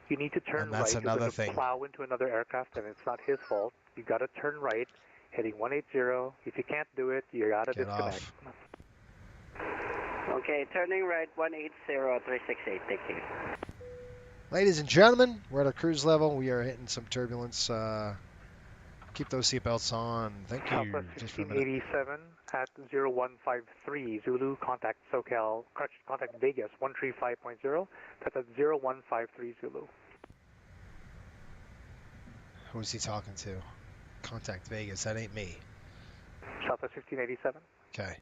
S6: You need to turn
S2: And that's
S6: right.
S2: another
S6: You're going
S2: thing.
S6: to plow into another aircraft, and it's not his fault. You got to turn right, heading 180. If you can't do it, you got to disconnect.
S12: Okay, turning right 180-368. Thank you.
S2: Ladies and gentlemen, we're at a cruise level. We are hitting some turbulence. Keep those seatbelts on. Thank you.
S6: Southwest
S2: Just for a minute.
S6: 1687 at 0153 Zulu. Contact SoCal. Contact Vegas 135.0. That's at 0153 Zulu.
S2: Who's he talking to? Contact Vegas. That ain't me.
S6: Southwest 1587.
S2: Okay.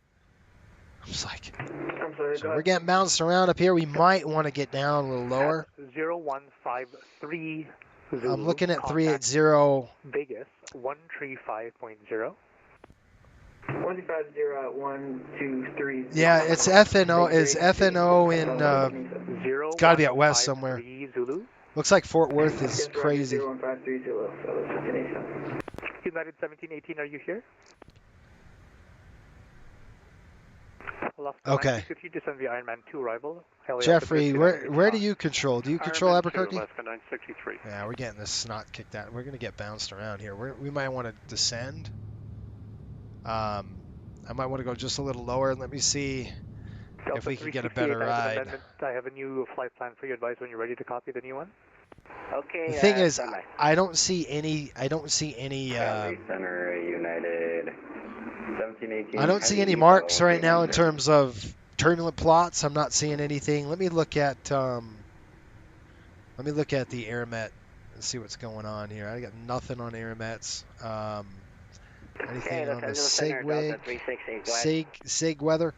S2: I was like,
S6: I'm sorry,
S2: so we're getting bounced around up here. We might want to get down a little lower.
S6: 0153 Zulu.
S2: I'm looking at
S6: Contact
S2: 380.
S6: Vegas 135.0.
S9: 150 at 123.
S2: Yeah, it's FNO. Is FNO in? It's got to be out west somewhere.
S6: Zulu.
S2: Looks like Fort Worth is crazy.
S9: 0153 Zulu.
S6: United 1718, are you here?
S2: Okay.
S6: If you descend the Ironman 2 arrival.
S2: Jeffrey, where do you control? Do you control Albuquerque?
S7: Alaska 963.
S2: Yeah, we're getting this snot kicked out. We're going to get bounced around here. We might want to descend. I might want to go just a little lower. Let me see if we can get a better ride.
S6: I have a new flight plan for you. Advise when you're ready to copy the new one.
S12: Okay.
S2: The thing is, I don't see any.
S13: Center United 1718.
S2: I don't see any marks right now in terms of turbulent plots. I'm not seeing anything. Let me look at the AirMet and see what's going on here. I got nothing on AirMets. Anything on the SIG weather?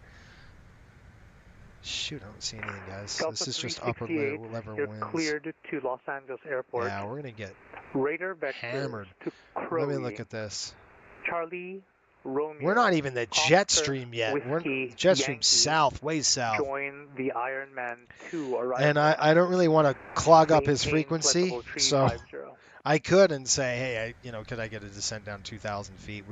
S2: Shoot, I don't see anything, guys. This is just upper level
S6: You're
S2: winds.
S6: cleared to Los Angeles Airport.
S2: Yeah, we're gonna get
S6: radar vectors
S2: hammered.
S6: To Crowley.
S2: Let me look at this.
S6: Charlie, Romeo.
S2: We're not even the jet stream yet. We're jet stream south, way south.
S6: Join the Ironman 2 arrival.
S2: And I don't really want to clog up his frequency, so I could and say, hey, could I get a descent down 2,000 feet?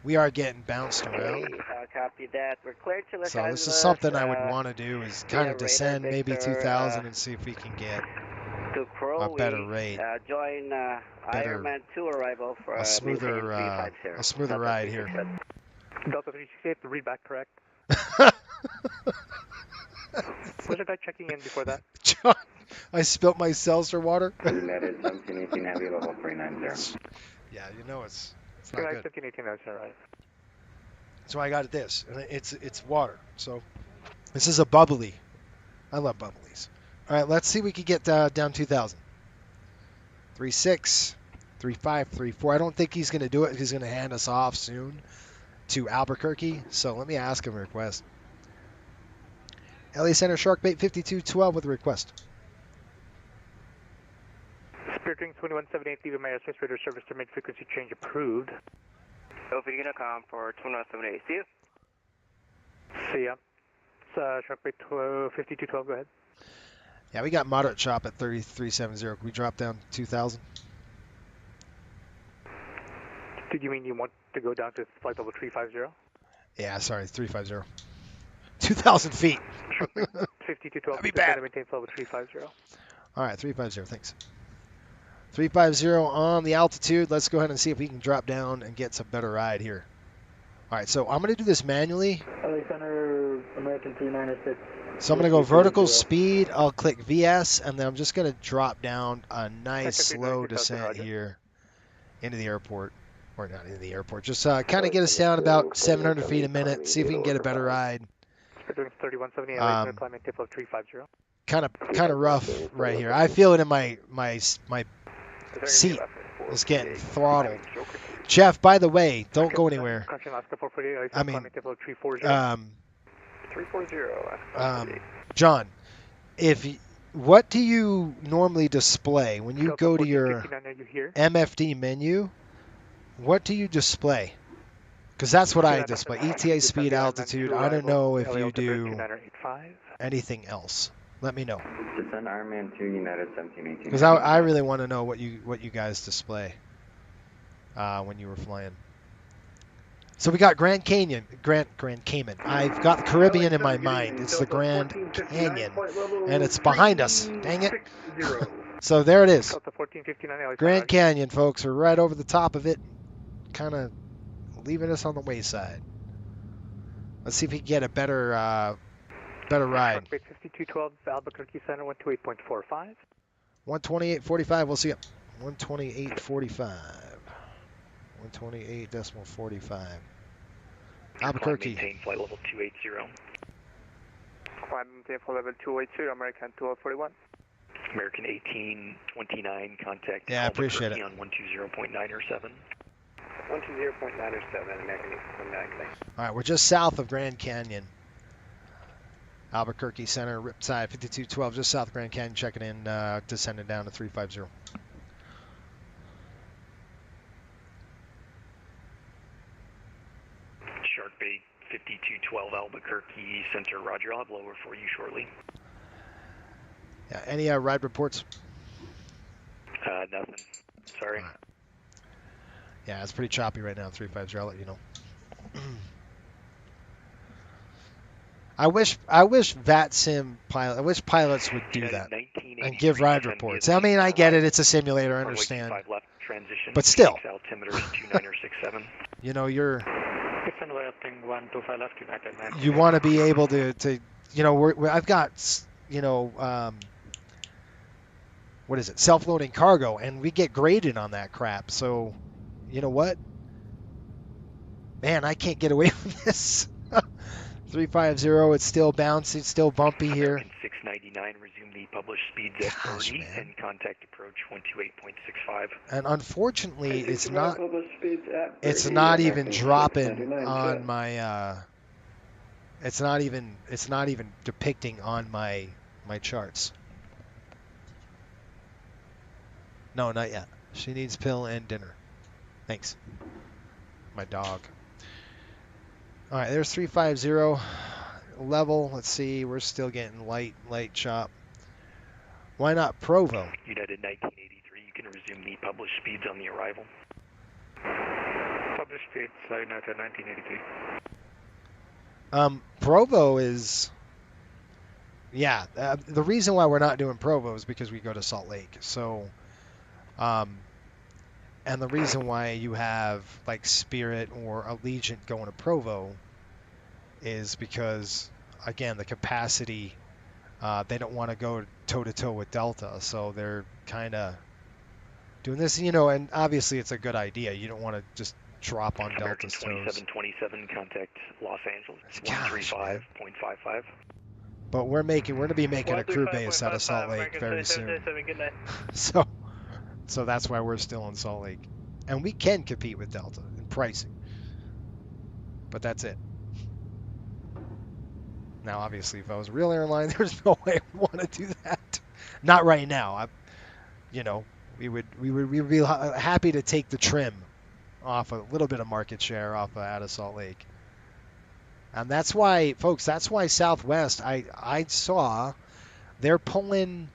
S2: We are getting bounced around.
S12: Copy that. We're cleared to Los
S2: So
S12: Angeles.
S2: this is something I would want to do is kind of descend maybe 2,000 and see if we can get
S12: to Crowley,
S2: a better rate.
S12: Join Ironman 2 arrival for
S2: a smoother ride here.
S6: Delta 368, read back correct. Was there a guy checking in before that?
S2: John, I spilt my seltzer water.
S13: United 1718 heavy level 390.
S2: Yeah, it's
S6: not
S2: good.
S6: 1718, that's all right.
S2: So I got this, and it's water. So this is a bubbly. I love bubblies. All right, let's see if we can get down 2,000. 36, 35, 34. I don't think he's going to do it. He's going to hand us off soon to Albuquerque. So let me ask him a request. LA Center Sharkbait 5212 with a request.
S6: Spirit Ring 2178, leaving my airspace radar service to make frequency change approved.
S13: OVD.com for 2178. See you.
S6: See ya. Sharkbait 5212, go ahead.
S2: Yeah, we got moderate chop at 3370. Can we drop down 2,000?
S6: Did you mean you want to go down to flight level 350?
S2: Yeah, sorry, 350. 2,000 feet.
S6: 5212.
S2: That'd be bad.
S6: Maintain flight level 350.
S2: All right, 350, thanks. 350 on the altitude. Let's go ahead and see if we can drop down and get some better ride here. All right, so I'm going to do this manually.
S9: LA Center, American 396.
S2: So I'm going to go vertical speed. I'll click VS, and then I'm just going to drop down a nice slow descent here into the airport. Or not into the airport. Just kind of get us down about 700 feet a minute. See if we can get a better ride.
S6: We're doing 3170, LA Center, climbing tip of 350.
S2: Kind of rough right here. I feel it in my seat. Is getting throttled. Jeff, by the way, don't go anywhere. I mean,
S13: 340.
S2: John, what do you normally display when you go to your MFD menu? What do you display? Because that's what I display. ETA, speed, altitude. I don't know if you do anything else. Let me know.
S13: Descend Ironman 2, United 1718.
S2: Because I really want to know what you guys display when you were flying. So we got Grand Cayman. I've got the Caribbean in my mind. It's the Grand Canyon, and it's behind us. Dang it! So there it is. Grand Canyon, folks. We're right over the top of it, kind of leaving us on the wayside. Let's see if we can get a better ride.
S6: 5212 Albuquerque Center, 128.45.
S2: 128.45. We'll see it. 128.45. 128.45. Albuquerque.
S6: Maintain flight level 280.
S13: Climb maintain flight level 280, American 1241.
S6: American 1829, contact
S2: Yeah, I appreciate it.
S6: on 120.9 or 7.
S13: 120.9 or 7, American 1829.
S2: All right, we're just south of Grand Canyon. Albuquerque Center, Riptide 5212, just south of Grand Canyon, checking in, descending down to 350.
S6: Shark Bay 5212 Albuquerque Center, roger. I'll have lower for you shortly.
S2: Yeah, any ride reports?
S6: Nothing. Sorry.
S2: Right. Yeah, it's pretty choppy right now, 350. I'll let you know. I wish VATSIM pilot. I wish pilots would do that and give ride reports. I mean, I get it. It's a simulator. I understand. But still, you know, you want to be able to you know, I've got, you know, what is it? Self-loading cargo, and we get graded on that crap. So, you know what? Man, I can't get away from this. 350, it's still bouncy, it's still bumpy here.
S6: 699, resume the published speeds at 30 and contact approach 128.65.
S2: And unfortunately, it's not even dropping on my it's not even depicting on my charts. No, not yet. She needs pill and dinner. Thanks. My dog. All right, there's 350 level. Let's see, we're still getting light chop. Why not Provo?
S6: United 1983, you can resume the published speeds on the arrival. Published speeds, United 1983.
S2: Provo is, yeah, the reason why we're not doing Provo is because we go to Salt Lake. So, and the reason why you have like Spirit or Allegiant going to Provo is because, again, the capacity, they don't want to go toe-to-toe with Delta, so they're kind of doing this, you know, and obviously it's a good idea. You don't want to just drop on Delta's toes.
S6: 2727, contact Los Angeles, 135.55.
S2: But we're going to be making a crew base out of Salt Lake very soon. So that's why we're still in Salt Lake. And we can compete with Delta in pricing. But that's it. Now, obviously, if I was a real airline, there's no way I would want to do that. Not right now. You know, we would be happy to take the trim off a little bit of market share off out of Salt Lake. And that's why, folks, that's why Southwest, I saw they're pulling,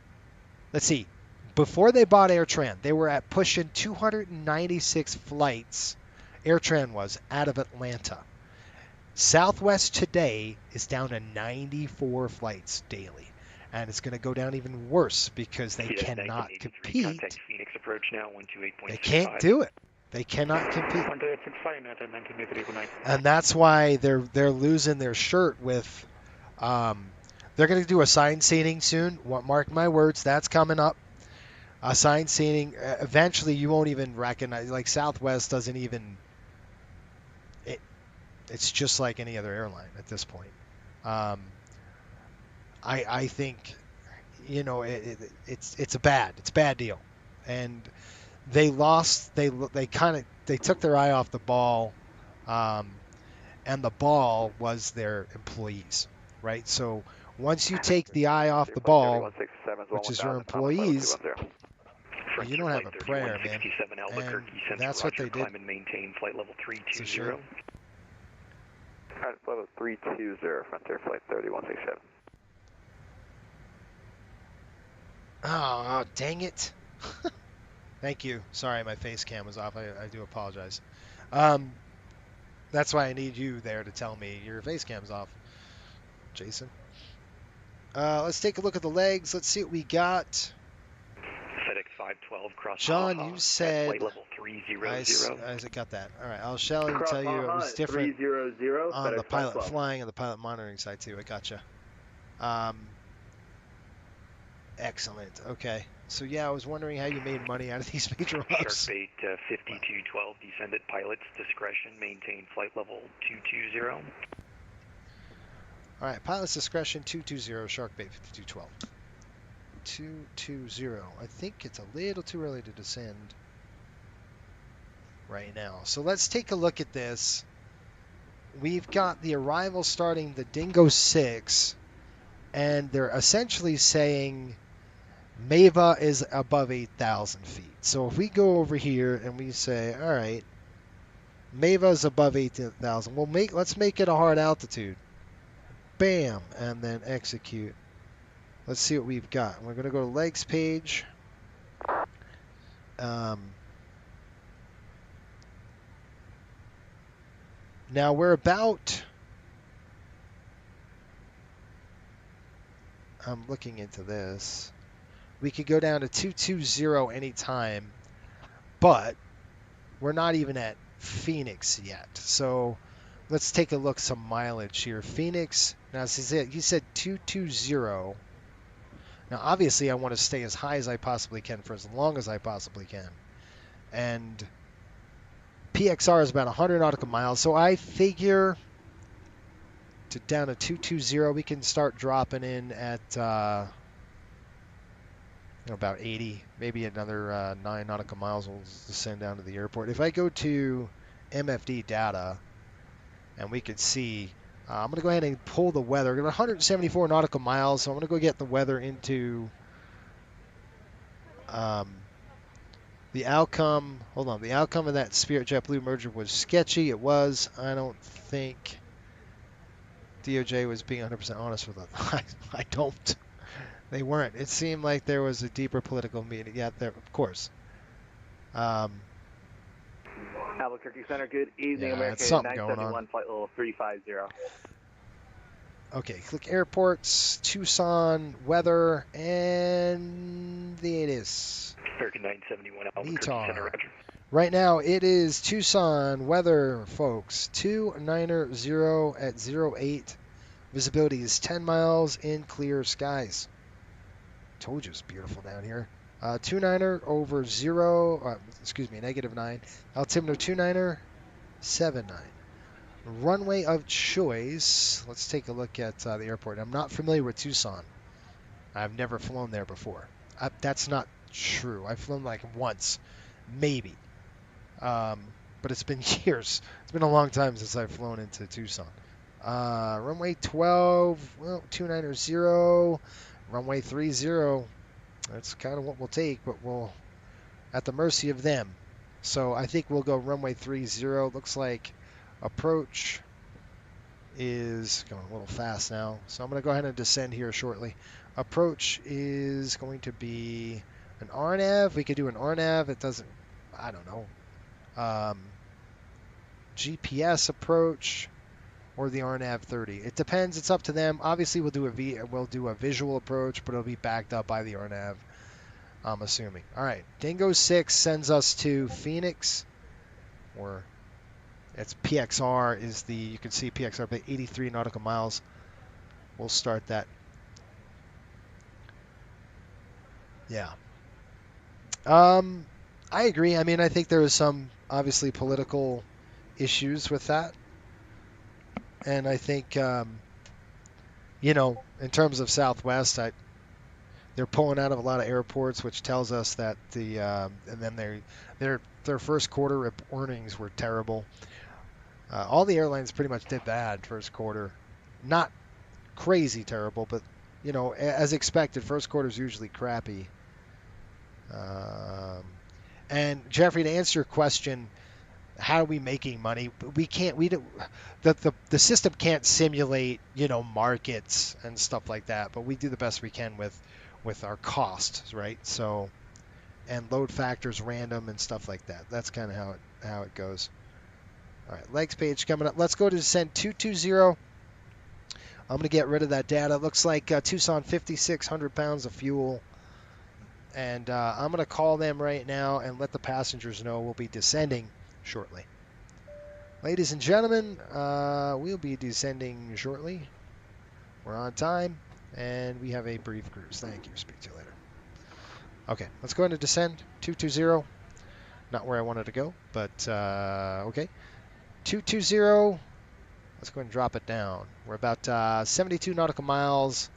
S2: let's see, before they bought AirTran, they were at pushing 296 flights, AirTran was, out of Atlanta. Southwest today is down to 94 flights daily. And it's going to go down even worse because they
S14: CS
S2: cannot
S14: 1983,
S2: compete.
S14: Contact Phoenix approach now, 128.65.
S2: They can't do it. They cannot compete.
S6: 128.65, United 1983.
S2: And that's why they're losing their shirt with. They're going to do assigned seating soon. Mark my words, that's coming up. Assigned seating. Eventually, you won't even recognize. Like Southwest doesn't even. It's just like any other airline at this point. I think, you know, it's a bad deal, and they lost. They took their eye off the ball, and the ball was their employees, right? So once you take the eye off the ball, which is your employees, you don't have a prayer, man. And that's what they did.
S14: Climb and maintain flight level 320.
S13: Alright, level 320, Frontier Flight 3167.
S2: Oh, dang it. Thank you. Sorry, my face cam was off. I do apologize. That's why I need you there to tell me your face cam's off, Jason. Let's take a look at the legs. Let's see what we got.
S14: FedEx 512 cross
S2: John,
S14: Baja,
S2: you said...
S14: flight level 300.
S2: I got that. All right, I'll tell you it was different
S15: 300,
S2: on the pilot
S15: 512.
S2: flying and the pilot monitoring side too. I gotcha. Excellent. Okay. So yeah, I was wondering how you made money out of these major ops.
S14: Sharkbait 5212, descend at pilot's discretion, maintain flight level 220.
S2: All right, pilot's discretion 220, Sharkbait 5212. 220. I think it's a little too early to descend right now. So let's take a look at this. We've got the arrival starting the Dingo 6, and they're essentially saying Mava is above 8,000 feet. So if we go over here and we say, all right, Mava is above 8,000, let's make it a hard altitude. Bam, and then execute. Let's see what we've got. We're going to go to legs page. Now we're about... I'm looking into this. We could go down to 220 anytime, but we're not even at Phoenix yet. So let's take a look some mileage here. Phoenix, now this is it. You said 220. Now obviously I want to stay as high as I possibly can for as long as I possibly can. And PXR is about 100 nautical miles, so I figure down to 220 we can start dropping in at about 80, maybe another 9 nautical miles will descend down to the airport. If I go to MFD data, and we can see, I'm going to go ahead and pull the weather. 174 nautical miles, so I'm going to go get the weather into the outcome. Hold on, the outcome of that Spirit JetBlue merger was sketchy. It was. I don't think DOJ was being 100% honest with us. I don't. They weren't. It seemed like there was a deeper political meaning. Yeah, there, of course.
S15: Albuquerque Center, good evening,
S2: yeah,
S15: American
S2: something going
S15: 971,
S2: on.
S15: flight level 350.
S2: Okay, click airports, Tucson, weather, and there it is.
S14: American 971, Albuquerque Center, roger.
S2: Right now, it is Tucson weather, folks. 290 at 08. Visibility is 10 miles in clear skies. Told you it's beautiful down here. 29er over 0, -9. Altimeter 29er, 79. Runway of choice. Let's take a look at the airport. I'm not familiar with Tucson. I've never flown there before. That's not true. I've flown like once, maybe. But it's been years. It's been a long time since I've flown into Tucson. Runway 12, well, 290. Runway 30. That's kind of what we'll take, but we'll at the mercy of them. So I think we'll go runway 30. Looks like approach is going a little fast now. So I'm going to go ahead and descend here shortly. Approach is going to be an RNAV. We could do an RNAV. It doesn't, I don't know. GPS approach. or the RNAV 30. It depends. It's up to them. Obviously, we'll do a visual approach, but it'll be backed up by the RNAV, I'm assuming. All right, Dingo 6 sends us to Phoenix, or it's PXR is the, you can see PXR by 83 nautical miles. We'll start that. Yeah. I agree. I mean, I think there is some obviously political issues with that. And I think, you know, in terms of Southwest, they're pulling out of a lot of airports, which tells us that and then their first quarter earnings were terrible. All the airlines pretty much did bad first quarter. Not crazy terrible, but, you know, as expected, first quarter is usually crappy. And Jeffrey, to answer your question, how are we making money? The system can't simulate, you know, markets and stuff like that, but we do the best we can with our costs, right? So, and load factors random and stuff like that. That's kind of how it goes. All right, legs page coming up. Let's go to descent 220. I'm going to get rid of that data. It looks like Tucson 5,600 pounds of fuel. And I'm going to call them right now and let the passengers know we'll be descending shortly. Ladies and gentlemen, we'll be descending shortly. We're on time, and we have a brief cruise. Thank you. Speak to you later. Okay, let's go ahead and descend. 220. Not where I wanted to go, but okay. 220. Let's go ahead and drop it down. We're about 72 nautical miles.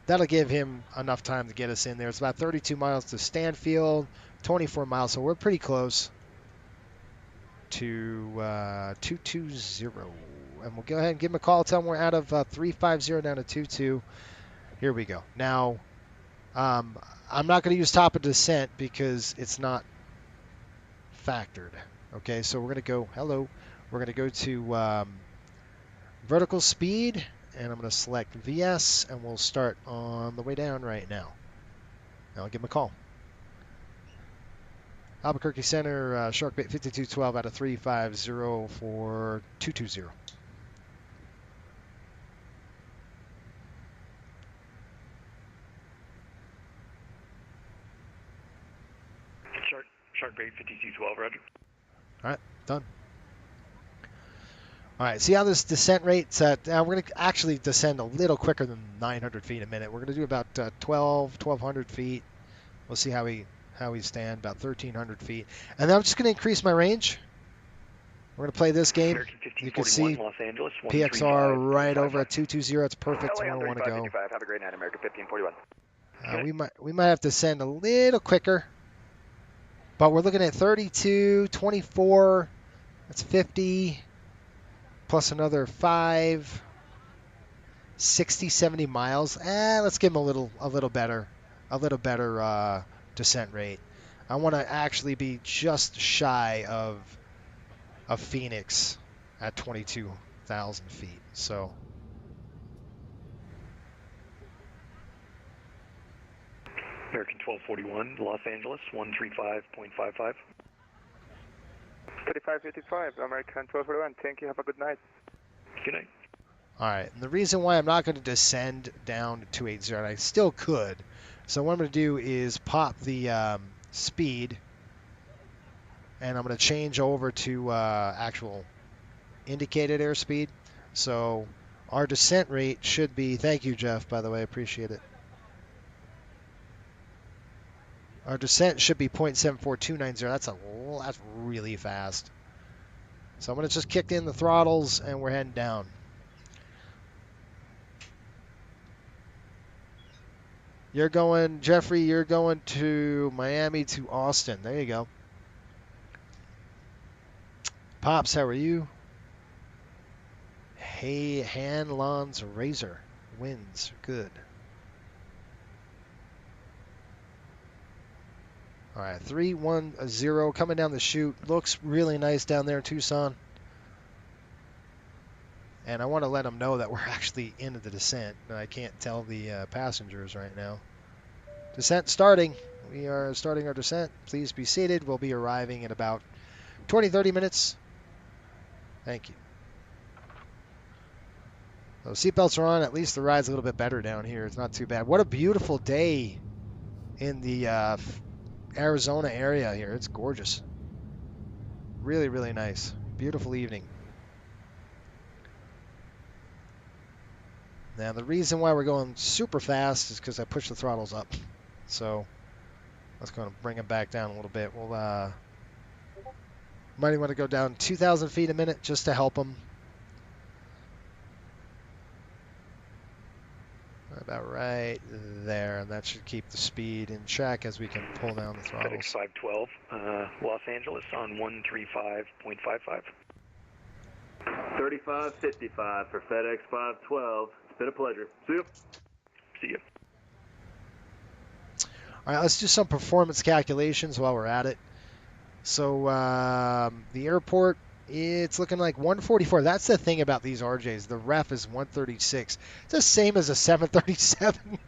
S2: That'll give him enough time to get us in there. It's about 32 miles to Stanfield, 24 miles, so we're pretty close to 220. And we'll go ahead and give him a call. Tell him we're out of 350 down to 22. Here we go. Now, I'm not going to use top of descent because it's not factored. Okay, so we're going to go, we're going to go to vertical speed. And I'm going to select VS, and we'll start on the way down right now. Now I'll give him a call. Albuquerque Center, Sharkbait 5212 out of 350 for 220.
S14: Sharkbait 5212, roger.
S2: All right, done. All right, see how this descent rate's at? We're going to actually descend a little quicker than 900 feet a minute. We're going to do about 1,200 feet. We'll see how we stand, about 1,300 feet. And then I'm just going to increase my range. We're going to play this game. You can see
S14: Los Angeles,
S2: PXR right over at 220. It's perfect where I want to go.
S15: Have a great night, America 1541.
S2: We might have to send a little quicker. But we're looking at 32, 24. That's 50. Plus another 5, 60, 70 miles. Let's give him a little better descent rate. I want to actually be just shy of Phoenix at 22,000 feet. So
S14: American 1241, Los Angeles 135.55.
S15: 3555, American 1241. Thank you. Have a good night.
S14: Good night.
S2: All right. And the reason why I'm not going to descend down to 280, and I still could. So what I'm going to do is pop the speed, and I'm going to change over to actual indicated airspeed. So our descent rate should be, thank you, Jeff, by the way, appreciate it. Our descent should be 0.74290. That's really fast. So I'm going to just kick in the throttles, and we're heading down. Jeffrey, you're going to Miami to Austin. There you go. Pops, how are you? Hey, Hanlon's Razor wins. Good. All right, 310 coming down the chute. Looks really nice down there in Tucson. And I want to let them know that we're actually into the descent. I can't tell the passengers right now. Descent starting. We are starting our descent. Please be seated. We'll be arriving in about 20-30 minutes. Thank you. So seatbelts are on. At least the ride's a little bit better down here. It's not too bad. What a beautiful day in the Arizona area here. It's gorgeous. Really, really nice. Beautiful evening. Now, the reason why we're going super fast is because I pushed the throttles up. So let's go and bring them back down a little bit. We'll might want to go down 2,000 feet a minute just to help them. About right there, and that should keep the speed in check as we can pull down the throttles.
S14: FedEx 512, Los Angeles on 135.55.
S10: 3555 for FedEx 512. It's been a pleasure. See you.
S14: See you.
S2: All right, let's do some performance calculations while we're at it. So the airport, it's looking like 144. That's the thing about these RJs. The ref is 136. It's the same as a 737.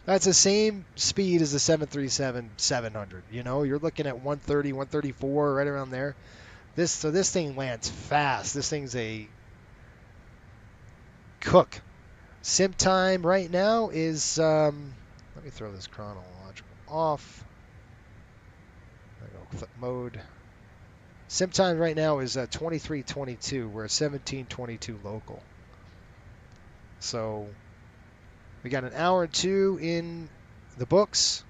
S2: That's the same speed as the 737-700. You know, you're looking at 130, 134, right around there. So this thing lands fast. This thing's a cook. Sim time right now is, let me throw this chronological off. There we go, flip mode. Sim time right now is 23:22. We're 17:22 local. So we got an hour and 2 in the books,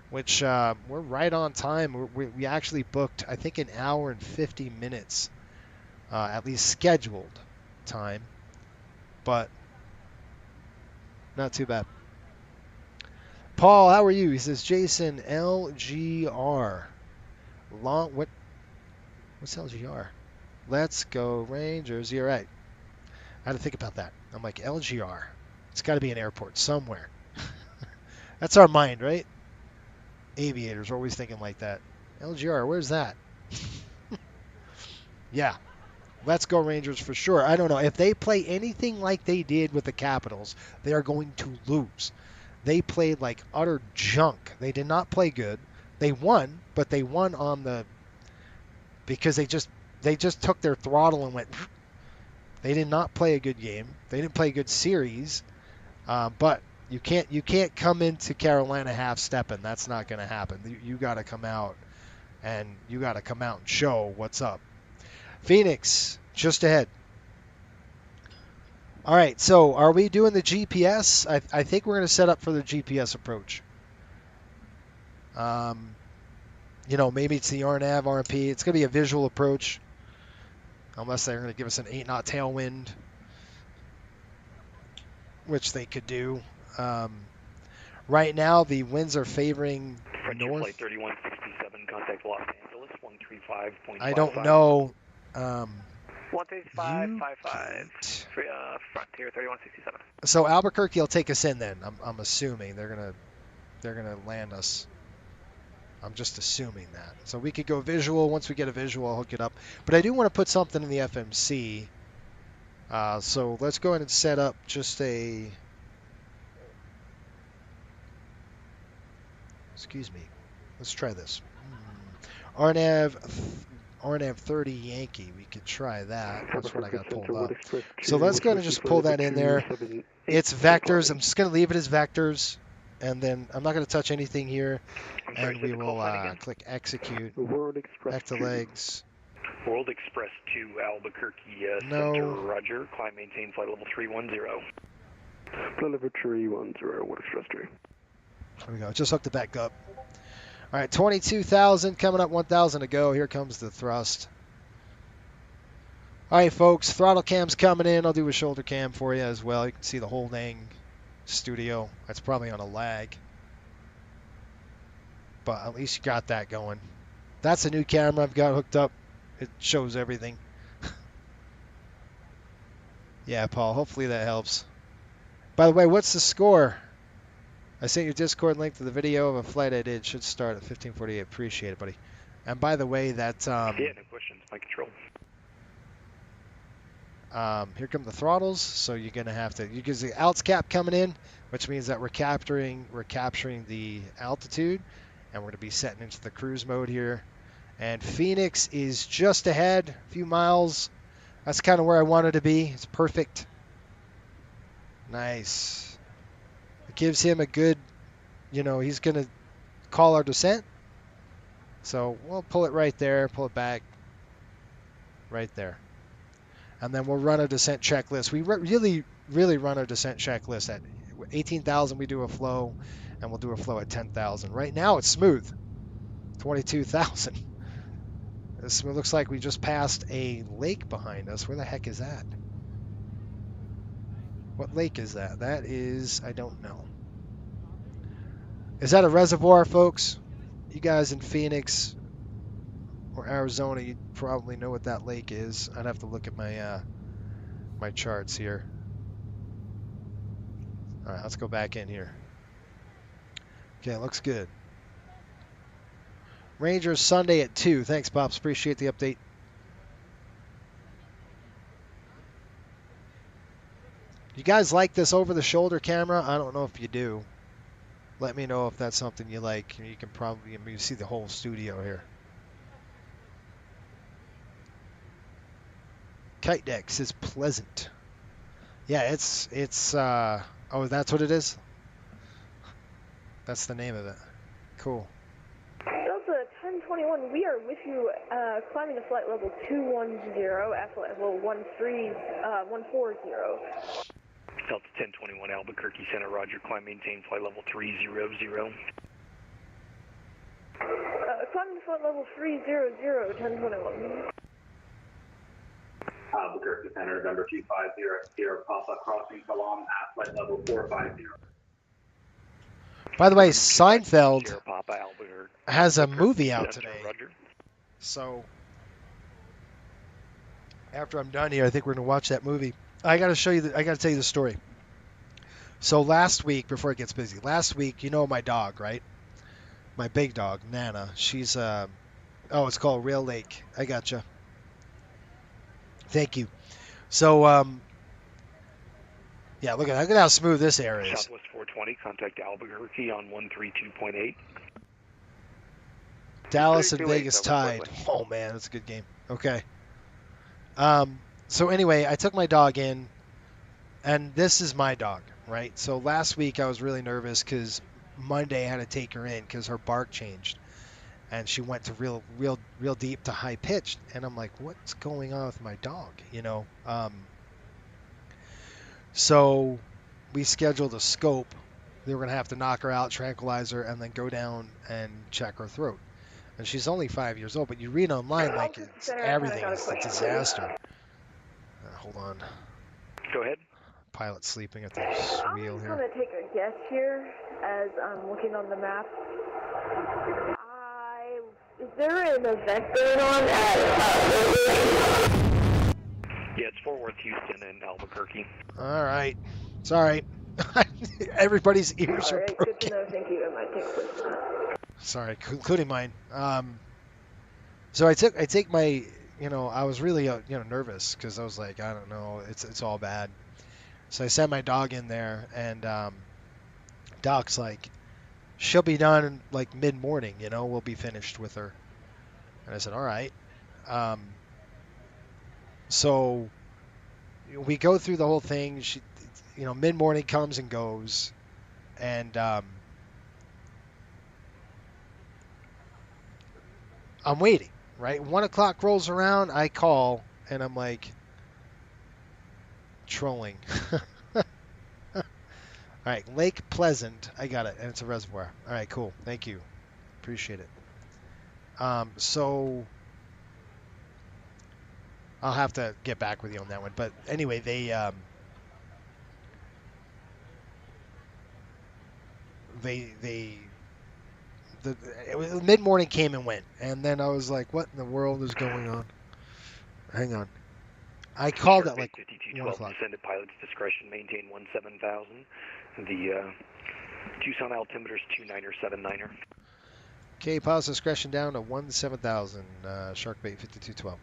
S2: which we're right on time. We actually booked, I think, an hour and 50 minutes, at least scheduled time, but not too bad. Paul, how are you? He says, Jason, LGR. What's LGR? Let's go Rangers. You're right. I had to think about that. I'm like, LGR. It's got to be an airport somewhere. That's our mind, right? Aviators are always thinking like that. LGR, where's that? Yeah. Let's go Rangers for sure. I don't know. If they play anything like they did with the Capitals, they are going to lose. They played like utter junk. They did not play good. They won, but they won on the... because they just took their throttle and went... They did not play a good game. They didn't play a good series. But you can't come into Carolina half-stepping. That's not going to happen. You got to come out and show what's up. Phoenix, just ahead. All right, so are we doing the GPS? I think we're going to set up for the GPS approach. You know, maybe it's the RNAV, RMP. It's going to be a visual approach, unless they're going to give us an 8-knot tailwind, which they could do. Right now, the winds are favoring north.
S14: Flight 3167, contact Los Angeles, 135.55.
S2: I don't know.
S8: 135.55, Frontier 3167.
S2: So Albuquerque will take us in then. I'm assuming they're gonna land us. I'm just assuming that. So we could go visual. Once we get a visual, I'll hook it up. But I do want to put something in the FMC. So let's go ahead and set up just a... Excuse me. Let's try this. RNAV 30 Yankee. We could try that. That's what I got pulled up. So let's go ahead and just pull that in there. It's vectors. I'm just going to leave it as vectors. And then I'm not going to touch anything here. And we will click execute. Back to legs.
S14: World Express to Albuquerque
S2: No.
S14: Center, Roger. Climb, maintain flight level 310.
S10: Flight level 310, World Express 3.
S2: There we go. Just hooked it back up. All right, 22,000 coming up, 1,000 to go. Here comes the thrust. All right, folks, throttle cam's coming in. I'll do a shoulder cam for you as well. You can see the whole dang studio. That's probably on a lag, but at least you got that going. That's a new camera I've got hooked up. It shows everything. Yeah, Paul, hopefully that helps. By the way, what's the score? I sent your Discord link to the video of a flight I did. Should start at 15:48. Appreciate it, buddy. And by the way, that
S14: yeah, no questions. My control.
S2: Here come the throttles. So you're gonna have to. You get the alts cap coming in, which means that we're capturing the altitude, and we're gonna be setting into the cruise mode here. And Phoenix is just ahead, a few miles. That's kind of where I wanted to be. It's perfect. Nice. It gives him a good, he's going to call our descent. So we'll pull it right there, pull it back right there. And then we'll run a descent checklist. We really run a descent checklist. At 18,000, we do a flow, and we'll do a flow at 10,000. Right now, it's smooth. 22,000. This looks like we just passed a lake behind us. Where the heck is that? What lake is that? That is, I don't know. Is that a reservoir, folks? You guys in Phoenix or Arizona, you probably know what that lake is. I'd have to look at my my charts here. All right, let's go back in here. Okay, looks good. Rangers Sunday at 2. Thanks, Pops. Appreciate the update. You guys like this over-the-shoulder camera? I don't know if you do. Let me know if that's something you like. You can probably you see the whole studio here. Kite Deck says Pleasant. Yeah, it's oh, that's what it is? That's the name of it. Cool.
S11: Delta 1021, we are with you climbing to flight level 210 at flight level 140.
S14: Delta 1021 Albuquerque Center, roger, climb, maintain flight level 300.
S11: Climbing to flight level 300, 1021.
S16: Albuquerque Center, number 250, Sierra Papa crossing Salam at flight level 450.
S2: By the way, Seinfeld has a movie out today. So after I'm done here, I think we're going to watch that movie. I got to tell you the story. So last week, before it gets busy, you know my dog, right? My big dog, Nana. She's it's called Rail Lake. I gotcha. Thank you. So yeah, look at how smooth this air is.
S14: Southwest 420, contact Albuquerque on 132.8.
S2: Dallas and Vegas tied. Oh man, that's a good game. Okay. So anyway, I took my dog in, and this is my dog, right? So last week I was really nervous because Monday I had to take her in because her bark changed, and she went to real deep to high pitched, and I'm like, what's going on with my dog? So we scheduled a scope. They were gonna have to knock her out, tranquilize her, and then go down and check her throat. And she's only 5 years old, but you read online like everything is a disaster. Hold on.
S14: Go ahead.
S2: Pilot sleeping at the wheel
S11: I'm
S2: here.
S11: going to take a guess here as I'm looking on the map. Is there an event going on at
S14: Yeah, it's Fort Worth, Houston, and Albuquerque.
S2: All right. Sorry. Everybody's ears are broken.
S11: Good to know. Thank you. It might take place.
S2: Sorry, including mine. So I take my, I was really, nervous because I was like, I don't know, it's all bad. So I sent my dog in there, and Doc's like, she'll be done like mid-morning, we'll be finished with her. And I said, all right. So we go through the whole thing. She, mid-morning comes and goes, and I'm waiting, right? 1 o'clock rolls around, I call, and I'm like, trolling. All right, Lake Pleasant, I got it, and it's a reservoir. All right, cool, thank you, appreciate it. So I'll have to get back with you on that one, but anyway, they mid-morning came and went, and then I was like, what in the world is going on? Hang on. I called at like 1 o'clock.
S14: Descend at pilot's discretion, maintain 17,000. The Tucson altimeter's 29er 79er.
S2: Okay, pilot's discretion down to 17,000, Sharkbait 5212.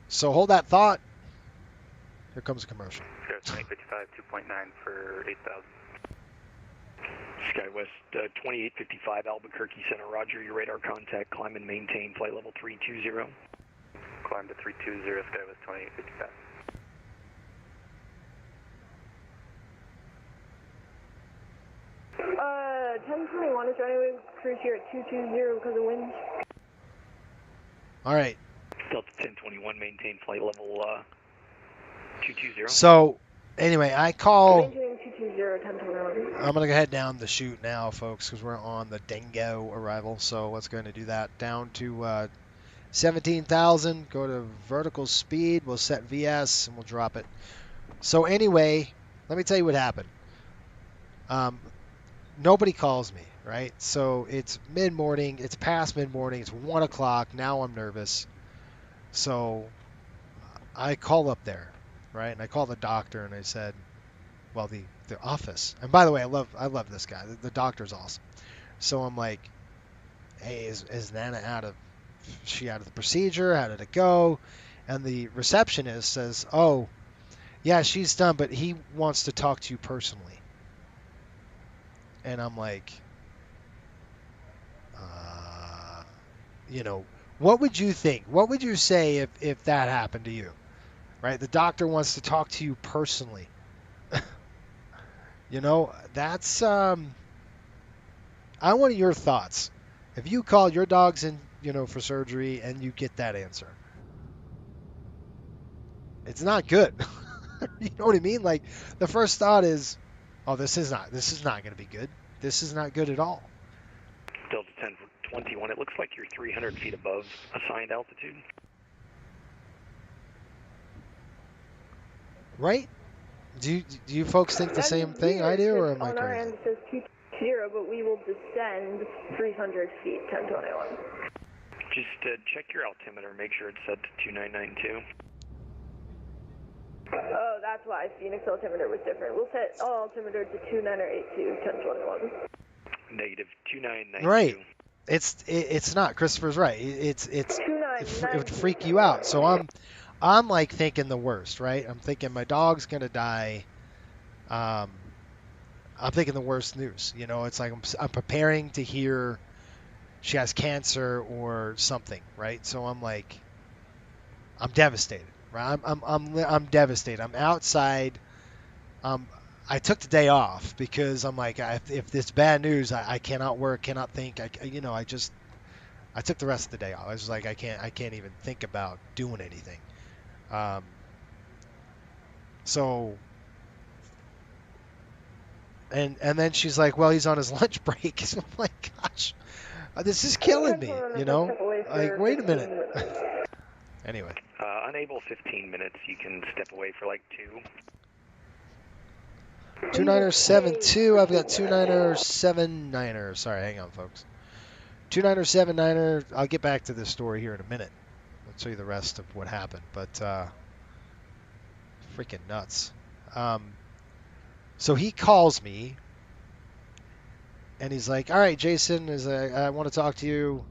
S2: So hold that thought. Here comes a commercial.
S17: 2855, 2.9 for 8,000.
S14: SkyWest 2855 Albuquerque Center, roger, your radar contact, climb and maintain flight level 320.
S17: Climb to 320, SkyWest 2855.
S11: monitor anyway. Cruise here at 220 because of winds.
S2: All right.
S14: Delta 1021, maintain flight level 220.
S2: So, anyway, I call.
S11: Maintaining 220, 1021.
S2: I'm going to head down the chute now, folks, because we're on the Dingo arrival. So let's go ahead and do that. Down to 17,000. Go to vertical speed. We'll set VS and we'll drop it. So anyway, let me tell you what happened. Nobody calls me, right? So it's mid-morning. It's past mid-morning. It's 1 o'clock. Now I'm nervous. So I call up there, right? And I call the doctor and I said, well, the office. And by the way, I love this guy. The doctor's awesome. So I'm like, hey, is Nana out of the procedure? How did it go? And the receptionist says, oh, yeah, she's done, but he wants to talk to you personally. And I'm like, what would you think? What would you say if that happened to you? Right? The doctor wants to talk to you personally. That's I want your thoughts. If you call your dogs in, for surgery and you get that answer, it's not good. You know what I mean? Like, the first thought is, oh, this is not going to be good. This is not good at all.
S14: Delta 1021, it looks like you're 300 feet above assigned altitude.
S2: Right? Do you folks think the same thing I do, or am I
S11: crazy? On our end, it says 220, but we will descend 300 feet, 1021.
S14: Just check your altimeter. Make sure it's set to 2992.
S11: Oh, that's why Phoenix altimeter was different. We'll set all altimeter to 2982, 1021.
S14: Negative 2992.
S2: Right. It's not. Christopher's right. It would freak you out. So I'm like thinking the worst, right? I'm thinking my dog's gonna die. I'm thinking the worst news. It's like I'm preparing to hear she has cancer or something, right? So I'm like, I'm devastated, right? I'm devastated. I'm outside. I took the day off because I'm like, if it's bad news, I cannot work, cannot think. I took the rest of the day off. I was like, I can't even think about doing anything. And then she's like, well, he's on his lunch break. So I'm like, gosh, this is killing me, Like, wait a minute. Anyway.
S14: Unable 15 minutes. You can step away for like 2.
S2: 29er72. I've got 29er79er. Sorry, hang on, folks. 29er79er. I'll get back to this story here in a minute. I'll tell you the rest of what happened, but freaking nuts. So he calls me, and he's like, all right, Jason, I want to talk to you.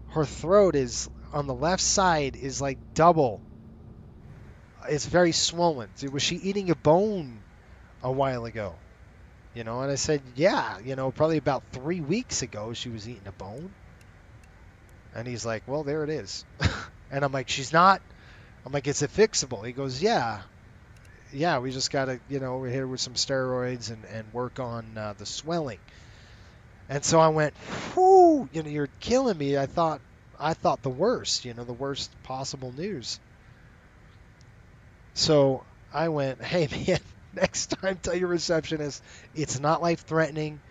S2: Her throat is, on the left side, is like double. It's very swollen. Was she eating a bone a while ago? And I said, yeah, probably about 3 weeks ago she was eating a bone. And he's like, well, there it is. And I'm like, she's not. I'm like, it's fixable. He goes, yeah, we just got to, we're here with some steroids and work on the swelling. And so I went, whoo, you're killing me. I thought the worst, the worst possible news. So I went, hey, man, next time tell your receptionist it's not life-threatening,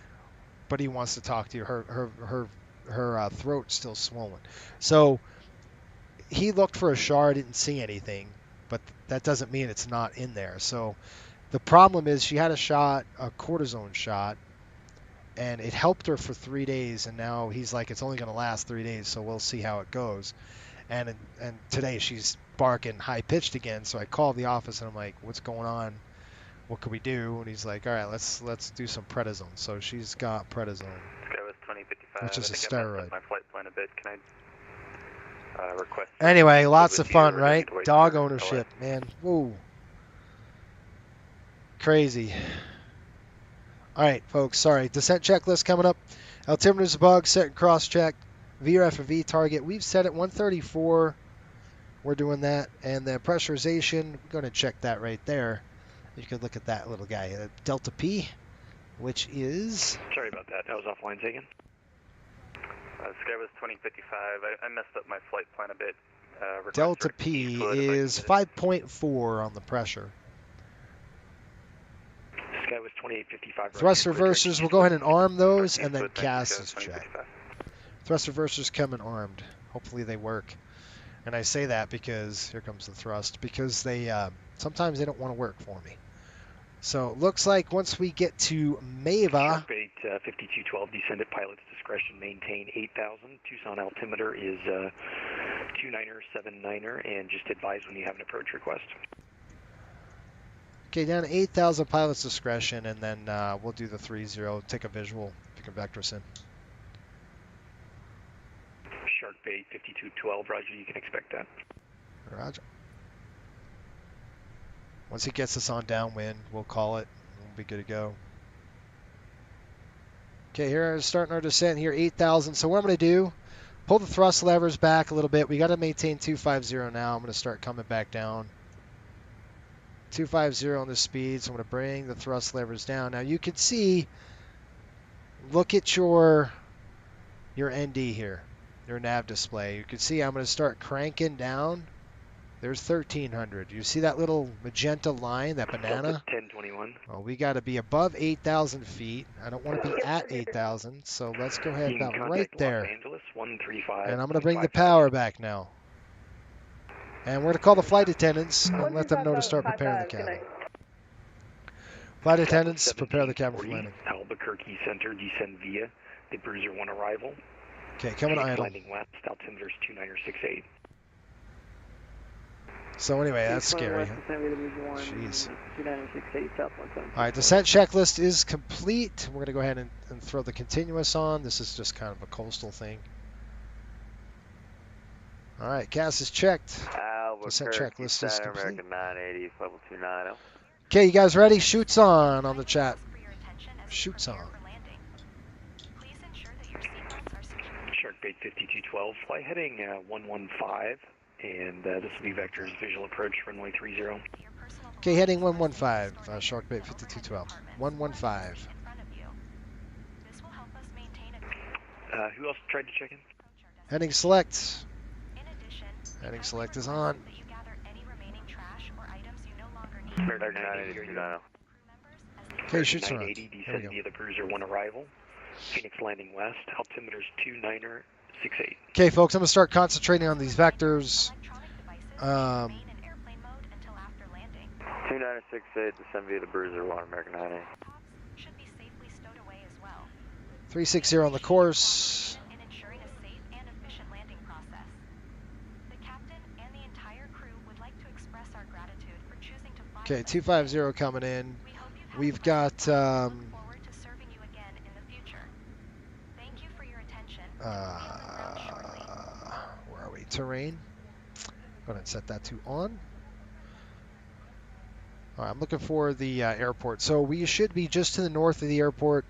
S2: but he wants to talk to you. Her throat's still swollen. So he looked for a shard, didn't see anything, but that doesn't mean it's not in there. So the problem is she had a cortisone shot, and it helped her for 3 days, and now he's like, it's only going to last 3 days, so we'll see how it goes. And today she's barking high-pitched again, so I called the office, and I'm like, what's going on? What can we do? And he's like, all right, let's do some prednisone. So she's got prednisone,
S17: That was 2055.
S2: which is a
S17: I think I
S2: steroid.
S17: messed up my flight plan a bit. Can I request?
S2: Anyway, lots of
S17: with
S2: fun,
S17: you or
S2: right?
S17: need to wait
S2: Dog
S17: for
S2: ownership, man. Woo. Crazy. All right, folks, sorry. Descent checklist coming up. Altimeter's a bug, set and cross-checked. VRF and V target. We've set at 134. We're doing that. And the pressurization, we're going to check that right there. You can look at that little guy. Delta P. which is...
S14: Sorry about that. I was offline taken.
S17: Sky was 2055. I messed up my flight plan a bit.
S2: Delta P is 5.4 on the pressure.
S14: Sky was 2855.
S2: Thrust reversers, we'll go ahead and arm those, and then CAS is check. Thrust reversers come in armed. Hopefully they work. And I say that because, here comes the thrust, because they sometimes they don't want to work for me. So it looks like once we get to Mava...
S14: Sharkbait 5212, descend at pilot's discretion, maintain 8,000. Tucson altimeter is 2979er, and just advise when you have an approach request.
S2: Okay, down to 8,000 pilot's discretion, and then we'll do the 3-0, take a visual, if you can vector us in.
S14: Sharkbait 5212, roger, you can expect that.
S2: Roger. Once he gets us on downwind, we'll call it. We'll be good to go. Okay, here starting our descent here, 8,000. So what I'm going to do, pull the thrust levers back a little bit. We got to maintain 250 now. I'm going to start coming back down. 250 on the speed, so I'm going to bring the thrust levers down. Now you can see, look at your ND here, your nav display. You can see I'm going to start cranking down. There's 1,300. You see that little magenta line, that banana?
S14: 1021.
S2: Well, we got to be above 8,000 feet. I don't want to be at 8,000, so let's go ahead about right there.
S14: Los Angeles, 135,
S2: and I'm going to bring the power back now. And we're going to call the flight attendants and let them know to start preparing the cabin. Flight attendants, prepare the cabin for landing.
S14: Albuquerque Center, descend via the Bruiser 1 arrival.
S2: Okay, coming idle.
S14: Landing west, altimeter is 2968.
S2: So anyway, that's scary. Jeez.
S12: 2968, south 17.
S2: All right, descent checklist is complete. We're going to go ahead and throw the continuous on. This is just kind of a coastal thing. All right, CAS is checked. Descent checklist is complete.
S13: American 980, level 290.
S2: Okay, you guys ready? Shoots on the chat. Shoots on.
S14: Sharkbait 5212, fly heading 115. And this will be Vector's visual approach, runway 30.
S2: Okay, heading 115, Sharkbait 5212. 115.
S14: Who else tried to check in?
S2: Heading select. Heading select is on. Okay, shoots on.
S14: 980, descend via the Bruiser 1 arrival. Phoenix landing west, altimeter's 2968.
S2: Okay, folks, I'm going to start concentrating on these vectors.
S13: 2968, descend via the Bruiser 1, American 980.
S2: 360 on the course. Okay, 250 coming in. We've got where are we? Terrain. Go ahead and set that to on. All right, I'm looking for the airport. So we should be just to the north of the airport.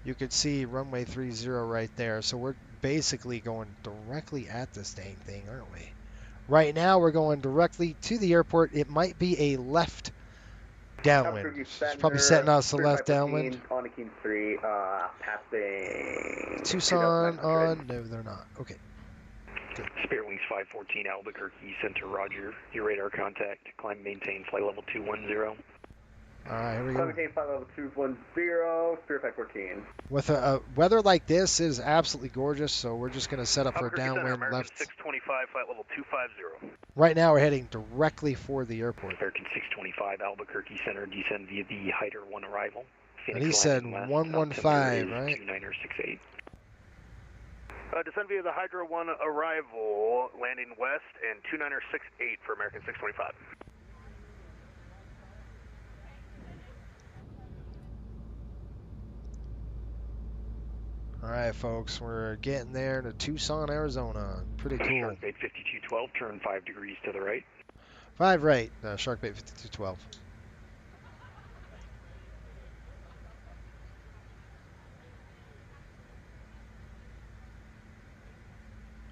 S2: You can see runway 30 right there. So we're basically going directly at this dang thing, aren't we? Right now we're going directly to the airport. It might be a left downwind. It's probably setting us a left downwind.
S13: On the King 3, passing
S2: Tucson on. No, they're not. Okay. Good.
S14: Spirit Wings 514, Albuquerque Center, roger. Your radar contact. Climb, maintain, flight level 210.
S2: All right, here we go.
S13: Maintain flight level 210, Spirit 514.
S2: With a weather like this, it is absolutely gorgeous, so we're just going to set up for a downwind left.
S17: 625, flight level 250.
S2: Right now we're heading directly for the airport.
S14: American 625, Albuquerque Center, descend via the Hyder 1 arrival.
S2: Phoenix and he said 115, right?
S14: 2968.
S17: Descend via the Hydra 1 arrival, landing west, and 2968 for American 625.
S2: All right, folks, we're getting there to Tucson, Arizona. Pretty cool.
S14: Sharkbait 5212, turn 5 degrees to the right.
S2: 5 right, Sharkbait 5212.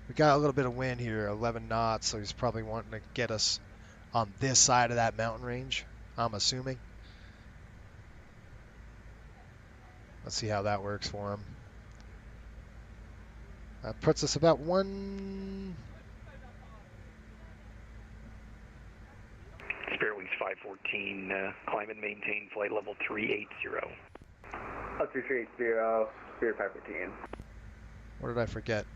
S2: We got a little bit of wind here, 11 knots, so he's probably wanting to get us on this side of that mountain range, I'm assuming. Let's see how that works for him. That puts us about one.
S14: Spirit Wings 514, climb and maintain flight level 380.
S13: 380, Spirit 514.
S2: What did I forget?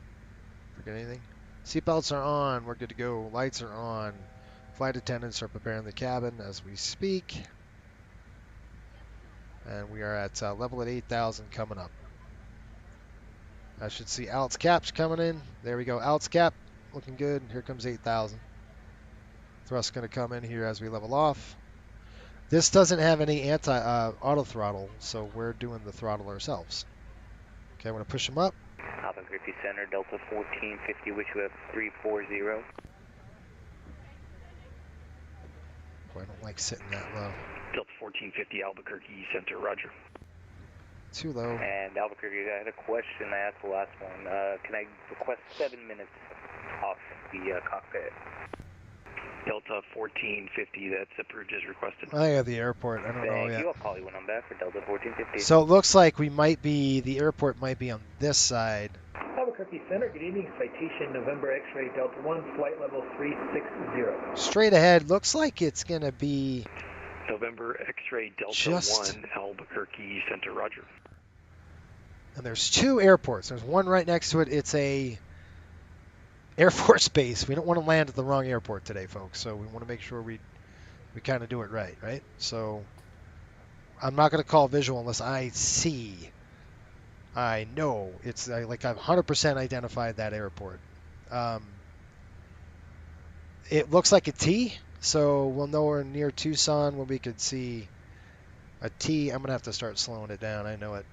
S2: Forget anything? Seatbelts are on. We're good to go. Lights are on. Flight attendants are preparing the cabin as we speak. And we are at level at 8,000 coming up. I should see Alt's caps coming in. There we go. Alt's cap looking good. Here comes 8,000. Thrust's going to come in here as we level off. This doesn't have any auto throttle, so we're doing the throttle ourselves. Okay, I'm going to push them up.
S12: Alpha Griffey Center, Delta 1450, which we have 340.
S2: Boy, I don't like sitting that low.
S14: Delta 1450, Albuquerque Center, roger.
S2: Too low.
S12: And Albuquerque, I had a question I asked the last one. Can I request 7 minutes off the cockpit?
S14: Delta 1450, that's approved as requested.
S2: I got the airport. I don't know
S12: Thank
S2: yet.
S12: you. I'll call you when I'm back for Delta 1450.
S2: So it looks like we might be, the airport might be on this side.
S18: Albuquerque Center, good evening. Citation November X-ray Delta 1, flight level 360.
S2: Straight ahead, looks like it's going to be
S14: November X-ray Delta
S2: just
S14: 1, Albuquerque Center, roger.
S2: And there's two airports. There's one right next to it. It's a Air Force Base. We don't want to land at the wrong airport today, folks. So we want to make sure we kind of do it right? So I'm not going to call visual unless I know it's like I've 100% identified that airport. It looks like a T, so we'll know we're near Tucson when we could see a T. I'm going to have to start slowing it down. I know it.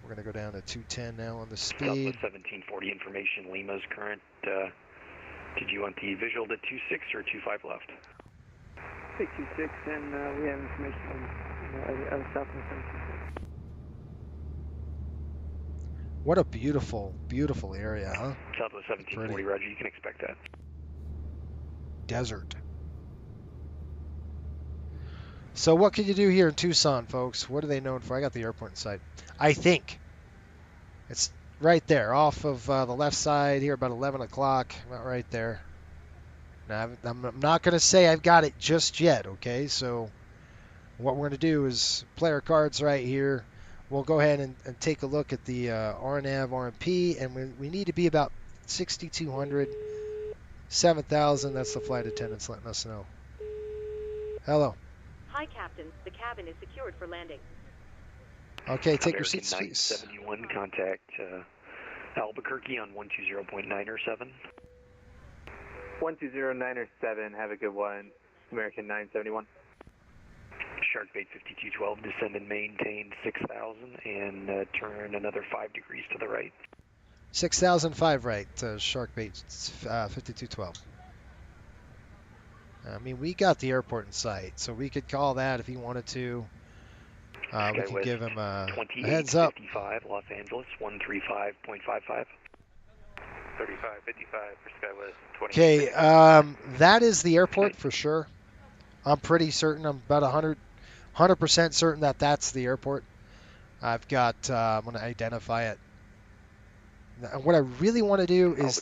S2: We're going to go down to 210 now on the speed.
S14: Southwest 1740 information, Lima's current. Did you want the visual to 26 or 25 left?
S19: Take 26, and we have information on Southwest 1740.
S2: What a beautiful, beautiful area, huh?
S14: Southwest 1740, roger, you can expect that.
S2: Desert. So what can you do here in Tucson, folks? What are they known for? I got the airport in sight. I think it's right there off of the left side here, about 11 o'clock, about right there. Now, I'm not going to say I've got it just yet, okay? So what we're going to do is play our cards right here. We'll go ahead and take a look at the RNAV, RMP, and we need to be about 6,200, 7,000. That's the flight attendants letting us know. Hello.
S5: Hi, Captain. The cabin is secured for landing.
S2: Okay, take
S14: American
S2: your seats, please.
S14: 971, contact Albuquerque on 120.907.
S13: 120.907, have a good one. American 971.
S14: Sharkbait 5212, descend and maintain 6,000 and turn another 5 degrees to the right.
S2: 6,005 right, Sharkbait 5212. I mean, we got the airport in sight, so we could call that if he wanted to. We can give him a heads up.
S14: 55, Los Angeles, 135.55.
S13: 3555 for Skywest 20.
S2: Okay, that is the airport for sure. I'm pretty certain. I'm about 100% certain that that's the airport. I've got, I'm going to identify it. Now, what I really want to do is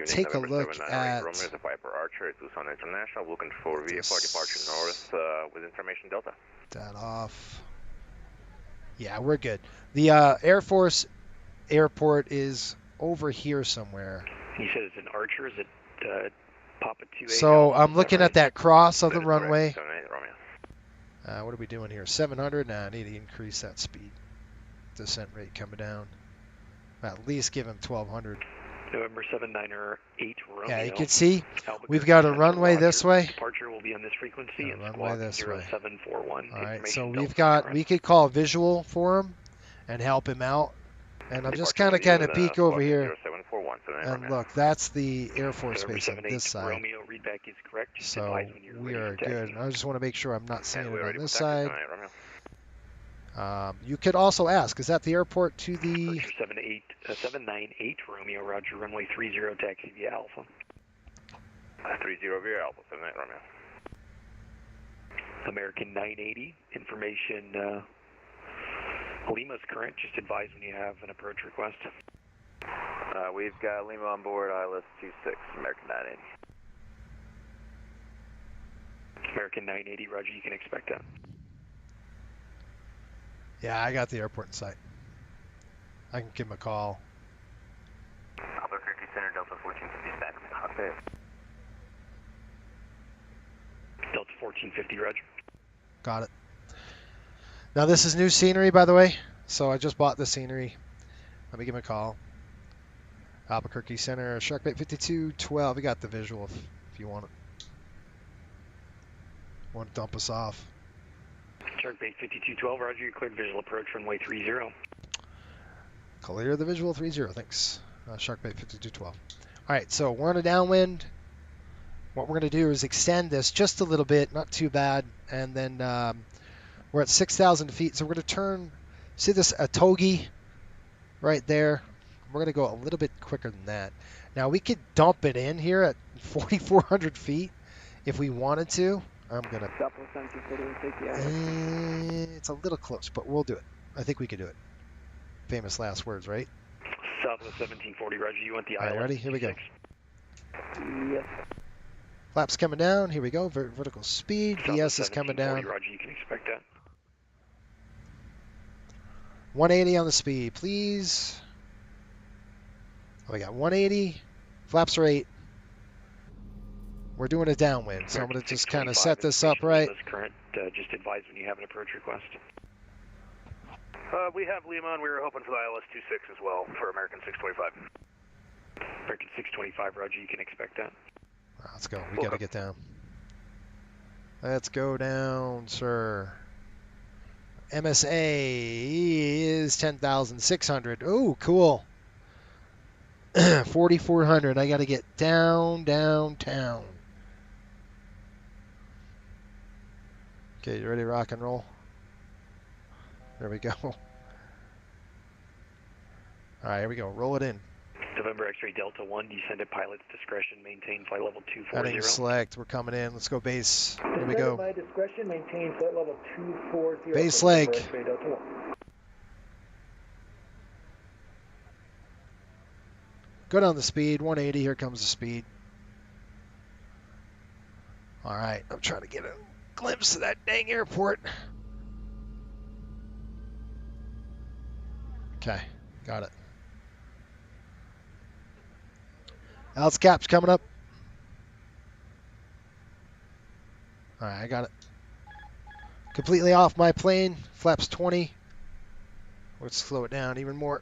S2: take a look at...
S16: Archer, Tucson International, looking for VFR departure north with information Delta.
S2: That off. Yeah, we're good. The Air Force airport is over here somewhere.
S14: He said it's an Archer. Is it Papa 2A?
S2: So I'm looking at that cross of the
S16: That is
S2: runway.
S16: correct, 78 Romeo.
S2: What are we doing here? 700? Nah, I need to increase that speed. Descent rate coming down. At least give him 1,200.
S14: November 798 Romeo.
S2: Yeah, you can see
S14: Albuquerque
S2: we've got a
S14: Center,
S2: runway
S14: roger.
S2: this way.
S14: Departure will be on this frequency and
S2: runway
S14: squawk
S2: this way.
S14: 0741.
S2: All right, so
S14: Information
S2: we've
S14: Delta
S2: got, we could call visual for him and help him out. And I'm just kind of peek over here.
S16: 0741,
S2: And look, that's the Air Force
S14: November
S2: Base on
S14: 78
S2: this side.
S14: Romeo, readback is correct. Just
S2: So
S14: advise when you're
S2: we
S14: ready
S2: are
S14: for
S2: good.
S14: taxi.
S2: I just want to make sure I'm not seeing
S16: And
S2: it
S16: we
S2: on
S16: already
S2: this
S16: contacted
S2: side.
S16: 78 Romeo.
S2: You could also ask, is that the airport to the...
S14: Archer 798 Romeo, roger, runway 30, taxi via Alpha.
S16: 30 via Alpha, 78 Romeo.
S14: American 980, information Lima's current. Just advise when you have an approach request.
S13: We've got Lima on board, ILS 26, American 980.
S14: American 980, roger, you can expect that.
S2: Yeah, I got the airport in sight. I can give him a call.
S13: Albuquerque Center, Delta 1450 back in the cockpit.
S14: Delta 1450, roger.
S2: Got it. Now this is new scenery, by the way. So I just bought the scenery. Let me give him a call. Albuquerque Center, Sharkbait 5212. We got the visual if you want it. Want to dump us off?
S14: Sharkbait 5212, roger, you cleared visual approach runway 30.
S2: Clear the visual 30, thanks. Sharkbait 5212. All right, so we're on a downwind. What we're going to do is extend this just a little bit, not too bad, and then we're at 6,000 feet, so we're going to turn, see this Atogi right there? We're going to go a little bit quicker than that. Now, we could dump it in here at 4,400 feet if we wanted to. I'm going to... It's a little close, but we'll do it. I think we could do it. Famous last words, right?
S14: Southwest 1740, roger, you want the
S2: All right,
S14: ILS
S2: ready? Here we go.
S19: Yes.
S2: Flaps coming down. Here we go. Vertical speed. VS is coming down.
S14: Roger, you can expect that.
S2: 180 on the speed, please. Oh, we got 180. Flaps are 8. We're doing a downwind, so I'm going to just kind of set this up right.
S14: Current, just advise when you have an approach request.
S17: We have Lima, and we were hoping for the ILS 26 as well for American 625.
S14: American 625, roger, you can expect that.
S2: Let's go. We got to get down. Let's go down, sir. MSA is 10,600. Oh, cool. 4,400. I got to get downtown. Okay, you ready to rock and roll? There we go. All right, here we go. Roll it in.
S14: November X-ray Delta 1, descend at pilot's discretion, maintain flight level 240.
S2: Heading select. We're coming in. Let's go base. Here we
S18: Descend
S2: go.
S18: at my discretion, maintain flight level 240.
S2: Base leg.
S18: X-ray Delta 1.
S2: Go down the speed. 180. Here comes the speed. All right. I'm trying to get a glimpse of that dang airport. Okay. Got it. Al's cap's coming up. All right, I got it. Completely off my plane. Flaps 20. Let's slow it down even more.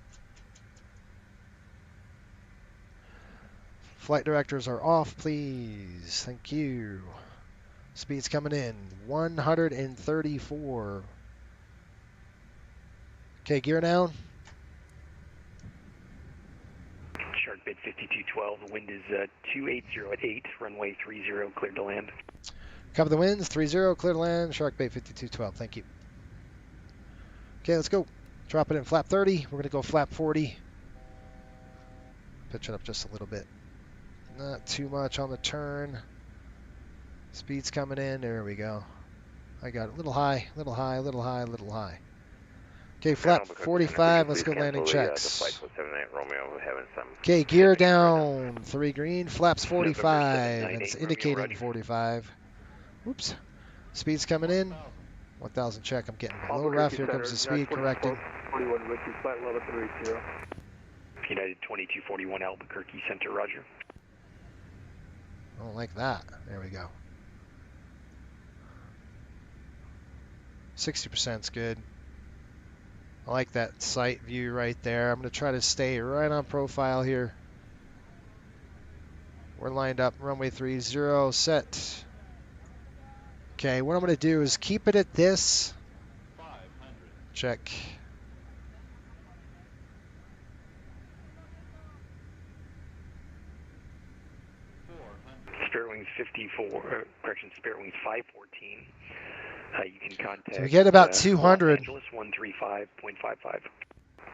S2: Flight directors are off, please. Thank you. Speed's coming in. 134. Okay, gear down.
S14: Sharkbait 5212, the wind is 280 at 8, runway 30, cleared to land.
S2: Cover the winds, 30, clear to land, Sharkbait 5212, thank you. Okay, let's go. Drop it in flap 30, we're going to go flap 40. Pitch it up just a little bit. Not too much on the turn. Speed's coming in, there we go. I got it, a little high, little high, little high, little high. Okay, flap 45, let's go landing checks. Okay, gear down, 3 green, flaps 45, and it's indicating 45. Oops, speed's coming in, 1,000 check, I'm getting below rough, here comes the speed correcting.
S7: 41 Richie, flight level 30.
S14: United 2241 Albuquerque Center, roger.
S2: I don't like that, there we go. 60% is good. I like that sight view right there. I'm going to try to stay right on profile here. We're lined up, runway 30, set. Okay, what I'm going to do is keep it at this. Check.
S14: Spirit Wings 54, correction, Spirit Wings 514. You can contact.
S2: So we get about 200.
S14: Los Angeles 135.55.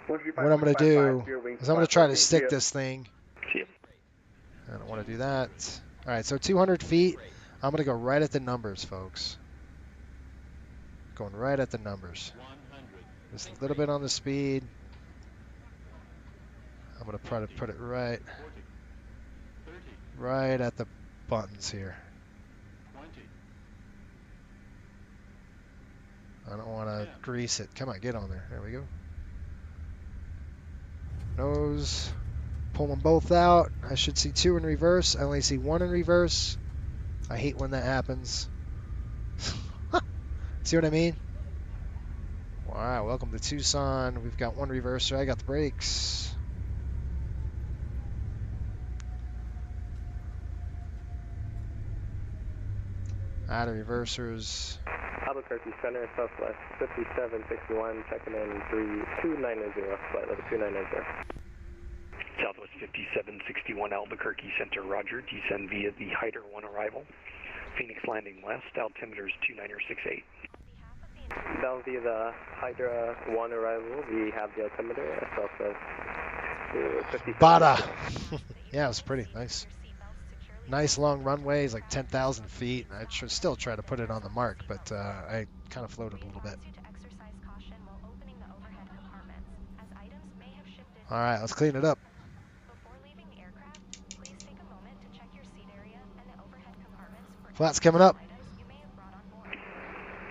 S2: What I'm going to do is I'm going to try to stick this thing. I don't want to do that. All right, so 200 feet. I'm going to go right at the numbers, folks. Going right at the numbers. Just a little bit on the speed. I'm going to try to put it right at the buttons here. I don't want to grease it. Come on, get on there. There we go. Nose. Pull them both out. I should see 2 in reverse. I only see 1 in reverse. I hate when that happens. See what I mean? All right, welcome to Tucson. We've got 1 reverser. I got the brakes. Out of reversers.
S9: Albuquerque Center, Southwest 5761, checking in 3290, flight level 2990.
S14: Southwest 5761 Albuquerque Center, roger. Descend via the Hyder 1 arrival. Phoenix landing west, altimeter's 2968.
S9: Down via the Hydra 1 arrival, we have the altimeter, Southwest 57.
S2: Bada! Yeah, it's pretty nice. Nice long runway, it's like 10,000 feet. I should still try to put it on the mark, but I kind of floated a little bit. All right, let's clean it up. Flat's coming up.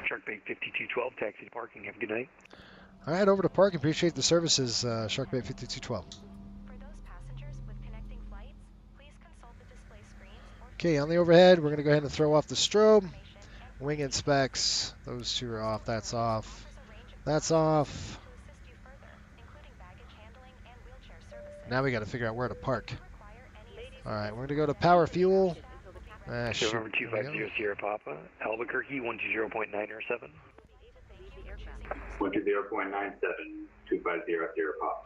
S14: Sharkbait 5212, taxi to parking. Have a good night.
S2: All right, over to parking. Appreciate the services, Sharkbait 5212. Okay, on the overhead, we're going to go ahead and throw off the strobe. Wing inspects. Those 2 are off. That's off. That's off. Now we got to figure out where to park. All right, we're going to go to power fuel. Shoot.
S14: November 250 Sierra Papa, Albuquerque 120.907.
S20: 120.97, 250 Sierra Papa.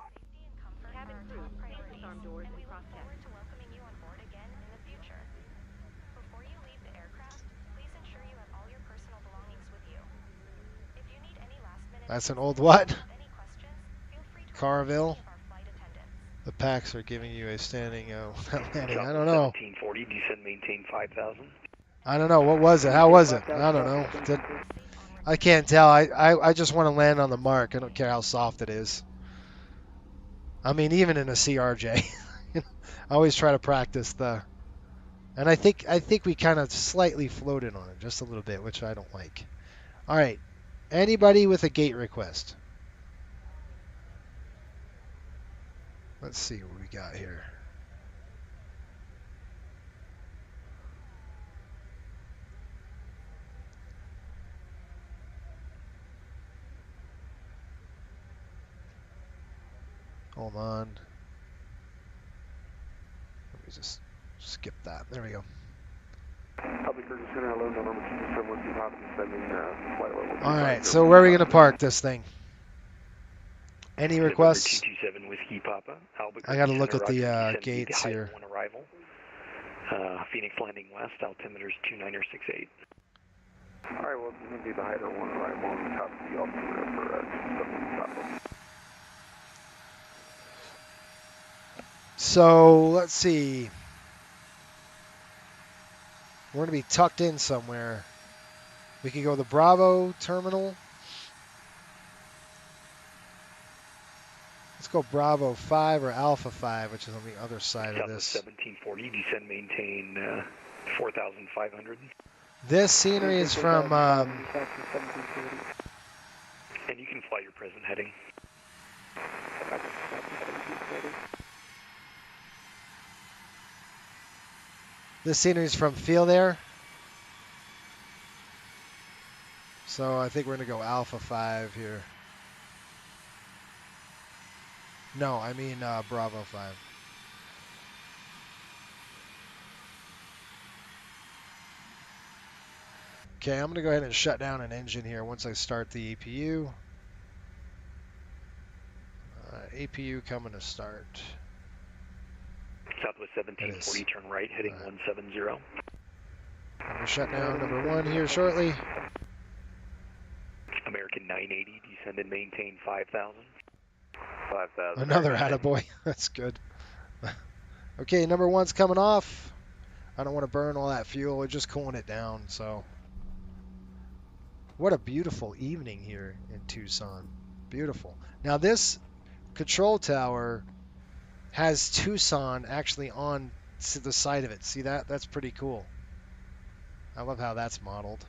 S2: That's an old what? Carville. The packs are giving you a standing landing. I don't know.
S14: 1740, descend, maintain 5,000.
S2: I don't know. What was it? How was it? I don't know. I can't tell. I just want to land on the mark. I don't care how soft it is. I mean, even in a CRJ, I always try to practice the. And I think we kind of slightly floated on it, just a little bit, which I don't like. All right. Anybody with a gate request? Let's see what we got here. Hold on. Let me just skip that. There we go.
S10: Albuquerque Center, hello, November 271, Pop, descending flight level.
S2: All right, so where are we going to park this thing? Any requests?
S14: 227 Whiskey Papa, Albuquerque
S2: I got to look
S14: Center,
S2: at the
S14: roger,
S2: gates
S14: descend
S2: here.
S14: via Hyder 1 arrival. Phoenix landing west, altimeter's 2968.
S10: All right, well, this is the Hyder 1 arrival on the top of the altimeter for 270 Papa.
S2: So let's see. We're going to be tucked in somewhere. We could go to the Bravo terminal. Let's go Bravo 5 or Alpha 5, which is on the other side of this.
S14: 1740, descend, maintain 4,500.
S2: This scenery is from...
S14: And you can fly your present heading.
S2: This scenery is from Field Air. So I think we're going to go Alpha 5 here. No, I mean Bravo 5. Okay, I'm going to go ahead and shut down an engine here once I start the APU. APU coming to start.
S14: Southwest 1740, turn right, heading 170.
S2: I'm going to shut down number 1 here shortly.
S14: American 980, descend and maintain 5,000.
S16: 5,000.
S2: Another attaboy. That's good. Okay, number 1's coming off. I don't want to burn all that fuel. We're just cooling it down. So, what a beautiful evening here in Tucson. Beautiful. Now this control tower has Tucson actually on to the side of it. See that? That's pretty cool. I love how that's modeled.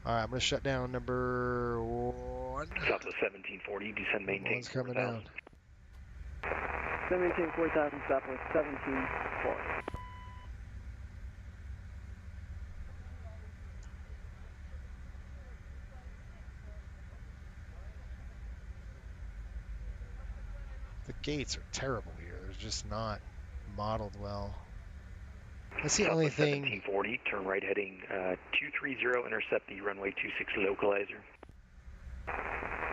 S2: All right, I'm going to shut down number 1.
S14: Southwest 1740, descend maintain.
S2: One's coming down.
S19: Maintain 4000, Southwest 1740.
S2: The gates are terrible here. They're just not modeled well. That's the only thing.
S14: 1740, turn right heading 230, intercept the runway 26 localizer.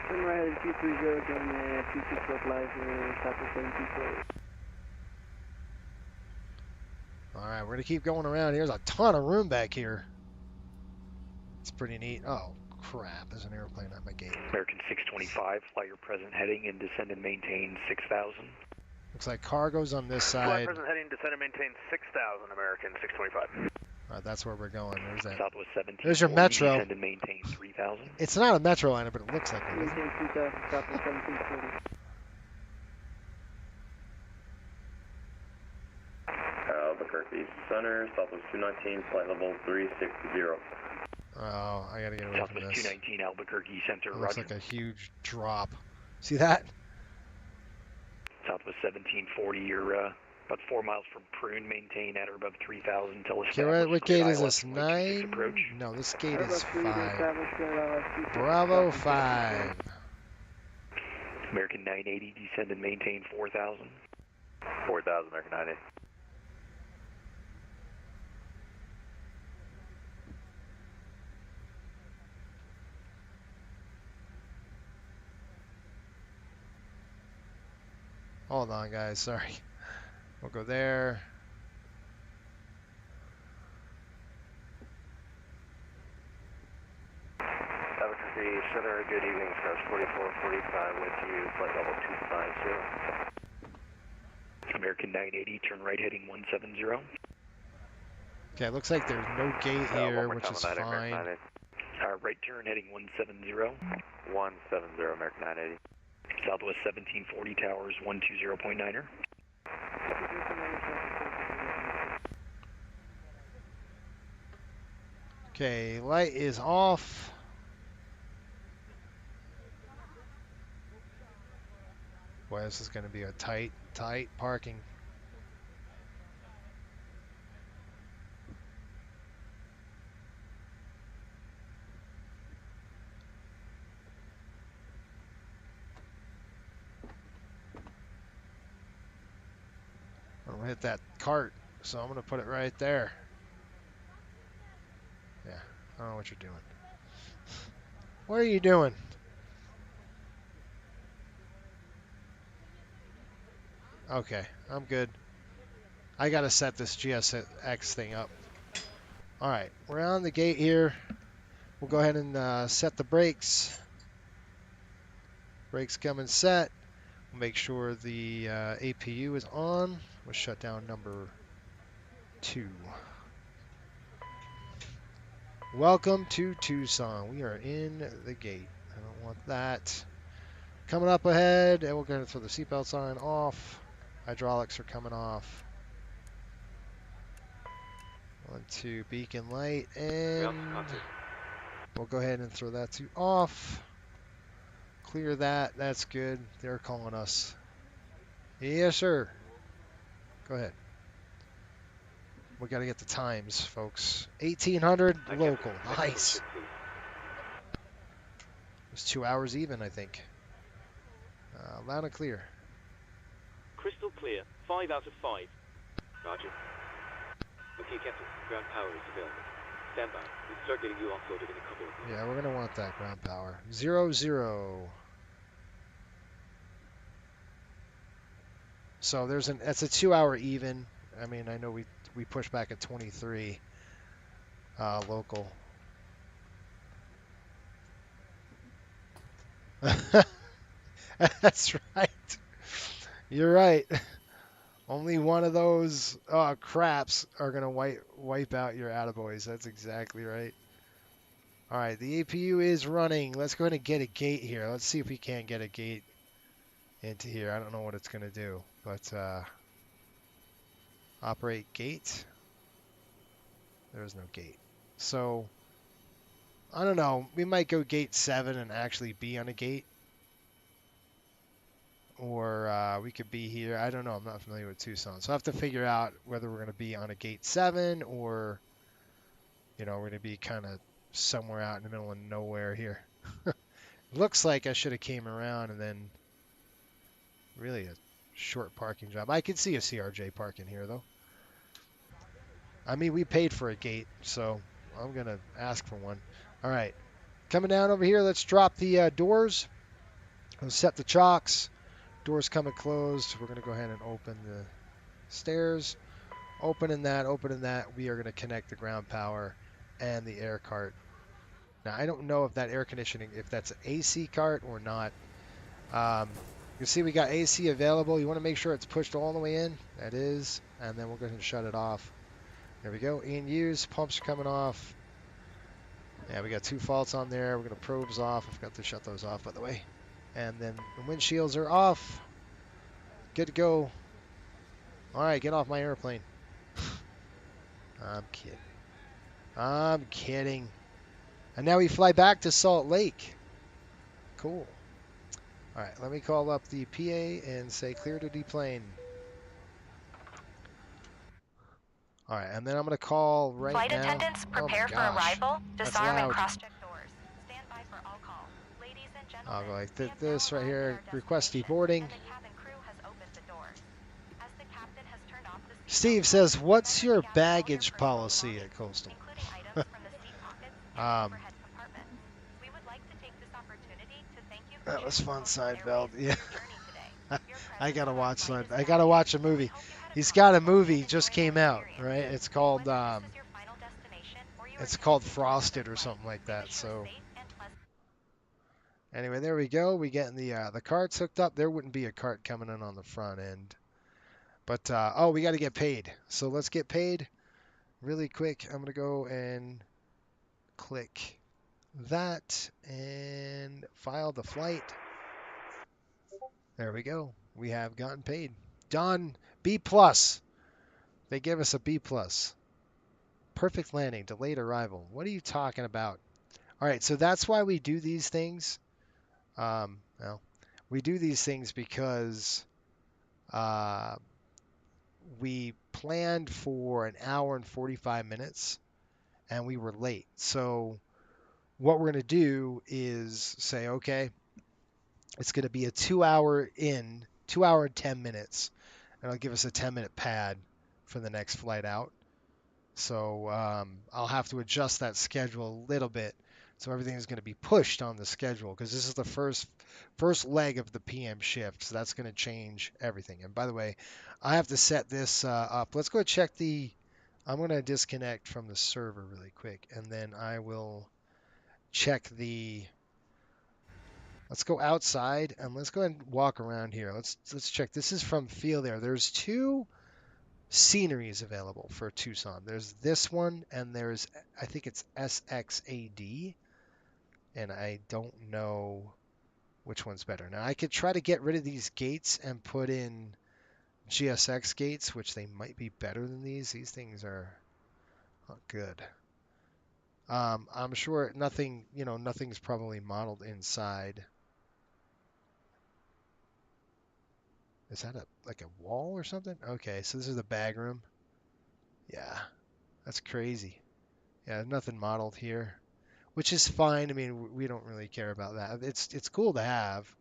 S19: Turn right heading 230, again 26 localizer, Southwest 1740.
S2: All right, we're going to keep going around. Here's a ton of room back here. It's pretty neat. Oh, crap. There's an airplane at my gate.
S14: American 625, fly your present heading and descend and maintain 6000.
S2: Looks like cargo's on this
S17: Flight
S2: side.
S17: present heading, descend and maintain 6,000, American 625.
S2: All right, that's where we're going. There's that.
S14: Southwest 17.
S2: There's your metro.
S14: Descend and maintain 3000.
S2: It's not a metro liner, but it looks like it.
S19: Maintain 3000, Southwest 1740.
S9: Albuquerque Center, Southwest 219, flight level 360.
S2: Oh, I gotta get away from
S14: Southwest
S2: this.
S14: 219, Albuquerque Center,
S2: It looks
S14: roger.
S2: like a huge drop. See that?
S14: Southwest 1740, you're about 4 miles from Prune, maintain at or above 3000 until
S2: Okay, right, what gate is this? 9?
S14: Approach.
S2: No, this gate is 5.
S19: Bravo
S2: Bravo 5.
S14: American 980, descend and maintain 4000.
S9: 4000, American 980.
S2: Hold on, guys. Sorry. We'll go there.
S9: Albuquerque Center, good evening, Stars 4445 with you, flight level 250.
S14: American 980, turn right heading 170.
S2: Okay, looks like there's no gate here, which is fine.
S14: Right turn heading 170.
S9: 170, American 980.
S14: Southwest 1740, towers 120.9er.
S2: Okay, light is off. Boy, this is going to be a tight parking. I'm going to hit that cart, so I'm going to put it right there. Yeah, I don't know what you're doing. What are you doing? Okay, I'm good. I got to set this GSX thing up. All right, we're on the gate here. We'll go ahead and set the brakes. Brakes coming set. We'll make sure the APU is on. We'll shut down number 2. Welcome to Tucson. We are in the gate. I don't want that. Coming up ahead, and we're going to throw the seatbelt sign off. Hydraulics are coming off. 1, 2, beacon light, and we'll go ahead and throw that to off. Clear that. That's good. They're calling us. Yes, sir. Go ahead. We got to get the times, folks. 1800 local. Nice. It's 2 hours even, I think. Loud and clear.
S4: Crystal clear. 5 out of 5. Roger. Okay, Captain. Ground power is available. Stand by. We'll start getting you offloaded in a couple of minutes.
S2: Yeah, we're going to want that ground power. 0-0. So it's a 2 hour even. I mean, I know we pushed back at 23 local. That's right. You're right. Only one of those craps are gonna wipe out your attaboys. That's exactly right. All right, the APU is running. Let's go ahead and get a gate here. Let's see if we can't get a gate into here. I don't know what it's going to do, but operate gate. There is no gate. So, I don't know. We might go gate 7 and actually be on a gate. Or we could be here. I don't know. I'm not familiar with Tucson. So I have to figure out whether we're going to be on a gate 7 or, we're going to be kind of somewhere out in the middle of nowhere here. Looks like I should have came around and then really a short parking job. I could see a CRJ parking here, though. I mean, we paid for a gate, so I'm going to ask for one. All right. Coming down over here, let's drop the doors. Let's set the chocks. Doors coming closed. We're going to go ahead and open the stairs. Opening that. We are going to connect the ground power and the air cart. Now, I don't know if that air conditioning, if that's an AC cart or not. You see we got AC available. You want to make sure it's pushed all the way in. That is. And then we'll go ahead and shut it off. There we go. In use. Pumps are coming off. Yeah, we got 2 faults on there. We're going to probes off. I forgot to shut those off, by the way. And then the windshields are off. Good to go. All right, get off my airplane. I'm kidding. I'm kidding. And now we fly back to Salt Lake. Cool. All right, let me call up the PA and say clear to deplane. All right, and then I'm going to call right
S3: Flight
S2: now.
S3: attendants, prepare for arrival. Disarm and cross-check doors. Stand by for all calls. Ladies and gentlemen,
S2: I'll go like this right here. Request deboarding.
S3: and the cabin crew has opened the doors. As the captain has turned off the
S2: Steve says, "What's your baggage policy at Coastal?"
S3: We would like to take this opportunity to thank you for
S2: That was fun,
S3: Coastal
S2: Seinfeld.
S3: Airways
S2: Yeah.
S3: for your journey today.
S2: I gotta watch Seinfeld. I gotta watch a movie. He's got a movie just came out, right? It's called Frosted or something like that. So anyway, there we go. We getting the carts hooked up. There wouldn't be a cart coming in on the front end, but oh, we got to get paid. So let's get paid really quick. I'm gonna go and click that and file the flight. There we go. We have gotten paid. Done. B+. They give us a B+. Perfect landing. Delayed arrival. What are you talking about? All right, so that's why we do these things. Well, we do these things because we planned for an hour and 45 minutes, and we were late. So what we're going to do is say, okay, it's going to be a 2 hour and 10 minutes. And it'll give us a 10-minute pad for the next flight out. So I'll have to adjust that schedule a little bit. So everything is going to be pushed on the schedule because this is the first leg of the PM shift. So that's going to change everything. And by the way, I have to set this up. Let's go check I'm going to disconnect from the server really quick. And then I will check let's go outside and let's go ahead and walk around here. Let's check. This is from field air. There's 2 sceneries available for Tucson. There's this one and there's, I think it's SXAD. And I don't know which one's better. Now I could try to get rid of these gates and put in GSX gates, which they might be better than these. These things are not good. I'm sure nothing's probably modeled inside. Is that like a wall or something? Okay, so this is the bag room. Yeah, that's crazy. Yeah, nothing modeled here, which is fine. I mean, we don't really care about that. It's cool to have.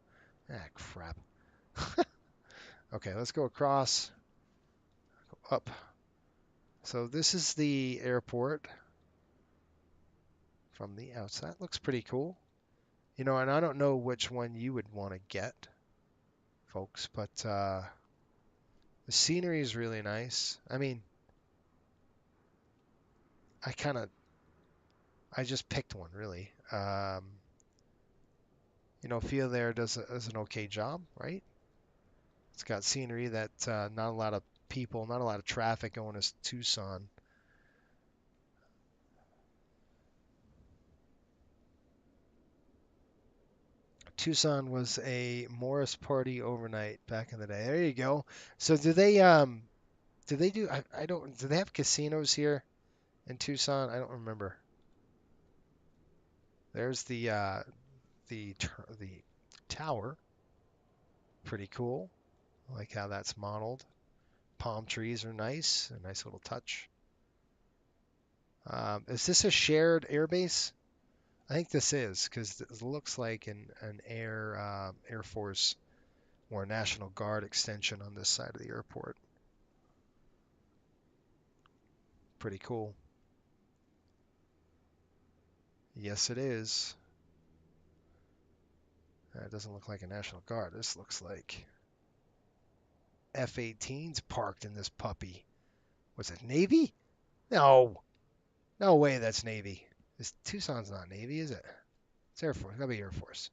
S2: Ah, crap. Okay, let's go across. Go up. So this is the airport from the outside. Looks pretty cool. And I don't know which one you would want to get, folks, but the scenery is really nice. I mean, I just picked one, really. Field there does an okay job, right? It's got scenery that not a lot of people, not a lot of traffic going to Tucson. Tucson was a Morris party overnight back in the day. There you go. So do they do I don't do they have casinos here in Tucson? I don't remember. There's the tower. Pretty cool. I like how that's modeled. Palm trees are nice. A nice little touch. Is this a shared airbase? I think this is because it looks like an Air Force or National Guard extension on this side of the airport. Pretty cool. Yes, it is. It doesn't look like a National Guard. This looks like F-18s parked in this puppy. Was it Navy? No. No way that's Navy. This Tucson's not Navy, is it? It's Air Force. Gotta be Air Force.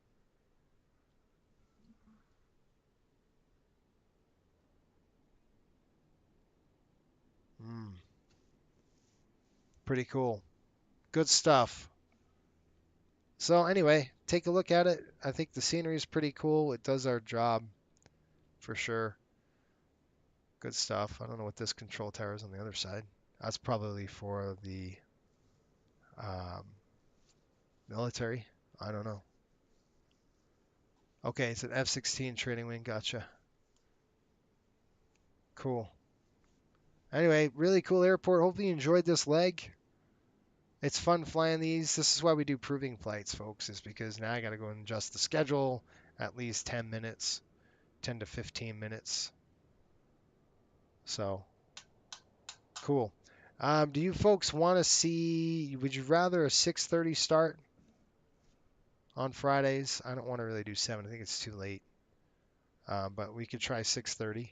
S2: Pretty cool. Good stuff. So anyway, take a look at it. I think the scenery is pretty cool. It does our job for sure. Good stuff. I don't know what this control tower is on the other side. That's probably for the military. I don't know. Okay, it's an F-16 training wing. Gotcha. Cool. Anyway, really cool airport. Hopefully you enjoyed this leg. It's fun flying these. This is why we do proving flights, folks, is because now I got to go and adjust the schedule at least 10 minutes, 10 to 15 minutes. So, cool. Do you folks want to see, would you rather a 6:30 start on Fridays? I don't want to really do 7. I think it's too late. But we could try 6:30.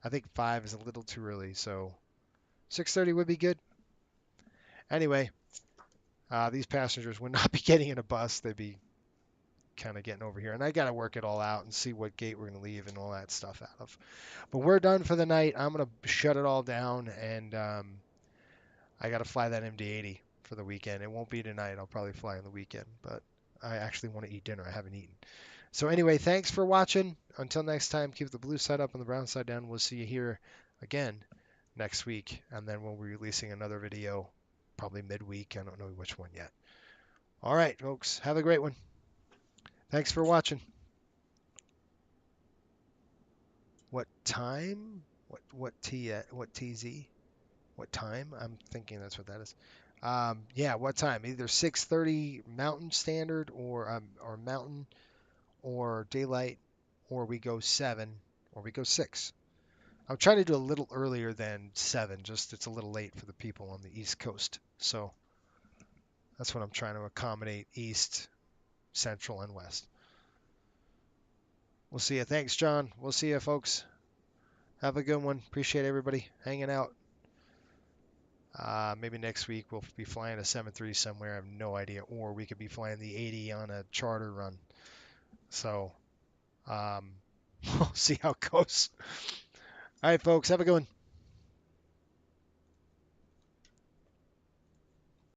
S2: I think 5 is a little too early, so 6:30 would be good. Anyway, these passengers would not be getting in a bus. They'd be kind of getting over here. And I got to work it all out and see what gate we're going to leave and all that stuff out of. But we're done for the night. I'm going to shut it all down, and I got to fly that MD-80 for the weekend. It won't be tonight. I'll probably fly on the weekend, but I actually want to eat dinner. I haven't eaten. So anyway, thanks for watching. Until next time, keep the blue side up and the brown side down. We'll see you here again next week, and then we'll be releasing another video probably midweek. I don't know which one yet. All right, folks, have a great one. Thanks for watching. What time? What TZ? What time? I'm thinking that's what that is. Yeah, what time? Either 6:30 Mountain Standard or Mountain or Daylight, or we go 7 or we go 6. I'm trying to do a little earlier than 7, just it's a little late for the people on the East Coast. So that's what I'm trying to accommodate, East, Central, and West. We'll see you. Thanks, John. We'll see you, folks. Have a good one. Appreciate everybody hanging out. Maybe next week we'll be flying a 737 somewhere. I have no idea. Or we could be flying the 80 on a charter run. So we'll see how it goes. All right, folks. Have a good one.